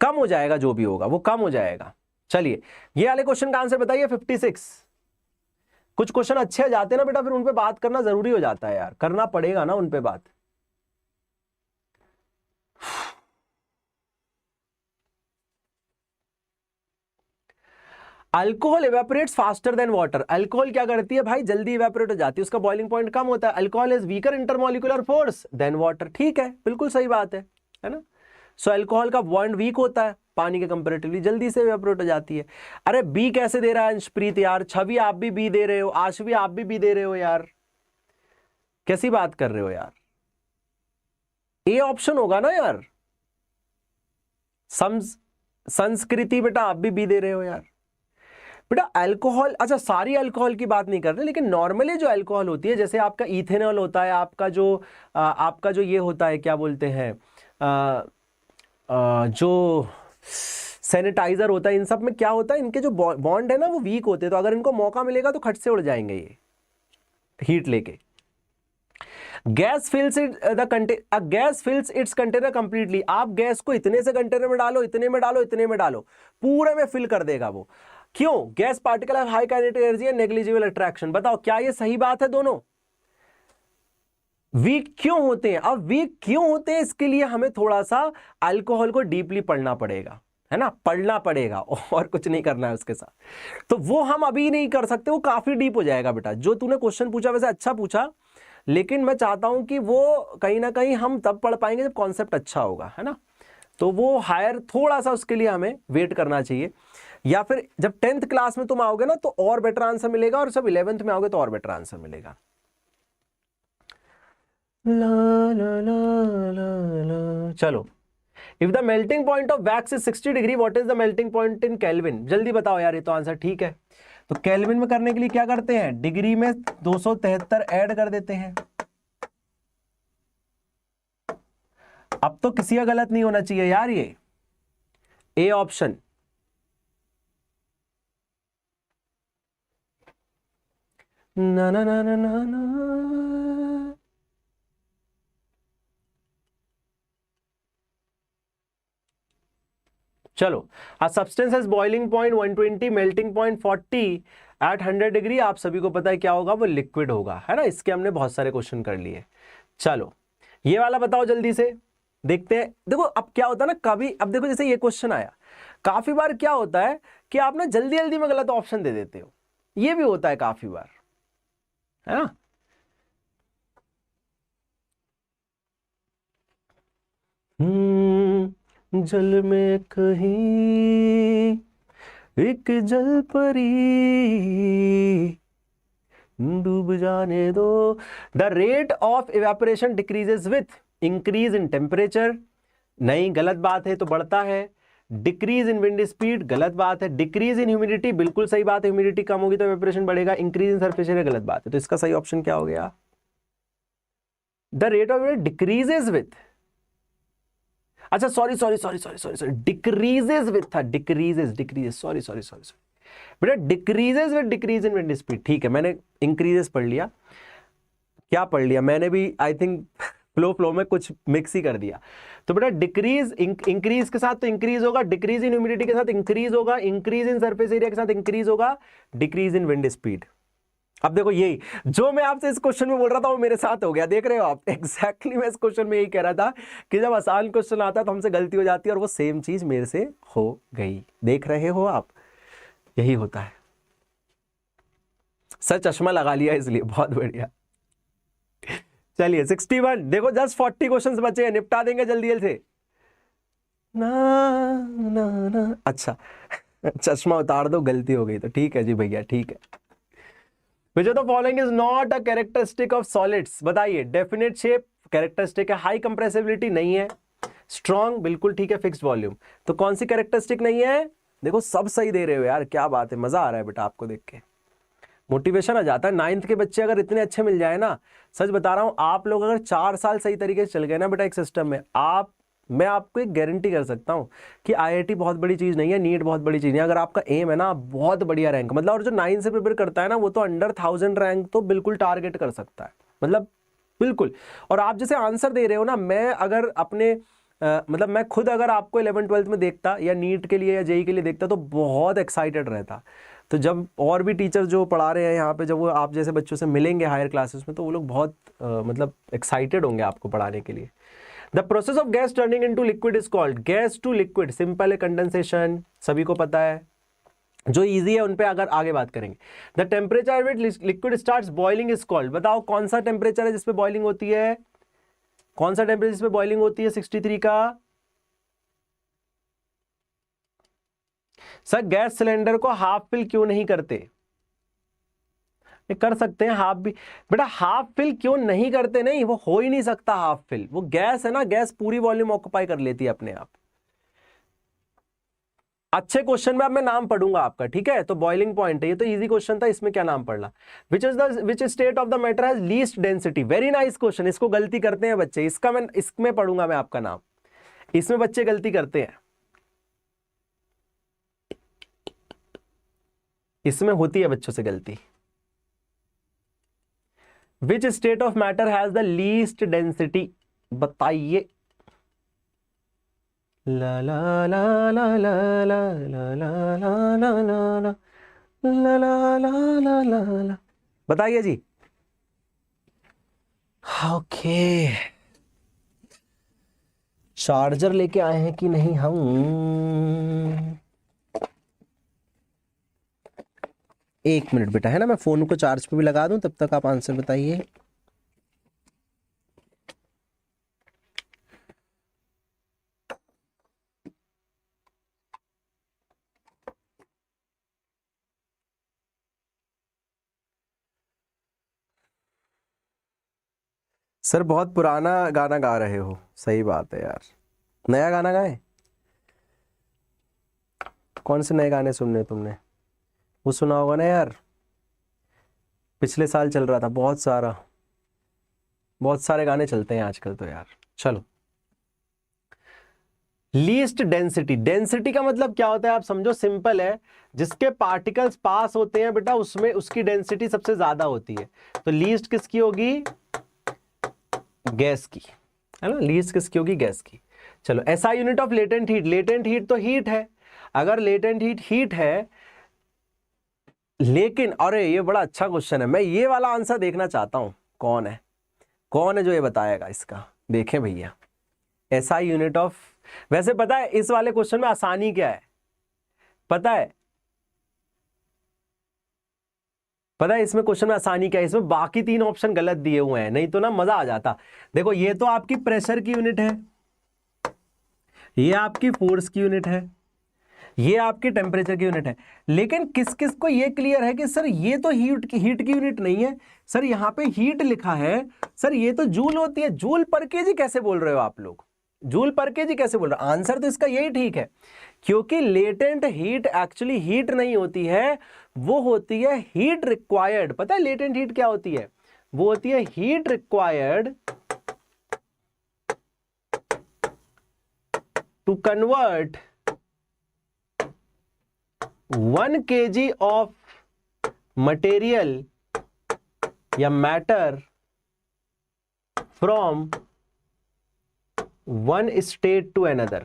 कम हो जाएगा, जो भी होगा वो कम हो जाएगा। चलिए ये वाले क्वेश्चन का आंसर बताइए, 56। कुछ क्वेश्चन अच्छे आ जाते हैं ना बेटा, फिर उन पे बात करना जरूरी हो जाता है यार, करना पड़ेगा ना उन पे बात। Alcohol evaporates faster than water. Alcohol क्या करती है भाई, जल्दी इवेपोरेट हो जाती है, उसका बॉइलिंग पॉइंट कम होता है। Alcohol is weaker intermolecular force than water. ठीक है, बिल्कुल सही बात है ना। सो अल्कोहल का बॉन्ड वीक होता है, पानी के कंपैरेटिवली जल्दी से इवेपोरेट हो जाती है। अरे बी कैसे दे रहा है अंशप्रीत यार, छवि आप भी बी दे रहे हो, आशवी आप भी बी दे रहे हो यार, कैसी बात कर रहे हो यार। ए ऑप्शन होगा ना यार। संस्कृति बेटा आप भी बी दे रहे हो यार। बेटा अल्कोहल, अच्छा सारी अल्कोहल की बात नहीं कर रहे, लेकिन नॉर्मली जो अल्कोहल होती है, जैसे आपका इथेनॉल होता है, आपका जो ये होता है, क्या बोलते हैं, जो सैनिटाइजर होता है, इन सब में क्या होता है, इनके जो बॉन्ड है ना वो वीक होते हैं, तो अगर इनको मौका मिलेगा तो खट से उड़ जाएंगे ये हीट लेके। Gas fills gas fills its container completely. आप गैस को इतने से कंटेनर में डालो, इतने में डालो, इतने में डालो, पूरे में फिल कर देगा वो। क्यों? Gas particle have high kinetic energy and negligible attraction. बताओ क्या ये सही बात है? दोनों वीक क्यों होते हैं? अब वीक क्यों होते हैं, इसके लिए हमें थोड़ा सा अल्कोहल को डीपली पढ़ना पड़ेगा, है ना, पढ़ना पड़ेगा, और कुछ नहीं करना है उसके साथ। तो वो हम अभी नहीं कर सकते, वो काफी डीप हो जाएगा बेटा। जो तूने क्वेश्चन पूछा वैसे अच्छा पूछा, लेकिन मैं चाहता हूं कि वो कहीं ना कहीं हम तब पढ़ पाएंगे जब कॉन्सेप्ट अच्छा होगा, है ना। तो वो हायर थोड़ा सा उसके लिए हमें वेट करना चाहिए, या फिर जब 10th क्लास में तुम आओगे ना तो और बेटर आंसर मिलेगा, और जब 11th में आओगे तो और बेटर आंसर मिलेगा। ला ला ला ला ला। चलो, if the melting point of wax is 60 degree, what is the melting point in kelvin? जल्दी बताओ यार, ये तो आंसर ठीक है। तो केल्विन में करने के लिए क्या करते हैं, डिग्री में 273 ऐड कर देते हैं। अब तो किसी का गलत नहीं होना चाहिए यार, ये ए ऑप्शन। ना ना ना ना ना ना। चलो, a substance has boiling point 120, melting point 40 at 100 degree. आप सभी को पता है क्या होगा, वो लिक्विड होगा, है ना। इसके हमने बहुत सारे क्वेश्चन कर लिए। चलो ये वाला बताओ जल्दी से, देखते हैं। देखो अब क्या होता है ना, कभी अब देखो जैसे ये क्वेश्चन आया, काफी बार क्या होता है कि आप ना जल्दी जल्दी में गलत ऑप्शन दे देते हो, ये भी होता है काफी बार, है ना। जल में कहीं एक जल परी डूब जाने दो। The rate of evaporation decreases with increase in temperature. नहीं, गलत बात है, तो बढ़ता है। डिक्रीज इन विंड स्पीड, गलत बात है। डिक्रीज इन ह्यूमिडिटी, बिल्कुल सही बात है, ह्यूमिडिटी कम होगी तो इवेपोरेशन बढ़ेगा। इंक्रीज इन सरफेस एरिया, गलत बात है। तो इसका सही ऑप्शन क्या हो गया, the rate of decreases with, अच्छा sorry sorry sorry sorry sorry sorry, decreases with था, decreases sorry sorry sorry sorry बेटा, decreases with decrease in wind speed. ठीक है, मैंने इंक्रीजेस पढ़ लिया, क्या पढ़ लिया मैंने भी, आई थिंक फ्लो में कुछ मिक्स ही कर दिया। तो बेटा डिक्रीज इंक्रीज के साथ तो इंक्रीज होगा, डिक्रीज इन ह्यूमिडिटी के साथ इंक्रीज होगा, इंक्रीज इन सरफेस एरिया के साथ इंक्रीज होगा, डिक्रीज इन विंड स्पीड। अब देखो यही जो मैं आपसे इस क्वेश्चन में बोल रहा था वो मेरे साथ हो गया, देख रहे हो आप। एग्जैक्टली मैं इस क्वेश्चन में यही कह रहा था कि जब आसान क्वेश्चन आता है तो हमसे गलती हो जाती है, और वो सेम चीज मेरे से हो गई। देख रहे हो आप, यही होता है। सर चश्मा लगा लिया इसलिए, बहुत बढ़िया। चलिए 61, देखो जस्ट 40 क्वेश्चंस बचे हैं, निपटा देंगे जल्दी जल्दी से। ना ना ना, अच्छा चश्मा उतार दो, गलती हो गई तो ठीक है जी भैया, ठीक है। Which of the following is not a characteristic of solids? बताइए, डेफिनेट शेप कैरेक्टरिस्टिक है, हाई कंप्रेसिबिलिटी नहीं है, स्ट्रॉन्ग बिल्कुल ठीक है, फिक्स्ड वॉल्यूम। तो कौन सी कैरेक्टरिस्टिक नहीं है? देखो सब सही दे रहे हो यार, क्या बात है, मजा आ रहा है बेटा आपको देख के, मोटिवेशन आ जाता है। 9th के बच्चे अगर इतने अच्छे मिल जाए ना, सच बता रहा हूं, आप लोग अगर 4 साल सही तरीके से चल गए ना बेटा एक सिस्टम में, मैं आपको एक गारंटी कर सकता हूं कि आईआईटी बहुत बड़ी चीज नहीं है, नीट बहुत बड़ी चीज नहीं है। अगर आपका एम है ना बहुत बढ़िया रैंक, मतलब, और जो 9 से प्रिपेयर करता है ना वो तो अंडर 1000 रैंक तो बिल्कुल टारगेट कर सकता है, मतलब बिल्कुल। और आप जैसे आंसर दे रहे हो ना, मैं अगर अपने मतलब मैं खुद अगर आपको 11th 12th में देखता, या नीट के लिए या जेई के लिए देखता, तो बहुत एक्साइटेड रहता। तो जब और भी टीचर जो पढ़ा रहे हैं यहाँ पे, जब वो आप जैसे बच्चों से मिलेंगे हायर क्लासेस में, तो वो लोग बहुत मतलब एक्साइटेड होंगे आपको पढ़ाने के लिए। The process of gas turning into liquid is called, gas to liquid simple है, कंडेंसेशन, सभी को पता है। जो इजी है उन पे अगर आगे बात करेंगे। The temperature which liquid starts boiling is called, बताओ कौन सा टेम्परेचर है जिसपे बॉइलिंग होती है, कौन सा टेम्परेचर जिसपे बॉइलिंग होती है 63 का। सर गैस सिलेंडर को हाफ फिल क्यों नहीं करते, कर सकते हैं हाफ भी बेटा, हाफ फिल क्यों नहीं करते, नहीं वो हो ही नहीं सकता हाफ फिल, वो गैस है ना, गैस पूरी वॉल्यूम ऑक्यूपाई कर लेती है अपने आप। अच्छे क्वेश्चन में अब मैं नाम पढ़ूंगा आपका, ठीक है, तो बॉइलिंग पॉइंट है, ये तो इजी क्वेश्चन था, इसमें क्या नाम पढ़ना, which state of the matter has least density, very nice question, इसको गलती करते हैं बच्चे, इसका मैं इसमें पढ़ूंगा मैं आपका नाम, इसमें बच्चे गलती करते हैं, इसमें होती है बच्चों से गलती। Which state of matter has the least density, बताइए। ला ला ला ला ला ला ला ला ला ला ला ला ला ला ला ला, बताइए जी। ओके, चार्जर लेके आए हैं कि नहीं हम, एक मिनट बेटा, है ना, मैं फोन को चार्ज पे भी लगा दूं, तब तक आप आंसर बताइए। सर बहुत पुराना गाना गा रहे हो, सही बात है यार, नया गाना गाए, कौन से नए गाने सुनने तुमने, वो सुना होगा ना यार, पिछले साल चल रहा था, बहुत सारे गाने चलते हैं आजकल तो यार। चलो, लीस्ट डेंसिटी, डेंसिटी का मतलब क्या होता है आप समझो, सिंपल है, जिसके पार्टिकल्स पास होते हैं बेटा उसमें उसकी डेंसिटी सबसे ज्यादा होती है, तो लीस्ट किसकी होगी, गैस की, है ना, लीस्ट किसकी होगी, गैस की। चलो, SI unit of latent heat, latent heat तो हीट है, अगर लेटेंट हीट है, लेकिन अरे ये बड़ा अच्छा क्वेश्चन है, मैं ये वाला आंसर देखना चाहता हूं, कौन है जो ये बताएगा इसका, देखें भैया, एसआई यूनिट ऑफ, वैसे पता है इस वाले क्वेश्चन में आसानी क्या है, पता है इसमें क्वेश्चन में आसानी क्या है, इसमें बाकी 3 ऑप्शन गलत दिए हुए हैं, नहीं तो ना मजा आ जाता। देखो ये तो आपकी प्रेशर की यूनिट है, ये आपकी फोर्स की यूनिट है, ये आपकी टेम्परेचर की यूनिट है, लेकिन किस किस को ये क्लियर है कि सर ये तो हीट की यूनिट नहीं है, सर यहाँ पे हीट लिखा है, सर ये तो जूल होती है, जूल पर केजी कैसे बोल रहे हो आप लोग, जूल पर केजी कैसे बोल रहे हो, आंसर तो इसका यही ठीक है, क्योंकि लेटेंट हीट एक्चुअली हीट नहीं होती है, वो होती है हीट रिक्वायर्ड। पता है लेटेंट हीट क्या होती है, वो होती है heat required to convert 1 kg of material या matter from one state to another,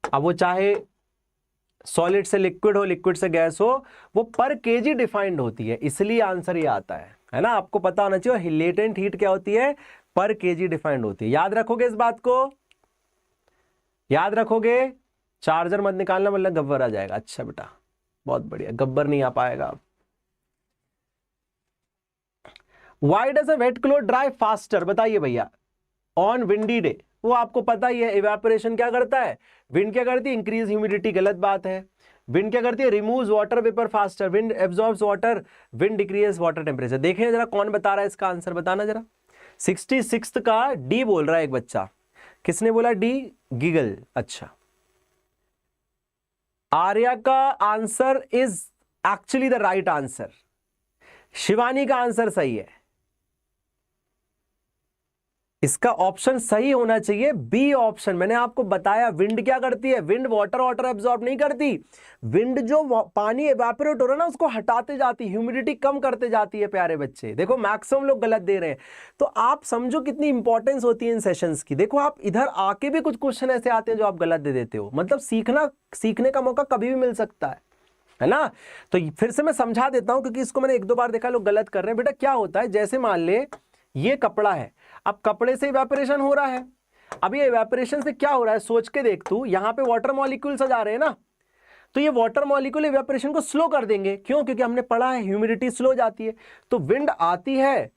अब वो चाहे सॉलिड से लिक्विड हो, लिक्विड से गैस हो, वो पर केजी डिफाइंड होती है, इसलिए आंसर ये आता है ना, आपको पता होना चाहिए लेटेंट हीट क्या होती है, पर केजी डिफाइंड होती है, याद रखोगे इस बात को, याद रखोगे, चार्जर मत निकालना वरना गब्बर आ जाएगा। अच्छा बेटा, बहुत बढ़िया, गब्बर नहीं आ पाएगा। Why does a wet cloth dry faster, बताइए भैया, ऑन विंडी डे, वो आपको पता ही है, इवेपोरेशन क्या करता है, विंड क्या करती है, इंक्रीज ह्यूमिडिटी, गलत बात है, विंड क्या करती है, removes water vapour faster, wind absorbs water, wind decrease water temperature. देखें जरा कौन बता रहा है इसका आंसर, बताना जरा। 66 का डी बोल रहा है एक बच्चा, किसने बोला डी, गिगल। अच्छा, आर्या का answer is actually the right answer, Shivani का आंसर सही है, इसका ऑप्शन सही होना चाहिए बी ऑप्शन। मैंने आपको बताया विंड क्या करती है, विंड वाटर एब्जॉर्ब नहीं करती, विंड जो पानी एवापोरेट हो रहा है ना उसको हटाते जाती, ह्यूमिडिटी कम करते जाती है। प्यारे बच्चे देखो, मैक्सिमम लोग गलत दे रहे हैं, तो आप समझो कितनी इंपॉर्टेंस होती है इन सेशंस की। देखो आप इधर आके भी कुछ क्वेश्चन ऐसे आते हैं जो आप गलत दे देते हो, मतलब सीखने का मौका कभी भी मिल सकता है ना। तो फिर से मैं समझा देता हूं, क्योंकि इसको मैंने 1-2 बार देखा लोग गलत कर रहे हैं। बेटा क्या होता है, जैसे मान ले ये कपड़ा है, अब कपड़े से इवेपोरेशन हो रहा है, अब ये इवेपोरेशन से क्या हो रहा है सोच के देख तू, यहां पे वाटर मॉलिक्यूल्स आ जा रहे हैं ना, तो ये वाटर मॉलिक्यूल इवेपोरेशन को स्लो कर देंगे। क्यों? क्योंकि हमने पढ़ा है ह्यूमिडिटी स्लो जाती है। तो विंड आती है,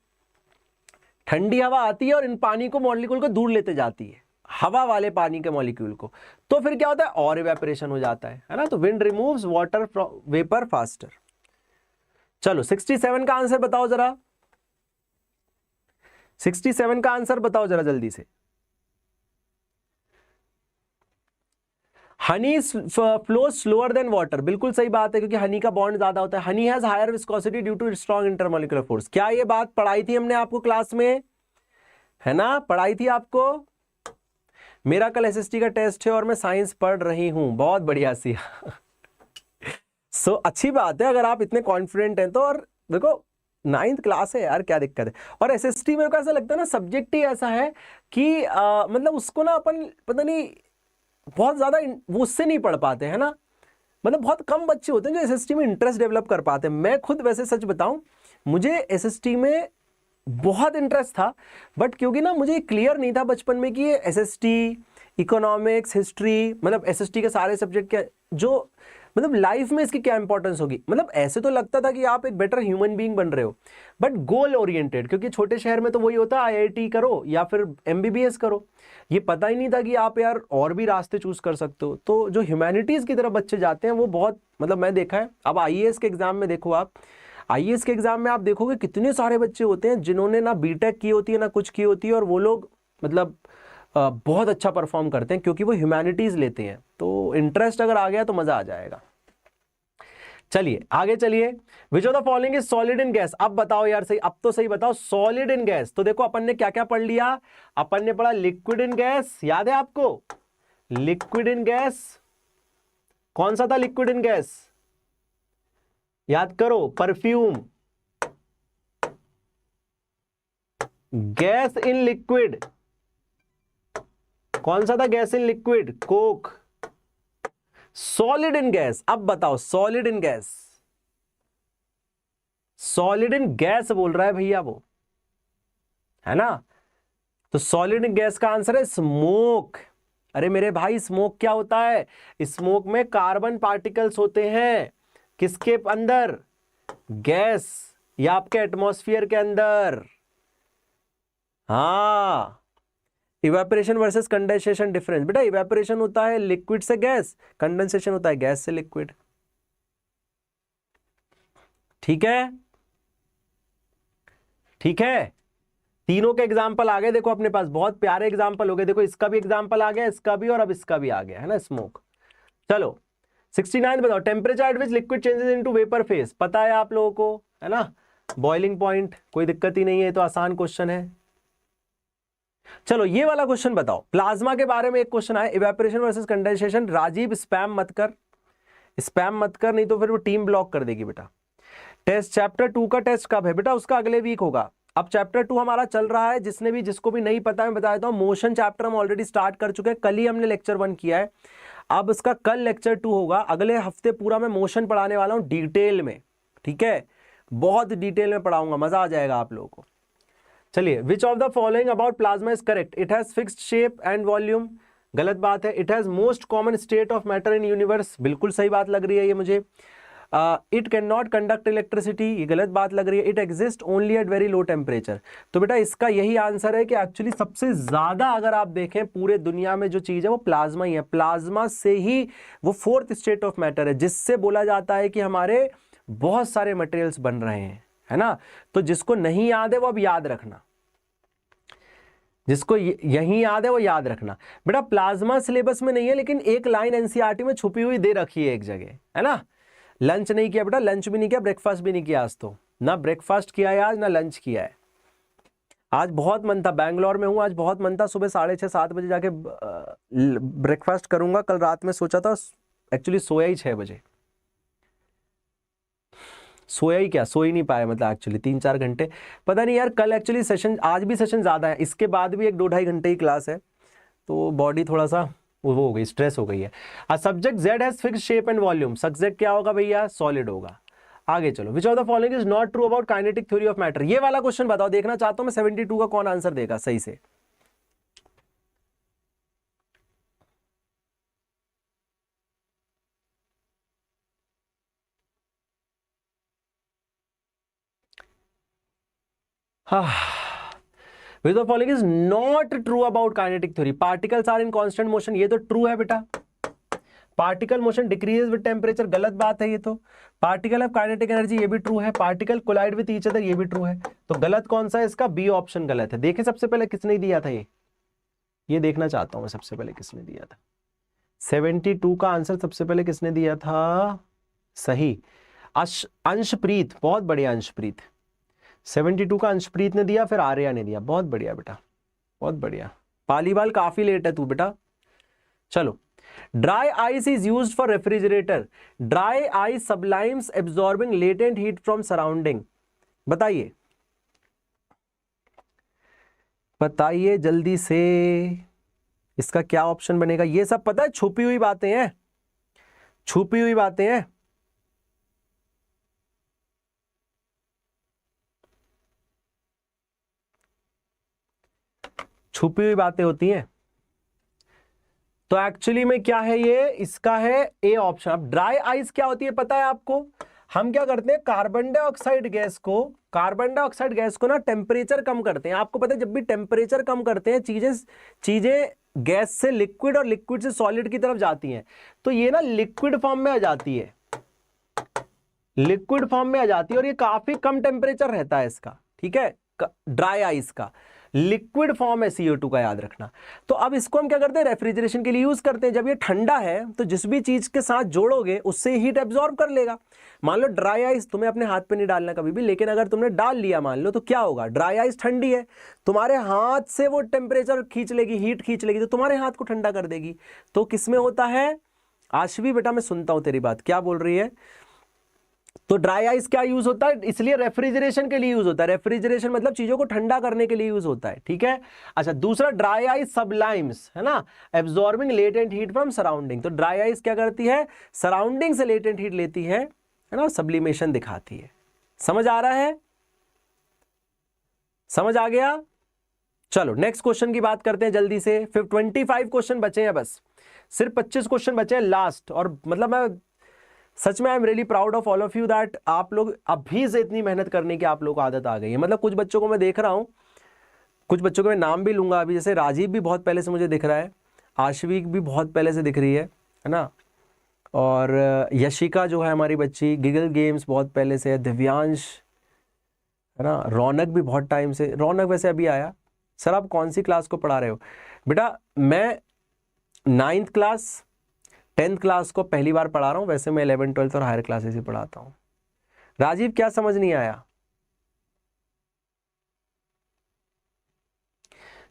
ठंडी हवा आती है और इन पानी को मॉलिक्यूल को दूर लेते जाती है, हवा वाले पानी के मॉलिक्यूल को, तो फिर क्या होता है और इवेपोरेशन हो जाता है ना। तो wind removes water vapour faster. चलो 67 का आंसर बताओ जरा, 67 का आंसर बताओ जरा जल्दी से। Honey flow slower then water, बिल्कुल सही बात है, क्योंकि हनी का बॉन्ड ज्यादा होता है। Honey has higher viscosity due to strong intermolecular force. क्या ये बात पढ़ाई थी हमने आपको क्लास में, है ना, पढ़ाई थी आपको। मेरा कल एसएसटी का टेस्ट है और मैं साइंस पढ़ रही हूं, बहुत बढ़िया सी सो अच्छी बात है अगर आप इतने कॉन्फिडेंट हैं तो। और देखो 9th क्लास है यार, क्या दिक्कत है। और एसएसटी मेरे को ऐसा लगता है ना सब्जेक्ट ही ऐसा है कि मतलब उसको ना अपन पता नहीं बहुत ज्यादा वो उससे नहीं पढ़ पाते हैं ना, मतलब बहुत कम बच्चे होते हैं जो एसएसटी में इंटरेस्ट डेवलप कर पाते हैं। मैं खुद वैसे सच बताऊं, मुझे एसएसटी में बहुत इंटरेस्ट था, बट क्योंकि ना मुझे क्लियर नहीं था बचपन में कि ये एसएसटी, इकोनॉमिक्स, हिस्ट्री, मतलब एसएसटी के सारे सब्जेक्ट के जो मतलब लाइफ में इसकी क्या इंपॉर्टेंस होगी। मतलब ऐसे तो लगता था कि आप एक बेटर ह्यूमन बीइंग बन रहे हो, बट गोल ओरिएंटेड, क्योंकि छोटे शहर में तो वही होता है आईआईटी करो या फिर एमबीबीएस करो। ये पता ही नहीं था कि आप यार और भी रास्ते चूज कर सकते हो। तो जो ह्यूमैनिटीज की तरफ बच्चे जाते हैं वो बहुत, मतलब मैं देखा है। अब आईएएस के एग्जाम में देखो आप, आईएएस के एग्जाम में आप देखोगे कितने सारे बच्चे होते हैं जिन्होंने ना बीटेक की होती है ना कुछ की होती है, और वो लोग मतलब बहुत अच्छा परफॉर्म करते हैं क्योंकि वो ह्यूमैनिटीज लेते हैं। तो इंटरेस्ट अगर आ गया तो मजा आ जाएगा। चलिए आगे चलिए। Which of the following is solid in gas. अब बताओ यार सही, अब तो सही बताओ सॉलिड इन गैस। तो देखो अपन ने क्या क्या पढ़ लिया, अपन ने पढ़ा लिक्विड इन गैस, याद है आपको लिक्विड इन गैस, कौन सा था लिक्विड इन गैस, याद करो, परफ्यूम। गैस इन लिक्विड, कौन सा था gas in liquid, Coke. Solid in gas, अब बताओ solid in gas, solid in gas बोल रहा है भैया वो, है ना। तो सॉलिड इन गैस का आंसर है स्मोक। अरे मेरे भाई स्मोक क्या होता है, स्मोक में कार्बन पार्टिकल्स होते हैं, किसके अंदर, गैस या आपके एटमॉस्फेयर के अंदर। हाँ, इवेपोरेशन वर्सेस कंडेंसेशन डिफरेंस, बेटा इवेपोरेशन होता है लिक्विड से गैस, कंडेंसेशन होता है गैस से लिक्विड। ठीक है, ठीक है, तीनों के एग्जाम्पल आ गए देखो अपने पास, बहुत प्यारे एग्जाम्पल हो गए। देखो इसका भी एग्जाम्पल आ गया, इसका भी, और अब इसका भी आ गया, है ना, स्मोक। चलो 69 बताओ, temperature at which liquid changes into vapour phase. पता है आप लोगों को, है ना, बॉइलिंग पॉइंट, कोई दिक्कत ही नहीं है, तो आसान क्वेश्चन है। चलो ये वाला क्वेश्चन बताओ, प्लाज्मा के बारे में एक क्वेश्चन आया, evaporation versus condensation. Rajiv spam मत कर, स्पैम मत कर, नहीं तो फिर वो टीम ब्लॉक कर देगी बेटा। टेस्ट चैप्टर 2 का टेस्ट कब है बेटा, उसका अगले वीक होगा। अब चैप्टर 2 हमारा चल रहा है, जिसने भी जिसको भी नहीं पता मैं बता देता हूं, मोशन चैप्टर हम ऑलरेडी स्टार्ट कर चुके हैं, कल ही हमने लेक्चर 1 किया है। अब इसका कल लेक्चर 2 होगा, अगले हफ्ते पूरा मैं मोशन पढ़ाने वाला हूं डिटेल में, ठीक है, बहुत डिटेल में पढ़ाऊंगा, मजा आ जाएगा आप लोगों को। चलिए, which of the following about plasma is correct, it has fixed shape and volume, गलत बात है। It has most common state of matter in universe, बिल्कुल सही बात लग रही है ये मुझे। It can not conduct electricity, ये गलत बात लग रही है। It exist only at very low temperature. तो बेटा इसका यही आंसर है कि एक्चुअली सबसे ज्यादा अगर आप देखें पूरे दुनिया में जो चीज है वो प्लाज्मा ही है। प्लाज्मा से ही वो 4th स्टेट ऑफ मैटर है, जिससे बोला जाता है कि हमारे बहुत सारे मटेरियल्स बन रहे हैं, है ना। तो जिसको नहीं याद है वो अब याद रखना, जिसको यही याद है वो याद रखना। बेटा प्लाज्मा सिलेबस में नहीं है, लेकिन एक लाइन एनसीईआरटी में छुपी हुई दे रखी है एक जगह, है ना। लंच नहीं किया बेटा, लंच भी नहीं किया, ब्रेकफास्ट भी नहीं किया आज, तो ना ब्रेकफास्ट किया है आज, ना लंच किया है। आज बहुत मन था, बैंगलोर में हूं, आज बहुत मन था, सुबह 6:30 7 बजे जाके ब्रेकफास्ट करूंगा। कल रात में सोचा था, एक्चुअली सोया ही 6 बजे, सोया ही क्या, सो ही नहीं पाया, मतलब एक्चुअली 3-4 घंटे, पता नहीं यार। कल एक्चुअली सेशन, आज भी सेशन ज़्यादा है, इसके बाद भी 1-2-2.5 घंटे की क्लास है, तो बॉडी थोड़ा सा वो हो गई, स्ट्रेस हो गई है। Subject Z has fixed shape and volume, subject क्या होगा भैया, सॉलिड होगा। आगे चलो, विच of the following is not true about kinetic theory of matter. ये वाला क्वेश्चन बताओ, देखना चाहता हूं मैं 72 का कौन आंसर देगा सही से। Which of the following is not true about kinetic theory? Particles are in constant motion, ये तो true है बेटा. Particle motion decrease with temperature, गलत बात है ये तो. पार्टिकल ऑफ काइनेटिक एनर्जी, ये भी ट्रू है. Particle collide with each other, ये भी ट्रू है. तो गलत कौन सा है इसका? बी ऑप्शन गलत है. देखें सबसे पहले किसने दिया था ये देखना चाहता हूं मैं सबसे पहले किसने दिया था. 72 का आंसर सबसे पहले किसने दिया था? सही, अंशप्रीत. बहुत बढ़िया अंशप्रीत. 72 का अंशप्रीत ने दिया, फिर आर्या ने दिया. बहुत बढ़िया बेटा, बहुत बढ़िया. पालीवाल काफी लेट है तू बेटा. चलो, dry ice is used for refrigerator. Dry ice सब्लाइम्स absorbing latent heat from surrounding. बताइए बताइए जल्दी से, इसका क्या ऑप्शन बनेगा? ये सब पता है, छुपी हुई बातें हैं, छुपी हुई बातें हैं. छुपी हुई बातें होती हैं. तो एक्चुअली में क्या है ये? इसका है ए ऑप्शन. अब ड्राई आइस क्या होती है पता है आपको? हम क्या करते हैं, कार्बन डाइऑक्साइड गैस को ना टेम्परेचर कम करते हैं. आपको पता है जब भी टेम्परेचर कम करते हैं चीजें गैस से लिक्विड और लिक्विड से सॉलिड की तरफ जाती हैं. तो ये ना लिक्विड फॉर्म में आ जाती है, लिक्विड फॉर्म में आ जाती है, और ये काफी कम टेम्परेचर रहता है इसका. ठीक है, ड्राई आइस का लिक्विड फॉर्म है CO2 का, याद रखना. तो अब इसको हम क्या करते हैं, रेफ्रिजरेशन के लिए यूज करते हैं. जब ये ठंडा है तो जिस भी चीज के साथ जोड़ोगे उससे हीट एब्जॉर्ब कर लेगा. मान लो ड्राई आइस तुम्हें अपने हाथ पे नहीं डालना कभी भी, लेकिन अगर तुमने डाल लिया मान लो, तो क्या होगा? ड्राई आइस ठंडी है, तुम्हारे हाथ से वो टेम्परेचर खींच लेगी, हीट खींच लेगी, तो तुम्हारे हाथ को ठंडा कर देगी. तो किसमें होता है? आशवी बेटा मैं सुनता हूं तेरी बात, क्या बोल रही है? तो ड्राई आइस क्या यूज होता है? इसलिए रेफ्रिजरेशन के लिए यूज होता है. रेफ्रिजरेशन मतलब चीजों को ठंडा करने के लिए यूज होता है. ठीक है. अच्छा, दूसरा ड्राई आइस सब्लाइम्स है ना, absorbing latent heat from surrounding. तो ड्राई आइस क्या करती है? सराउंडिंग से लेटेंट हीट लेती है ना, सब्लिमेशन दिखाती है. समझ आ रहा है? समझ आ गया? चलो नेक्स्ट क्वेश्चन की बात करते हैं जल्दी से. 25 क्वेश्चन बचे हैं, बस सिर्फ 25 क्वेश्चन बचे हैं लास्ट. और मतलब मैं सच में I am really proud of all of you that आप लोग अभी से इतनी मेहनत करने की आप लोगों को आदत आ गई है. मतलब कुछ बच्चों को मैं देख रहा हूं, कुछ बच्चों को मैं नाम भी लूंगा अभी, जैसे राजीव भी बहुत पहले से मुझे दिख रहा है, आशविक भी बहुत पहले से दिख रही है ना, और यशिका जो है हमारी बच्ची, गिगल गेम्स बहुत पहले से है, दिव्यांश है ना, रौनक भी बहुत टाइम से. रौनक वैसे अभी आया. सर आप कौन सी क्लास को पढ़ा रहे हो? बेटा मैं 9th क्लास 10th क्लास को पहली बार पढ़ा रहा हूं. वैसे मैं 11th 12th और हायर क्लासेस ही पढ़ाता हूं. राजीव क्या समझ नहीं आया?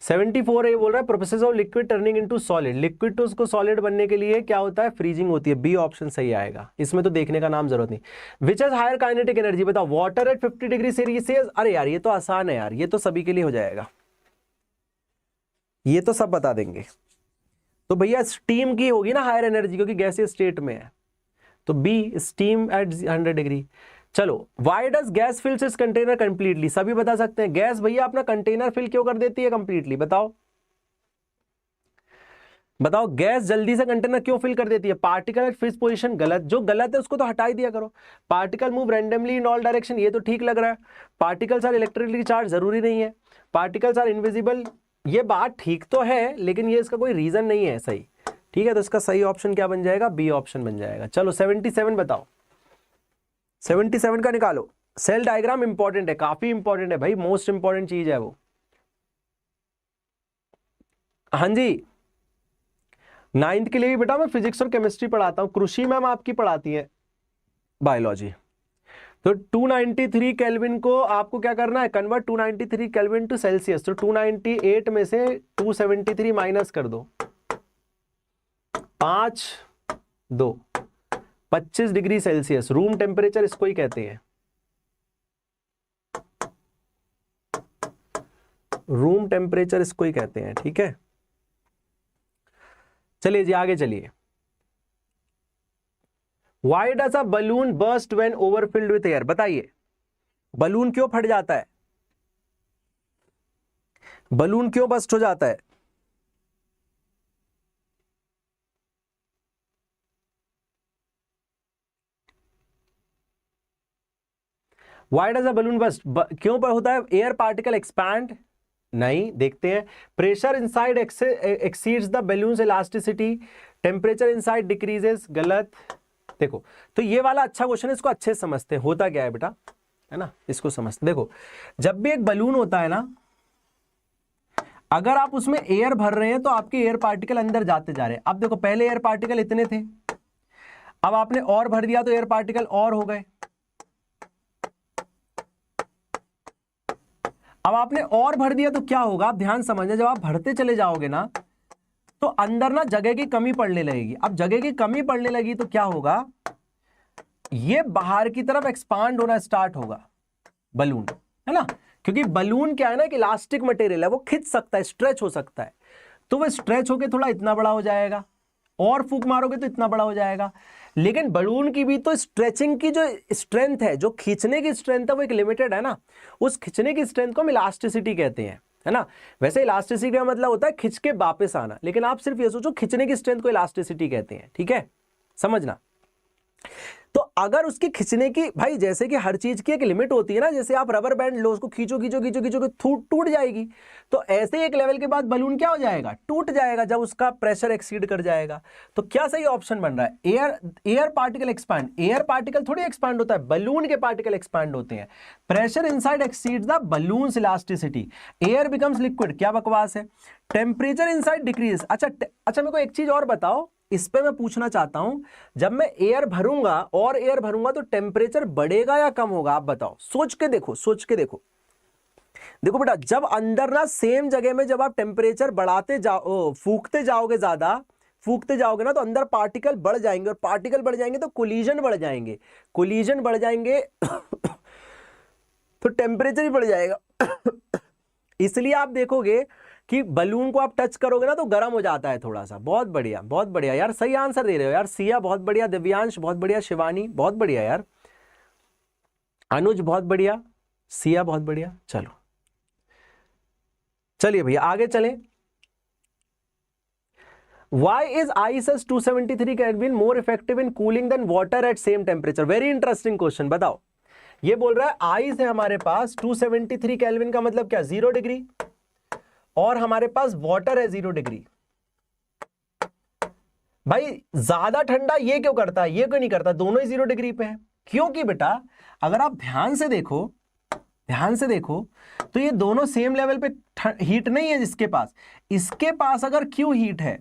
74 ये बोल रहा है process of liquid turning into solid. Liquid तो उसको सॉलिड बनने के लिए क्या होता है? फ्रीजिंग होती है. बी ऑप्शन सही आएगा. इसमें तो देखने का नाम जरूरत नहीं. Which is higher kinetic energy? बताओ. Water at 50 degree Celsius. अरे यार ये तो आसान है यार, ये तो सभी के लिए हो जाएगा, ये तो सब बता देंगे. तो भैया स्टीम की होगी ना हायर एनर्जी, क्योंकि गैसीय स्टेट में है. तो बी स्टीम एट 100 डिग्री. चलो, why does gas fills its container completely? सभी बता सकते हैं. गैस भैया अपना कंटेनर फिल क्यों कर देती है कंप्लीटली? बताओ बताओ, गैस जल्दी से कंटेनर क्यों फिल कर देती है? Particle at fix position. गलत. जो गलत है उसको तो हटा ही दिया करो. Particle move randomly in all direction, ये तो ठीक लग रहा है. पार्टिकल्स आर इलेक्ट्रिकली चार्ज, जरूरी नहीं है. पार्टिकल्स आर इनविजिबल, ये बात ठीक तो है, लेकिन ये इसका कोई रीजन नहीं है सही. ठीक है, तो इसका सही ऑप्शन क्या बन जाएगा? बी ऑप्शन बन जाएगा. चलो 77 बताओ. 77 का निकालो. सेल डायग्राम इंपॉर्टेंट है, काफी इंपॉर्टेंट है भाई, मोस्ट इंपॉर्टेंट चीज है वो. हाँ जी, 9th के लिए भी बेटा मैं फिजिक्स और केमिस्ट्री पढ़ाता हूं. कृषि मैम आपकी पढ़ाती है बायोलॉजी. तो 293 केल्विन को आपको क्या करना है? Convert 293 kelvin to Celsius. तो 298 में से 273 माइनस कर दो. 25 डिग्री सेल्सियस रूम टेम्परेचर इसको ही कहते हैं. रूम टेम्परेचर इसको ही कहते हैं. ठीक है, चलिए जी आगे चलिए. Why does a balloon burst when overfilled with air? बताइए बलून क्यों फट जाता है? बलून क्यों बस्ट हो जाता है? Why does a balloon burst, क्यों पर होता है? एयर पार्टिकल एक्सपैंड, नहीं, देखते हैं। Pressure inside exceeds the balloons elasticity, temperature inside decreases, गलत। देखो, तो ये वाला अच्छा क्वेश्चन है, इसको अच्छे से समझते हैं होता क्या है बेटा, है ना, इसको समझते। देखो, जब भी एक बलून होता है ना, अगर आप उसमें एयर भर रहे हैं तो आपके एयर पार्टिकल अंदर जाते जा रहे हैं। अब देखो, पहले एयर पार्टिकल इतने थे, अब आपने और भर दिया तो एयर पार्टिकल और हो गए। अब आपने और भर दिया तो क्या होगा, आप ध्यान समझना, जब आप भरते चले जाओगे ना तो अंदर ना जगह की कमी पड़ने लगेगी। अब जगह की कमी पड़ने लगी तो क्या होगा, ये बाहर की तरफ एक्सपांड होना स्टार्ट होगा बलून, है ना, क्योंकि बलून क्या है ना, कि इलास्टिक मटेरियल है, वो खिंच सकता है, स्ट्रेच हो सकता है, तो वो स्ट्रेच होके थोड़ा इतना बड़ा हो जाएगा, और फूंक मारोगे तो इतना बड़ा हो जाएगा। लेकिन बलून की भी तो स्ट्रेचिंग की जो स्ट्रेंथ है, जो खींचने की स्ट्रेंथ है, वो एक लिमिटेड है ना, उस खींचने की स्ट्रेंथ को हम इलास्टिसिटी कहते हैं, है ना। वैसे इलास्टिसिटी का मतलब होता है खिंच के वापस आना, लेकिन आप सिर्फ ये सोचो खींचने की स्ट्रेंथ को इलास्टिसिटी कहते हैं, ठीक है, समझना। तो अगर उसकी खींचने की, भाई जैसे कि हर चीज की एक लिमिट होती है ना, जैसे आप रबर बैंड लो, उसको खींचो खींचो खींचो खींचो टूट जाएगी, तो ऐसे एक लेवल के बाद बलून क्या हो जाएगा, टूट जाएगा, जब उसका प्रेशर एक्सीड कर जाएगा। तो क्या सही ऑप्शन बन रहा है, air particle expand. Air particle थोड़ी एक्सपैंड होता है, बलून के पार्टिकल एक्सपैंड होते हैं। Pressure inside exceeds the balloons elasticity, air becomes liquid, क्या बकवास है। टेम्परेचर इनसाइड डिक्रीज, अच्छा मेरे को एक चीज और बताओ, इस पे मैं पूछना चाहता हूं, जब मैं एयर भरूंगा और एयर भरूंगा तो टेम्परेचर बढ़ेगा या कम होगा, आप बताओ, सोच के देखो, सोच के देखो। देखो बेटा, जब अंदर ना सेम जगह में जब आप टेम्परेचर बढ़ाते जाओ, फूकते जाओगे, ज्यादा फूकते जाओगे ना, तो अंदर पार्टिकल बढ़ जाएंगे, और पार्टिकल बढ़ जाएंगे तो कोलिजन बढ़ जाएंगे, कोलिजन बढ़ जाएंगे तो टेम्परेचर ही बढ़ जाएगा। इसलिए आप देखोगे कि बलून को आप टच करोगे ना तो गर्म हो जाता है थोड़ा सा। बहुत बढ़िया यार, सही आंसर दे रहे हो यार। सिया बहुत बढ़िया, दिव्यांश बहुत बढ़िया, शिवानी बहुत बढ़िया यार, अनुज बहुत बढ़िया, सिया बहुत बढ़िया। चलो चलिए भैया आगे चलें। Why is ice as 273 Kelvin more effective in cooling than water at same temperature? Very interesting question, बताओ। ये बोल रहा है आइस है हमारे पास 273 केल्विन का मतलब क्या, 0 डिग्री, और हमारे पास वाटर है 0 डिग्री। भाई ज्यादा ठंडा ये क्यों करता है, ये क्यों नहीं करता, दोनों ही 0 डिग्री पे है। क्योंकि बेटा अगर आप ध्यान से देखो तो ये दोनों सेम लेवल पे हीट नहीं है जिसके पास, इसके पास अगर क्यू हीट है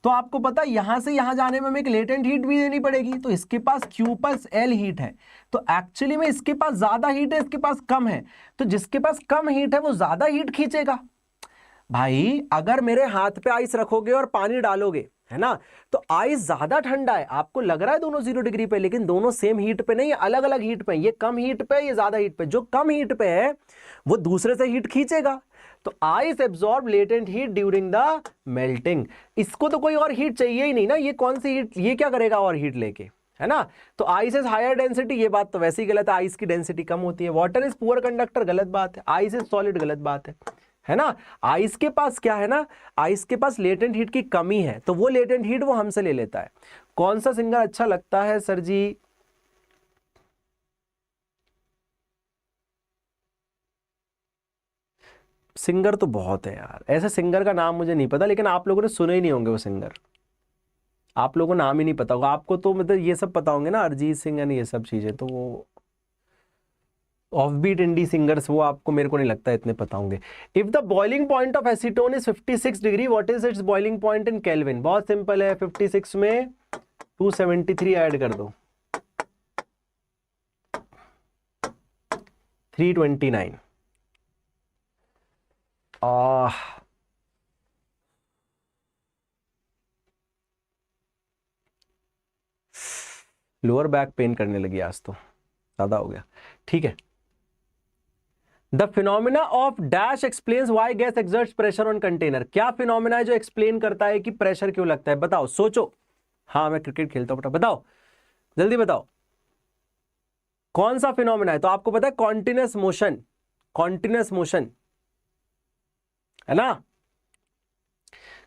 तो आपको पता है यहां से यहां जाने में हमें एक लेटेंट हीट भी देनी पड़ेगी, तो इसके पास Q प्लस L हीट है, तो एक्चुअली में इसके पास ज्यादा हीट है, इसके पास कम है, तो जिसके पास कम हीट है वो ज्यादा हीट खींचेगा। भाई अगर मेरे हाथ पे आइस रखोगे और पानी डालोगे, है ना, तो आइस ज्यादा ठंडा है, आपको लग रहा है दोनों 0 डिग्री पे, लेकिन दोनों सेम हीट पे नहीं है, अलग अलग हीट पे। ये कम हीट पे, ये ज्यादा हीट पे। जो कम हीट पे है वो दूसरे से हीट खींचेगा, तो ice absorb latent heat during the melting. इसको तो कोई और हीट चाहिए ही नहीं ना, ये कौन सी हीट, ये क्या करेगा और हीट लेके, है ना। तो आइस इज हायर डेंसिटी, ये बात तो वैसे ही गलत है, आइस की डेंसिटी कम होती है। वाटर इज पुअर कंडक्टर, गलत बात है। आइस इज सॉलिड, गलत बात है ना। आइस के पास क्या है ना, आइस के पास लेटेंट हीट की कमी है, तो वो लेटेंट हीट वो हमसे ले लेता है। कौन सा सिंगर अच्छा लगता है सर जी? सिंगर तो बहुत है यार, ऐसे सिंगर का नाम मुझे नहीं पता, लेकिन आप लोगों ने सुने ही नहीं होंगे वो सिंगर, आप लोगों को नाम ही नहीं पता होगा। आपको तो मतलब ये सब पता होंगे ना, अरिजीत सिंह एंड ये सब चीजें, तो वो ऑफ बीट इंडी सिंगर्स, वो आपको, मेरे को नहीं लगता इतने पता होंगे। If the boiling point of acetone is 56 degree, what is it's boiling point in kelvin? बहुत सिंपल है, 56 में 273 ऐड कर दो, 329। लोअर बैक पेन करने लगी आज तो, ज्यादा हो गया। ठीक है, the phenomena of dash explains why gas exerts pressure on container. क्या फिनोमिना है जो एक्सप्लेन करता है कि प्रेशर क्यों लगता है, बताओ, सोचो। हाँ मैं क्रिकेट खेलता हूं बेटा, बताओ जल्दी बताओ कौन सा फिनोमिना है। तो आपको पता है कॉन्टिन्यूअस मोशन, कॉन्टिन्यूअस मोशन, है ना,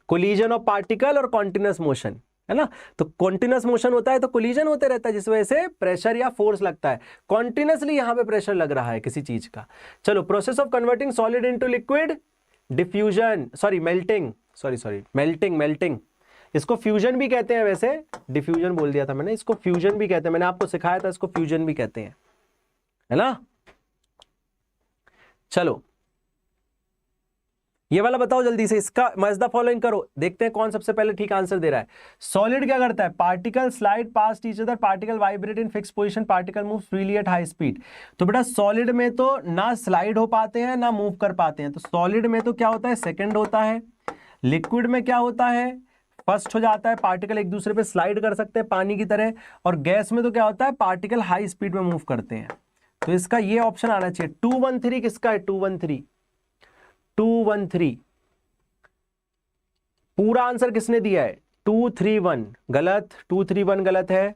कोलिजन ऑफ पार्टिकल और कॉन्टिन्यूअस मोशन, है ना। तो कॉन्टिन्यूस मोशन होता है तो कोलिजन होते रहता है, जिस वजह से प्रेशर या फोर्स लगता है। कॉन्टिन्यूसली यहां पे प्रेशर लग रहा है किसी चीज का। चलो, process of converting solid into liquid, diffusion, sorry melting, melting. इसको फ्यूजन भी कहते हैं, वैसे डिफ्यूजन बोल दिया था मैंने, इसको फ्यूजन भी कहते हैं, मैंने आपको सिखाया था, इसको फ्यूजन भी कहते हैं, है ना। चलो ये वाला बताओ जल्दी से, इसका मैच द फॉलोइंग करो, देखते हैं कौन सबसे पहले ठीक आंसर दे रहा है। सॉलिड क्या करता है? Particle slide past each other, particle vibrate in fix position, particle move freely eight high speed. तो बेटा सॉलिड में तो ना स्लाइड हो पाते हैं ना मूव कर पाते हैं, तो सॉलिड में तो क्या होता है? सेकंड होता है। लिक्विड में क्या होता है? फर्स्ट हो जाता है, पार्टिकल एक दूसरे पे स्लाइड कर सकते हैं पानी की तरह। और गैस में तो क्या होता है? पार्टिकल हाई स्पीड में मूव करते हैं। तो इसका ये ऑप्शन आना चाहिए। 213 किसका है? 213 पूरा आंसर किसने दिया है? 231 गलत, 231 गलत है।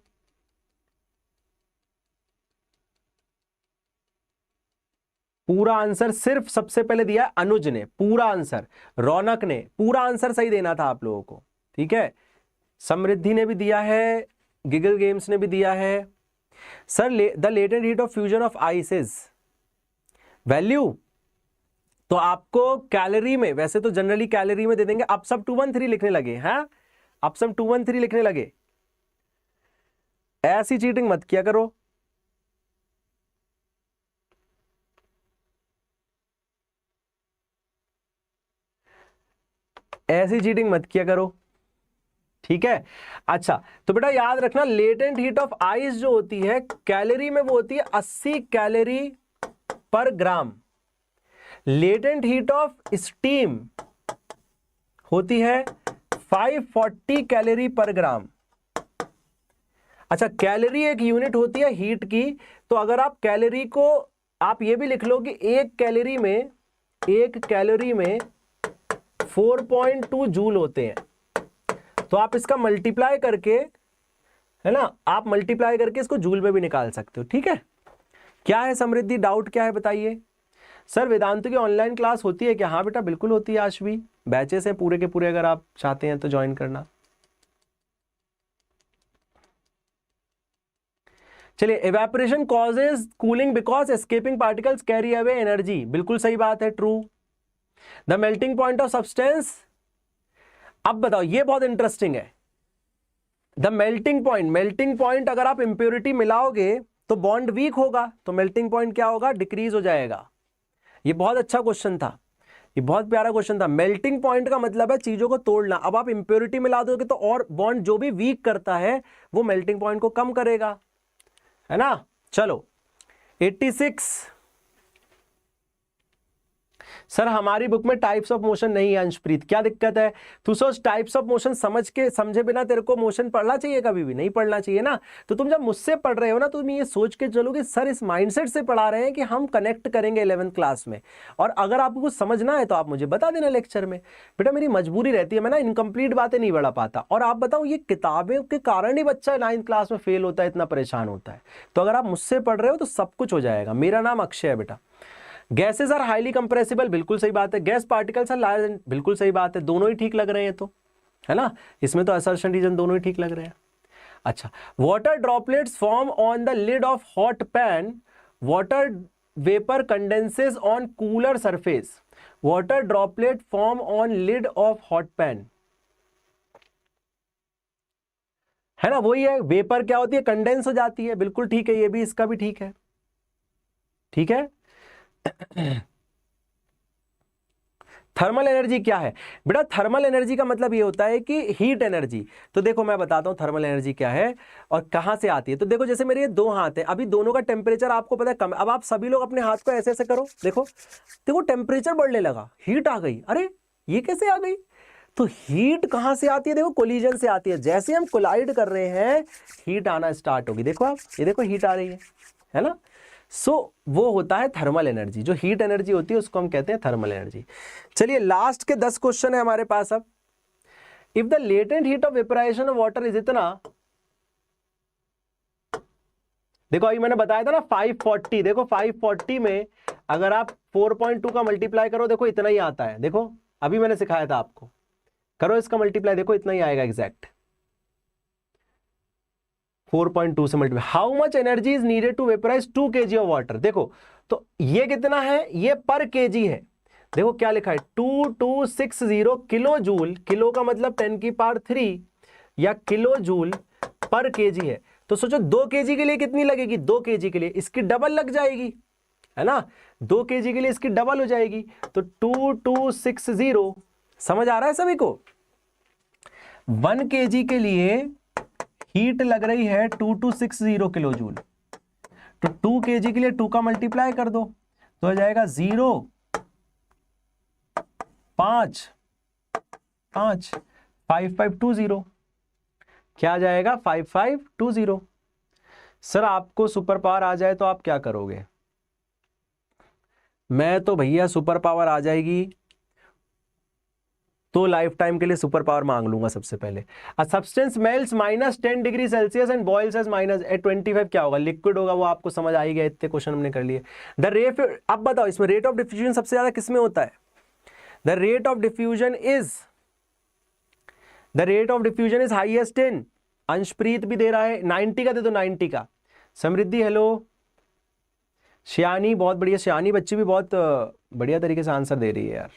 पूरा आंसर सिर्फ सबसे पहले दिया है अनुज ने, पूरा आंसर। रौनक ने पूरा आंसर सही देना था आप लोगों को, ठीक है। समृद्धि ने भी दिया है, गिगल गेम्स ने भी दिया है। Sir the latent heat of fusion of ice is value, तो आपको कैलोरी में, वैसे तो जनरली कैलोरी में दे देंगे, अब सब 213 लिखने लगे हैं, अब सब 213 लिखने लगे। ऐसी चीटिंग मत किया करो। ऐसी चीटिंग मत किया करो, ठीक है। अच्छा तो बेटा याद रखना, लेटेंट हीट ऑफ आइस जो होती है कैलोरी में वो होती है 80 कैलोरी पर ग्राम। लेटेंट हीट ऑफ स्टीम होती है 540 कैलोरी पर ग्राम। अच्छा, कैलोरी एक यूनिट होती है हीट की, तो अगर आप कैलोरी को, आप ये भी लिख लो कि एक कैलोरी में 4.2 जूल होते हैं। तो आप इसका मल्टीप्लाई करके, है ना, आप मल्टीप्लाई करके इसको जूल में भी निकाल सकते हो, ठीक है। क्या है समृद्धि, डाउट क्या है बताइए। सर वेदांतु की ऑनलाइन क्लास होती है क्या? हाँ बेटा बिल्कुल होती है, आज भी बैचेस हैं पूरे के पूरे, अगर आप चाहते हैं तो ज्वाइन करना। चलिए, evaporation causes cooling because escaping particles carry away energy, बिल्कुल सही बात है, true. The melting point of substance, अब बताओ ये बहुत इंटरेस्टिंग है। द मेल्टिंग पॉइंट अगर आप इंप्योरिटी मिलाओगे तो बॉन्ड वीक होगा, तो मेल्टिंग पॉइंट क्या होगा? डिक्रीज हो जाएगा। ये बहुत अच्छा क्वेश्चन था, ये बहुत प्यारा क्वेश्चन था। मेल्टिंग पॉइंट का मतलब है चीजों को तोड़ना। अब आप इंप्योरिटी मिला दोगे तो और बॉन्ड जो भी वीक करता है वो मेल्टिंग पॉइंट को कम करेगा, है ना। चलो 86, सर हमारी बुक में टाइप्स ऑफ मोशन नहीं है अंशप्रीत, क्या दिक्कत है? तू सोच, टाइप्स ऑफ मोशन समझे बिना तेरे को मोशन पढ़ना चाहिए? कभी भी नहीं पढ़ना चाहिए ना। तो तुम जब मुझसे पढ़ रहे हो ना, तो तुम ये सोच के चलो कि सर इस माइंडसेट से पढ़ा रहे हैं कि हम कनेक्ट करेंगे 11th क्लास में, और अगर आपको कुछ समझना है तो आप मुझे बता देना लेक्चर में। बेटा मेरी मजबूरी रहती है, मैं ना इनकम्प्लीट बातें नहीं बढ़ा पाता। और आप बताओ, ये किताबें के कारण ही बच्चा 9th क्लास में फेल होता है, इतना परेशान होता है। तो अगर आप मुझसे पढ़ रहे हो तो सब कुछ हो जाएगा। मेरा नाम अक्षय है बेटा। गैसेस आर हाईली कंप्रेसिबल, बिल्कुल सही बात है। गैस पार्टिकल्स आर लार्ज, बिल्कुल सही बात है। दोनों ही ठीक लग रहे हैं, तो है ना, इसमें तो असर्शन रीजन दोनों ही ठीक लग रहे हैं। अच्छा, water droplets form on the lid of hot pan, water vapour condenses on cooler surface. Water droplet form on lid of hot pan, है ना, वही है। वेपर क्या होती है? कंडेंस हो जाती है, बिल्कुल ठीक है। ये भी, इसका भी ठीक है, ठीक है। थर्मल एनर्जी क्या है बेटा? थर्मल एनर्जी का मतलब ये होता है कि हीट एनर्जी। तो देखो मैं बताता हूं थर्मल एनर्जी क्या है और कहां से आती है। तो देखो, जैसे मेरे ये दो हाथ हैं, अभी दोनों का टेम्परेचर आपको पता है कम। अब आप सभी लोग अपने हाथ को ऐसे ऐसे करो, देखो देखो टेम्परेचर बढ़ने लगा, हीट आ गई। अरे ये कैसे आ गई? तो हीट कहां से आती है? देखो कोलिजन से आती है। जैसे हम कोलाइड कर रहे हैं, हीट आना स्टार्ट होगी। देखो आप, ये देखो हीट आ रही है ना। सो वो होता है थर्मल एनर्जी। जो हीट एनर्जी होती है उसको हम कहते हैं थर्मल एनर्जी। चलिए लास्ट के 10 क्वेश्चन है हमारे पास। अब if the latent heat of vaporisation of water is इतना, देखो अभी मैंने बताया था ना 540, देखो 540 में अगर आप 4.2 का मल्टीप्लाई करो, देखो इतना ही आता है। देखो अभी मैंने सिखाया था आपको, करो इसका मल्टीप्लाई, देखो इतना ही आएगा एग्जैक्ट। 4.2 से multiply. How much energy is needed to vaporise 2 kg of water. देखो तो ये कितना है, ये पर केजी है। देखो क्या लिखा है 2260 किलो जूल, किलो का मतलब 10 की पावर 3 या किलो जूल पर केजी है। तो सोचो 2 केजी के लिए कितनी लगेगी, 2 केजी के लिए इसकी डबल लग जाएगी, है ना, 2 केजी के लिए इसकी डबल हो जाएगी। तो 2260, समझ आ रहा है सभी को। 1 केजी के लिए हीट लग रही है 2260 किलो जूल। तो 2 केजी के लिए 2 का मल्टीप्लाई कर दो तो हो जाएगा 0 5 5 5520। क्या आ जाएगा 5520। सर आपको सुपर पावर आ जाए तो आप क्या करोगे? मैं तो भैया सुपर पावर आ जाएगी तो लाइफ टाइम के लिए सुपर पावर मांग लूंगा सबसे पहले। A substance melts -10 degree Celsius and boils as -25, क्या होगा? लिक्विड होगा, वो आपको समझ आ ही गया, इतने क्वेश्चन हमने कर लिए। द रेट, अब बताओ इसमें रेट ऑफ डिफ्यूजन सबसे ज्यादा किसमें होता है? The rate of diffusion is highest in, Anshpreet भी दे रहा है 90 का, दे दो 90 का। समृद्धि हेलो, श्यानी बहुत बढ़िया, श्यानी बच्ची भी बहुत बढ़िया तरीके से आंसर दे रही है यार।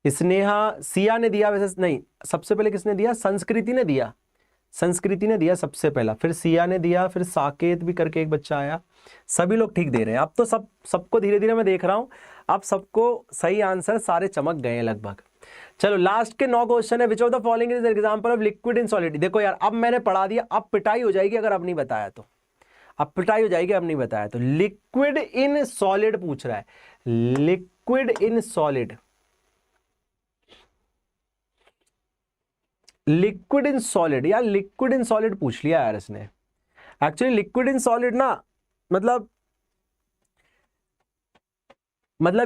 स्नेहा, सिया ने दिया, वैसे नहीं, सबसे पहले किसने दिया? संस्कृति ने दिया, संस्कृति ने दिया सबसे पहला, फिर सिया ने दिया, फिर साकेत भी करके एक बच्चा आया। सभी लोग ठीक दे रहे हैं। अब तो सबको धीरे धीरे मैं देख रहा हूं, अब सबको सही आंसर सारे चमक गए हैं लगभग। चलो लास्ट के 9 क्वेश्चन है। Which of the following is example of liquid in solid. देखो यार अब मैंने पढ़ा दिया, अब पिटाई हो जाएगी अगर अब नहीं बताया तो, अब पिटाई हो जाएगी अब नहीं बताया तो। लिक्विड इन सॉलिड पूछ रहा है, liquid in solid, liquid in solid, यार लिक्विड इन सॉलिड पूछ लिया यार इसने। एक्चुअली लिक्विड इन सॉलिड ना, मतलब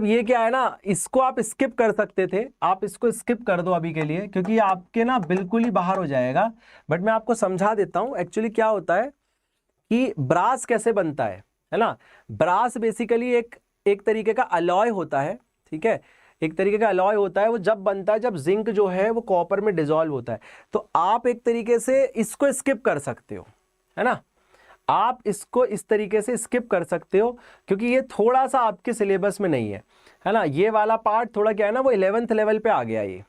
ये क्या है ना, इसको आप स्किप कर सकते थे, आप इसको स्किप कर दो अभी के लिए, क्योंकि आपके ना बिल्कुल ही बाहर हो जाएगा। बट मैं आपको समझा देता हूं एक्चुअली क्या होता है कि ब्रास कैसे बनता है ना। ब्रास बेसिकली एक तरीके का अलॉय होता है, ठीक है, एक तरीके का अलॉय होता है। वो जब बनता है जब जिंक जो है वो कॉपर में डिसॉल्व होता है। तो आप एक तरीके से इसको स्किप कर सकते हो, है ना, आप इसको इस तरीके से स्किप कर सकते हो, क्योंकि ये थोड़ा सा आपके सिलेबस में नहीं है ना। ये वाला पार्ट थोड़ा क्या है ना, वो 11th लेवल पे आ गया, ये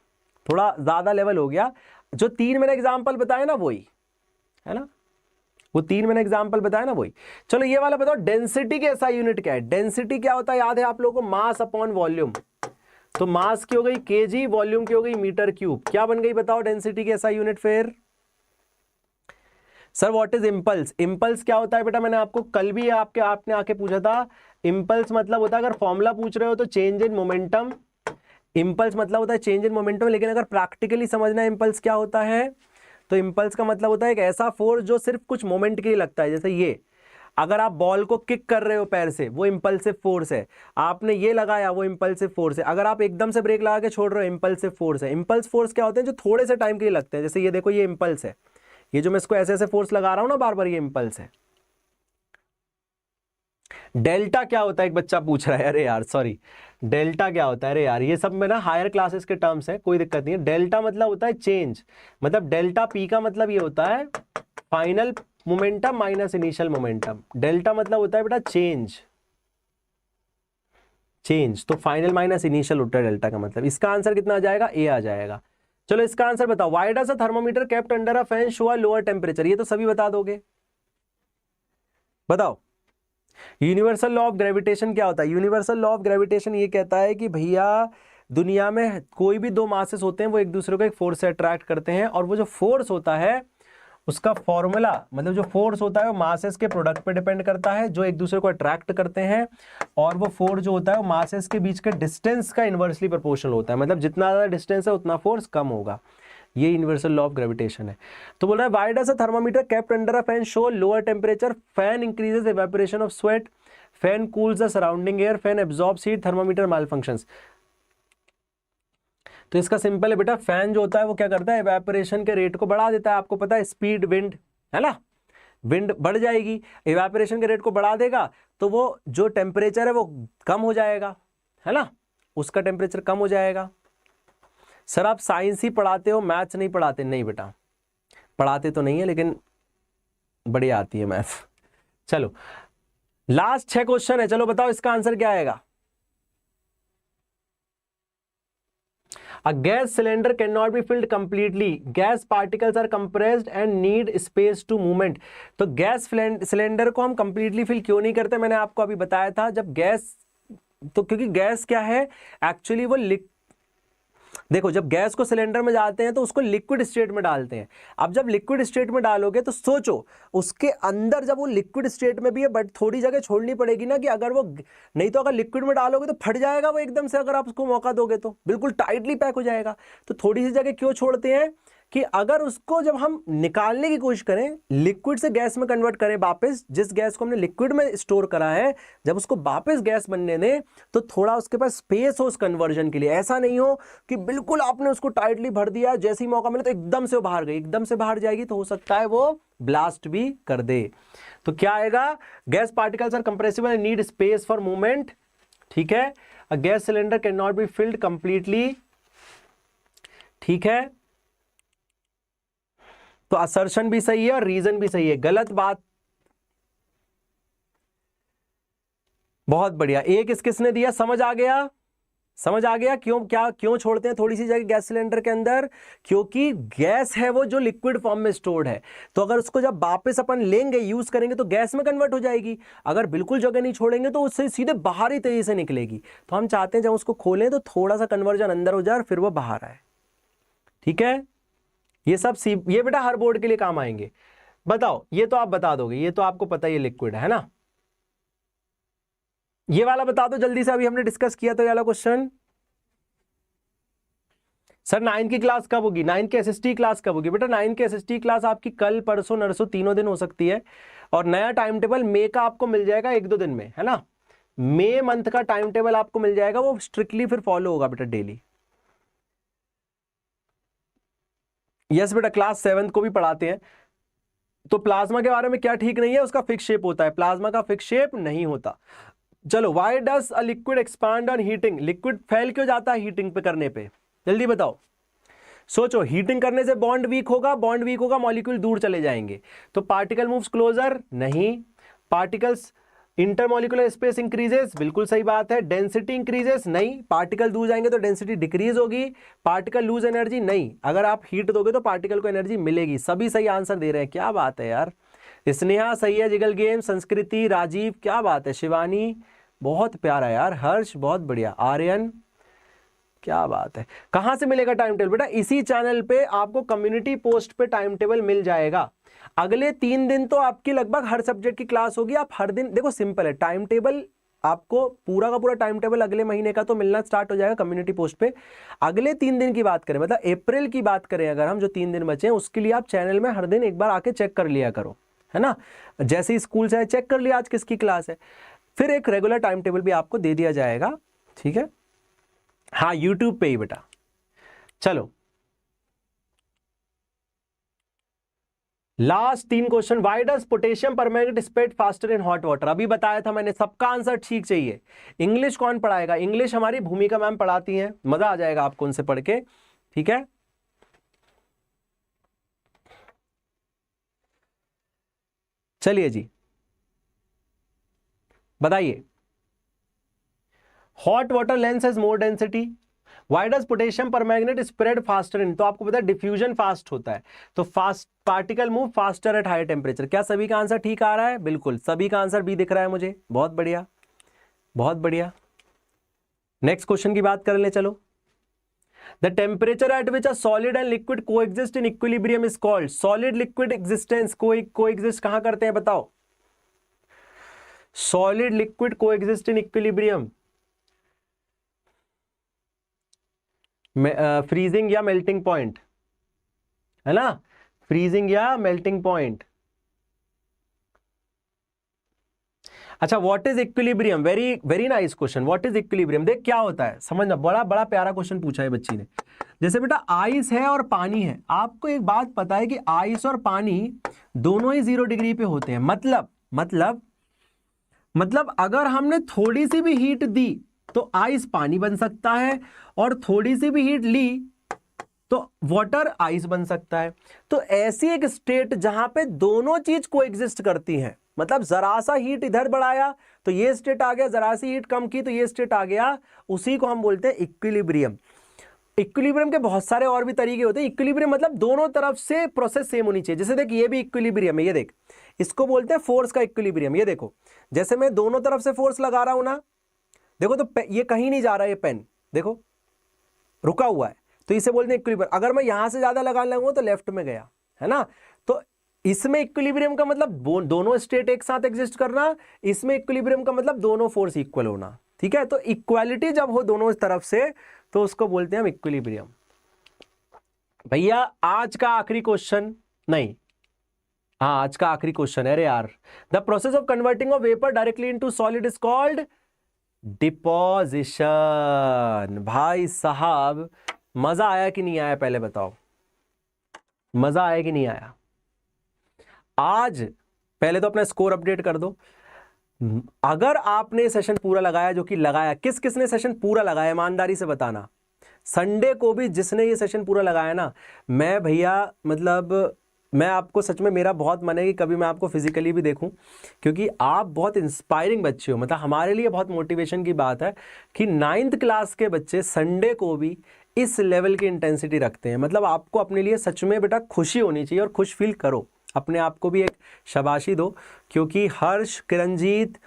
थोड़ा ज्यादा लेवल हो गया। जो 3 मैंने एग्जाम्पल बताया ना वही है ना, वो 3 मैंने एग्जाम्पल बताया ना वही। चलो ये वाला बताओ, डेंसिटी के SI यूनिट क्या है? डेंसिटी क्या होता है याद है आप लोगों को? Mass upon volume. तो मास की हो गई केजी, वॉल्यूम की हो गई मीटर क्यूब। क्या बन गई बताओ डेंसिटी की SI यूनिट? फिर sir what is impulse? Impulse क्या होता है बेटा? मैंने आपको कल भी आपने आके पूछा था। इंपल्स मतलब होता है, अगर फॉर्मूला पूछ रहे हो तो चेंज इन मोमेंटम। इंपल्स मतलब होता है चेंज इन मोमेंटम, लेकिन अगर प्रैक्टिकली समझना है इंपल्स क्या होता है, तो इंपल्स का मतलब होता है एक ऐसा फोर्स जो सिर्फ कुछ मोमेंट के लिए लगता है। जैसे ये, अगर आप बॉल को किक कर रहे हो पैर से, वो इंपल्सिव फोर्स है। आपने ये लगाया, वो इंपल्सिव फोर्स है। अगर आप एकदम से ब्रेक लगा के छोड़ रहे हो, इंपल्सिव फोर्स है। इंपल्स फोर्स क्या होते हैं? जो थोड़े से टाइम के लिए लगते हैं। जैसे ये देखो, ये इंपल्स है, ये जो मैं इसको ऐसे ऐसे फोर्स लगा रहा हूं ना बार बार, ये इंपल्स है। डेल्टा क्या होता है? एक बच्चा पूछ रहा है, अरे यार सॉरी, डेल्टा क्या होता है? अरे यार ये सब में ना हायर क्लासेस के टर्म्स है, कोई दिक्कत नहीं है। डेल्टा मतलब होता है चेंज, मतलब डेल्टा पी का मतलब ये होता है final momentum minus initial momentum. Delta मतलब होता है बेटा चेंज, चेंज तो फाइनल माइनस इनिशियल होता है डेल्टा का मतलब। इसका आंसर कितना आ जाएगा? ए आ जाएगा। चलो इसका आंसर बताओ। Why does a thermometer kept under a fan show a lower temperature? ये तो सभी बता दोगे, बताओ। यूनिवर्सल लॉ ऑफ ग्रेविटेशन क्या होता है? यूनिवर्सल लॉ ऑफ ग्रेविटेशन ये कहता है कि भैया दुनिया में कोई भी 2 मासेस होते हैं, वो एक दूसरे को एक फोर्स से अट्रैक्ट करते हैं, और वो जो फोर्स होता है उसका फॉर्मूला, मतलब जो फोर्स होता है वो मासेस के प्रोडक्ट पे डिपेंड करता है, जो एक दूसरे को अट्रैक्ट करते हैं। और वो फोर्स जो होता है वो मासेस के बीच के डिस्टेंस का इनवर्सली प्रोपोर्शनल होता है, मतलब जितना ज्यादा डिस्टेंस है उतना फोर्स कम होगा। ये यूनिवर्सल लॉ ऑफ ग्रेविटेशन है। तो बोल रहा है why does a thermometer kept under a fan show lower temperature? Fan increases evaporation of sweat, fan cools the surrounding air, fan absorbs heat, thermometer malfunctions. तो इसका simple है बेटा, fan जो होता है वो क्या करता है? इवेपोरेशन के रेट को बढ़ा देता है। आपको पता है स्पीड विंड है ना, विंड बढ़ जाएगी, इवेपोरेशन के रेट को बढ़ा देगा, तो वो जो टेम्परेचर है वो कम हो जाएगा, है ना, उसका टेम्परेचर कम हो जाएगा। सर आप साइंस ही पढ़ाते हो, मैथ्स नहीं पढ़ाते? नहीं बेटा, पढ़ाते तो नहीं है, लेकिन बढ़िया आती है मैथ। चलो लास्ट 6 क्वेश्चन है, चलो बताओ इसका आंसर क्या आएगा। A gas cylinder cannot be filled completely. Gas particles are compressed and need space to movement. तो गैस सिलेंडर को हम कंप्लीटली फिल क्यों नहीं करते, मैंने आपको अभी बताया था। जब गैस, तो क्योंकि गैस क्या है एक्चुअली, वो देखो जब गैस को सिलेंडर में डालते हैं तो उसको लिक्विड स्टेट में डालते हैं। अब जब लिक्विड स्टेट में डालोगे तो सोचो उसके अंदर जब वो लिक्विड स्टेट में भी है, बट थोड़ी जगह छोड़नी पड़ेगी ना, कि अगर वो, नहीं तो अगर लिक्विड में डालोगे तो फट जाएगा वो एकदम से, अगर आप उसको मौका दोगे तो बिल्कुल टाइटली पैक हो जाएगा। तो थोड़ी सी जगह क्यों छोड़ते हैं कि अगर उसको जब हम निकालने की कोशिश करें, लिक्विड से गैस में कन्वर्ट करें वापस, जिस गैस को हमने लिक्विड में स्टोर करा है, जब उसको वापस गैस बनने दें तो थोड़ा उसके पास स्पेस हो उस कन्वर्जन के लिए। ऐसा नहीं हो कि बिल्कुल आपने उसको टाइटली भर दिया, जैसे ही मौका मिले तो एकदम से बाहर गई, एकदम से बाहर जाएगी तो हो सकता है वो ब्लास्ट भी कर दे। तो क्या आएगा, gas particles are compressible and need space for movement. ठीक है, a gas cylinder can not be filled completely. ठीक है, तो असर्शन भी सही है और रीजन भी सही है, गलत बात। बहुत बढ़िया, एक किसने दिया, समझ आ गया, समझ आ गया क्यों छोड़ते हैं थोड़ी सी जगह गैस सिलेंडर के अंदर, क्योंकि गैस है वो जो लिक्विड फॉर्म में स्टोर्ड है, तो अगर उसको जब वापस अपन लेंगे यूज करेंगे तो गैस में कन्वर्ट हो जाएगी। अगर बिल्कुल जगह नहीं छोड़ेंगे तो उससे सीधे बाहर ही तेजी से निकलेगी। तो हम चाहते हैं जब उसको खोलें तो थोड़ा सा कन्वर्जन अंदर हो जाए और फिर वो बाहर आए। ठीक है, ये बेटा हर बोर्ड के लिए काम आएंगे। बताओ, ये तो आप बता दोगे, ये तो आपको पता ही है लिक्विड है ना। ये वाला बता दो जल्दी से, अभी हमने डिस्कस किया था ये वाला क्वेश्चन। सर 9 की क्लास कब होगी, 9 की एसएसटी क्लास कब होगी? बेटा 9 की एसएसटी क्लास आपकी कल परसों नरसों तीनों दिन हो सकती है, और नया टाइम टेबल मई का आपको मिल जाएगा 1-2 दिन में, है ना। मई मंथ का टाइम टेबल आपको मिल जाएगा, वो स्ट्रिक्टली फिर फॉलो होगा बेटा डेली। यस बेटा, क्लास 7 को भी पढ़ाते हैं। तो प्लाज्मा के बारे में क्या ठीक नहीं है, उसका फिक्स शेप होता है, प्लाज्मा का फिक्स शेप नहीं होता। चलो, why does a liquid expand on heating? Liquid फैल क्यों जाता है हीटिंग पे करने पे, जल्दी बताओ। सोचो, हीटिंग करने से बॉन्ड वीक होगा, मॉलिक्यूल दूर चले जाएंगे, तो पार्टिकल मूव्स क्लोजर, नहीं। पार्टिकल्स इंटरमॉलिक्यूलर स्पेस इंक्रीजेस, बिल्कुल सही बात है। डेंसिटी इंक्रीजेस, नहीं। पार्टिकल दूर जाएंगे तो डेंसिटी डिक्रीज होगी। पार्टिकल लूज एनर्जी, नहीं। अगर आप हीट दोगे तो पार्टिकल को एनर्जी मिलेगी। सभी सही आंसर दे रहे हैं, क्या बात है यार। स्नेहा सही है, जिगल गेम, संस्कृति, राजीव, क्या बात है, शिवानी बहुत प्यारा यार, हर्ष बहुत बढ़िया, आर्यन क्या बात है। कहां से मिलेगा टाइम टेबल? बेटा इसी चैनल पे आपको कम्युनिटी पोस्ट पे टाइम टेबल मिल जाएगा। अगले 3 दिन तो आपकी लगभग हर सब्जेक्ट की क्लास होगी। आप हर दिन देखो, सिंपल है टाइम टेबल, आपको पूरा का पूरा टाइम टेबल अगले महीने का तो मिलना स्टार्ट हो जाएगा कम्युनिटी पोस्ट पे। अगले 3 दिन की बात करें, मतलब अप्रैल की बात करें अगर हम, जो 3 दिन बचे हैं उसके लिए आप चैनल में हर दिन एक बार आके चेक कर लिया करो, है ना। जैसे ही स्कूल से चेक कर लिया आज किसकी क्लास है, फिर एक रेगुलर टाइम टेबल भी आपको दे दिया जाएगा। ठीक है, हाँ यूट्यूब पे ही बेटा। चलो last 3 question. Why does potassium permanganate spread faster in hot water? अभी बताया था मैंने, सबका आंसर ठीक चाहिए। इंग्लिश कौन पढ़ाएगा? इंग्लिश हमारी भूमिका मैम पढ़ाती हैं, मजा आ जाएगा आपको उनसे पढ़ के। ठीक है, चलिए जी बताइए। Hot water lens has more density, why does potassium permanganate spread faster इन? तो आपको पता है डिफ्यूजन फास्ट होता है, तो fast particle move faster at high temperature. क्या सभी का आंसर ठीक आ रहा है? बिल्कुल सभी का आंसर भी दिख रहा है मुझे, बहुत बढ़िया बहुत बढ़िया। नेक्स्ट क्वेश्चन की बात कर ले चलो। The temperature at which a solid and liquid coexist in equilibrium is called? Solid liquid existence coexist कहां करते हैं बताओ? Solid liquid coexist in equilibrium, freezing या मेल्टिंग पॉइंट, है ना, फ्रीजिंग या मेल्टिंग पॉइंट। अच्छा, what is equilibrium? Very very nice question. What is equilibrium? देख क्या होता है, समझना, बड़ा बड़ा प्यारा क्वेश्चन पूछा है बच्ची ने। जैसे बेटा आइस है और पानी है, आपको एक बात पता है कि आइस और पानी दोनों ही 0 डिग्री पे होते हैं। मतलब अगर हमने थोड़ी सी भी हीट दी तो आइस पानी बन सकता है, और थोड़ी सी भी हीट ली तो वाटर आइस बन सकता है। तो ऐसी एक स्टेट जहां पे दोनों चीज को एग्जिस्ट करती हैं, मतलब जरा सा हीट इधर बढ़ाया तो ये स्टेट आ गया, जरा सी हीट कम की तो ये स्टेट आ गया, उसी को हम बोलते हैं इक्विलिब्रियम। इक्विलिब्रियम के बहुत सारे और भी तरीके होते हैं। इक्विलिब्रियम मतलब दोनों तरफ से प्रोसेस सेम होनी चाहिए। जैसे देख ये भी इक्विलिब्रियम है, ये देख, इसको बोलते हैं फोर्स का इक्विलिब्रियम। ये देखो जैसे मैं दोनों तरफ से फोर्स लगा रहा हूं ना, देखो तो ये कहीं नहीं जा रहा है, ये पेन देखो रुका हुआ है, तो इसे बोलते हैं इक्विलिब्रियम। अगर मैं यहां से ज्यादा लगाने लगूंगा तो लेफ्ट में गया, है ना। तो इसमें इक्विलिब्रियम का मतलब दोनों स्टेट एक साथ एग्जिस्ट करना, इसमें इक्विलिब्रियम का मतलब दोनों फोर्स इक्वल होना, ठीक है। तो इक्वालिटी जब हो दोनों तरफ से तो उसको बोलते हैं हम इक्विलिब्रियम। भैया आज का आखिरी क्वेश्चन, नहीं हाँ आज का आखिरी क्वेश्चन है। अरे यार, the process of converting of vapour directly into solid is called deposition. भाई साहब मजा आया कि नहीं आया, पहले बताओ, मजा आया कि नहीं आया। आज पहले तो अपना स्कोर अपडेट कर दो। अगर आपने सेशन पूरा लगाया, जो कि लगाया, किस किसने सेशन पूरा लगाया ईमानदारी से बताना। संडे को भी जिसने ये सेशन पूरा लगाया ना, मैं भैया मतलब मैं आपको सच में, मेरा बहुत मन है कि कभी मैं आपको फिजिकली भी देखूं, क्योंकि आप बहुत इंस्पायरिंग बच्चे हो। मतलब हमारे लिए बहुत मोटिवेशन की बात है कि 9th क्लास के बच्चे संडे को भी इस लेवल की इंटेंसिटी रखते हैं। मतलब आपको अपने लिए सच में बेटा खुशी होनी चाहिए और खुश फील करो, अपने आप को भी एक शाबाशी दो, क्योंकि हर्ष, किरणजीत,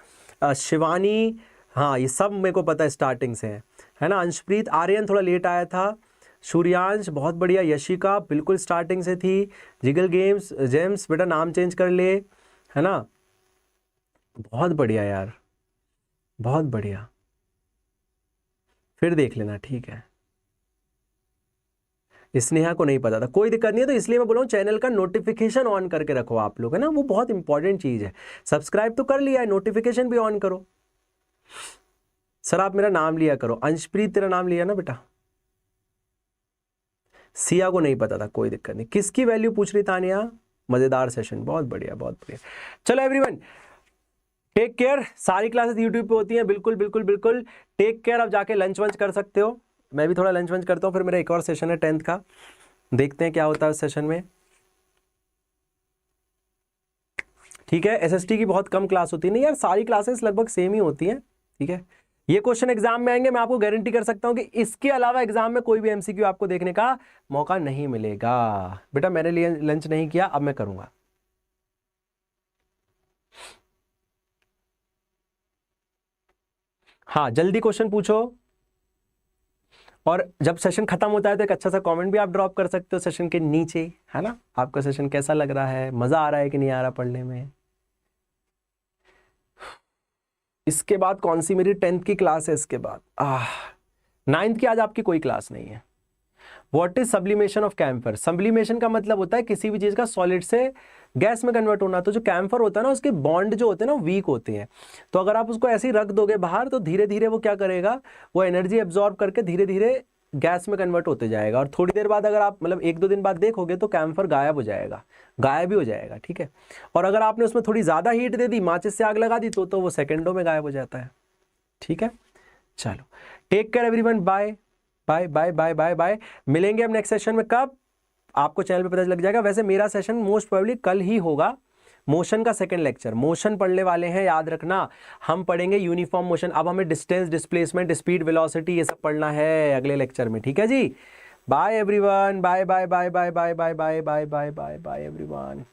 शिवानी, हाँ ये सब मेरे को पता है स्टार्टिंग से है ना। अंशप्रीत, आर्यन थोड़ा लेट आया था, सूर्यांश बहुत बढ़िया, यशिका बिल्कुल स्टार्टिंग से थी, जिगल गेम्स, जेम्स बेटा नाम चेंज कर ले, है ना। बहुत बढ़िया यार, बहुत बढ़िया, फिर देख लेना, ठीक है। स्नेहा को नहीं पता था, कोई दिक्कत नहीं है। तो इसलिए मैं बोल रहा हूँ चैनल का नोटिफिकेशन ऑन करके रखो आप लोग, है ना, वो बहुत इंपॉर्टेंट चीज है। सब्सक्राइब तो कर लिया है, नोटिफिकेशन भी ऑन करो। सर आप मेरा नाम लिया करो। अंशप्रीत तेरा नाम लिया ना बेटा। सिया को नहीं पता था, कोई दिक्कत नहीं। किसकी वैल्यू पूछ रही तानिया? मजेदार सेशन, बहुत बढ़िया बहुत बढ़िया। चलो एवरीवन टेक केयर। सारी क्लासेस यूट्यूब पे होती हैं, बिल्कुल बिल्कुल बिल्कुल टेक केयर। अब जाके लंच वंच कर सकते हो, मैं भी थोड़ा लंच वंच करता हूँ, फिर मेरा एक और सेशन है 10th का, देखते हैं क्या होता है उस सेशन में, ठीक है। एसएसटी की बहुत कम क्लास होती है, नहीं यार सारी क्लासेस लगभग सेम ही होती हैं, ठीक है। ये क्वेश्चन एग्जाम में आएंगे, मैं आपको गारंटी कर सकता हूं कि इसके अलावा एग्जाम में कोई भी एमसीक्यू आपको देखने का मौका नहीं मिलेगा। बेटा मैंने लिए लंच नहीं किया, अब मैं करूंगा। हाँ जल्दी क्वेश्चन पूछो, और जब सेशन खत्म होता है तो एक अच्छा सा कमेंट भी आप ड्रॉप कर सकते हो सेशन के नीचे, है ना। आपका सेशन कैसा लग रहा है, मजा आ रहा है कि नहीं आ रहा पढ़ने में। इसके बाद कौन सी मेरी 10th की क्लास है, इसके बाद 9th की आज आपकी कोई क्लास नहीं है। What is sublimation of camphor? Sublimation का मतलब होता है किसी भी चीज का सॉलिड से गैस में कन्वर्ट होना। तो जो कैम्फर होता है ना, उसके बॉन्ड जो होते हैं ना वीक होते हैं, तो अगर आप उसको ऐसे ही रख दोगे बाहर तो धीरे धीरे वो क्या करेगा, वो एनर्जी एब्जॉर्ब करके धीरे धीरे गैस में कन्वर्ट होते जाएगा। और थोड़ी देर बाद अगर आप मतलब 1-2 दिन बाद देखोगे तो कैम्फर गायब हो जाएगा, गायब ही हो जाएगा, ठीक है। और अगर आपने उसमें थोड़ी ज्यादा हीट दे दी, माचिस से आग लगा दी, तो वो सेकेंडों में गायब हो जाता है, ठीक है। चलो take care everyone, bye bye bye bye bye bye. मिलेंगे हम नेक्स्ट सेशन में, कब आपको चैनल पे पता लग जाएगा। वैसे मेरा सेशन मोस्ट प्रोबेबली कल ही होगा, मोशन का सेकंड लेक्चर। मोशन पढ़ने वाले हैं, याद रखना हम पढ़ेंगे यूनिफॉर्म मोशन। अब हमें डिस्टेंस, डिस्प्लेसमेंट, स्पीड, वेलोसिटी ये सब पढ़ना है अगले लेक्चर में, ठीक है जी। Bye everyone, bye bye bye bye bye bye bye bye bye bye bye everyone.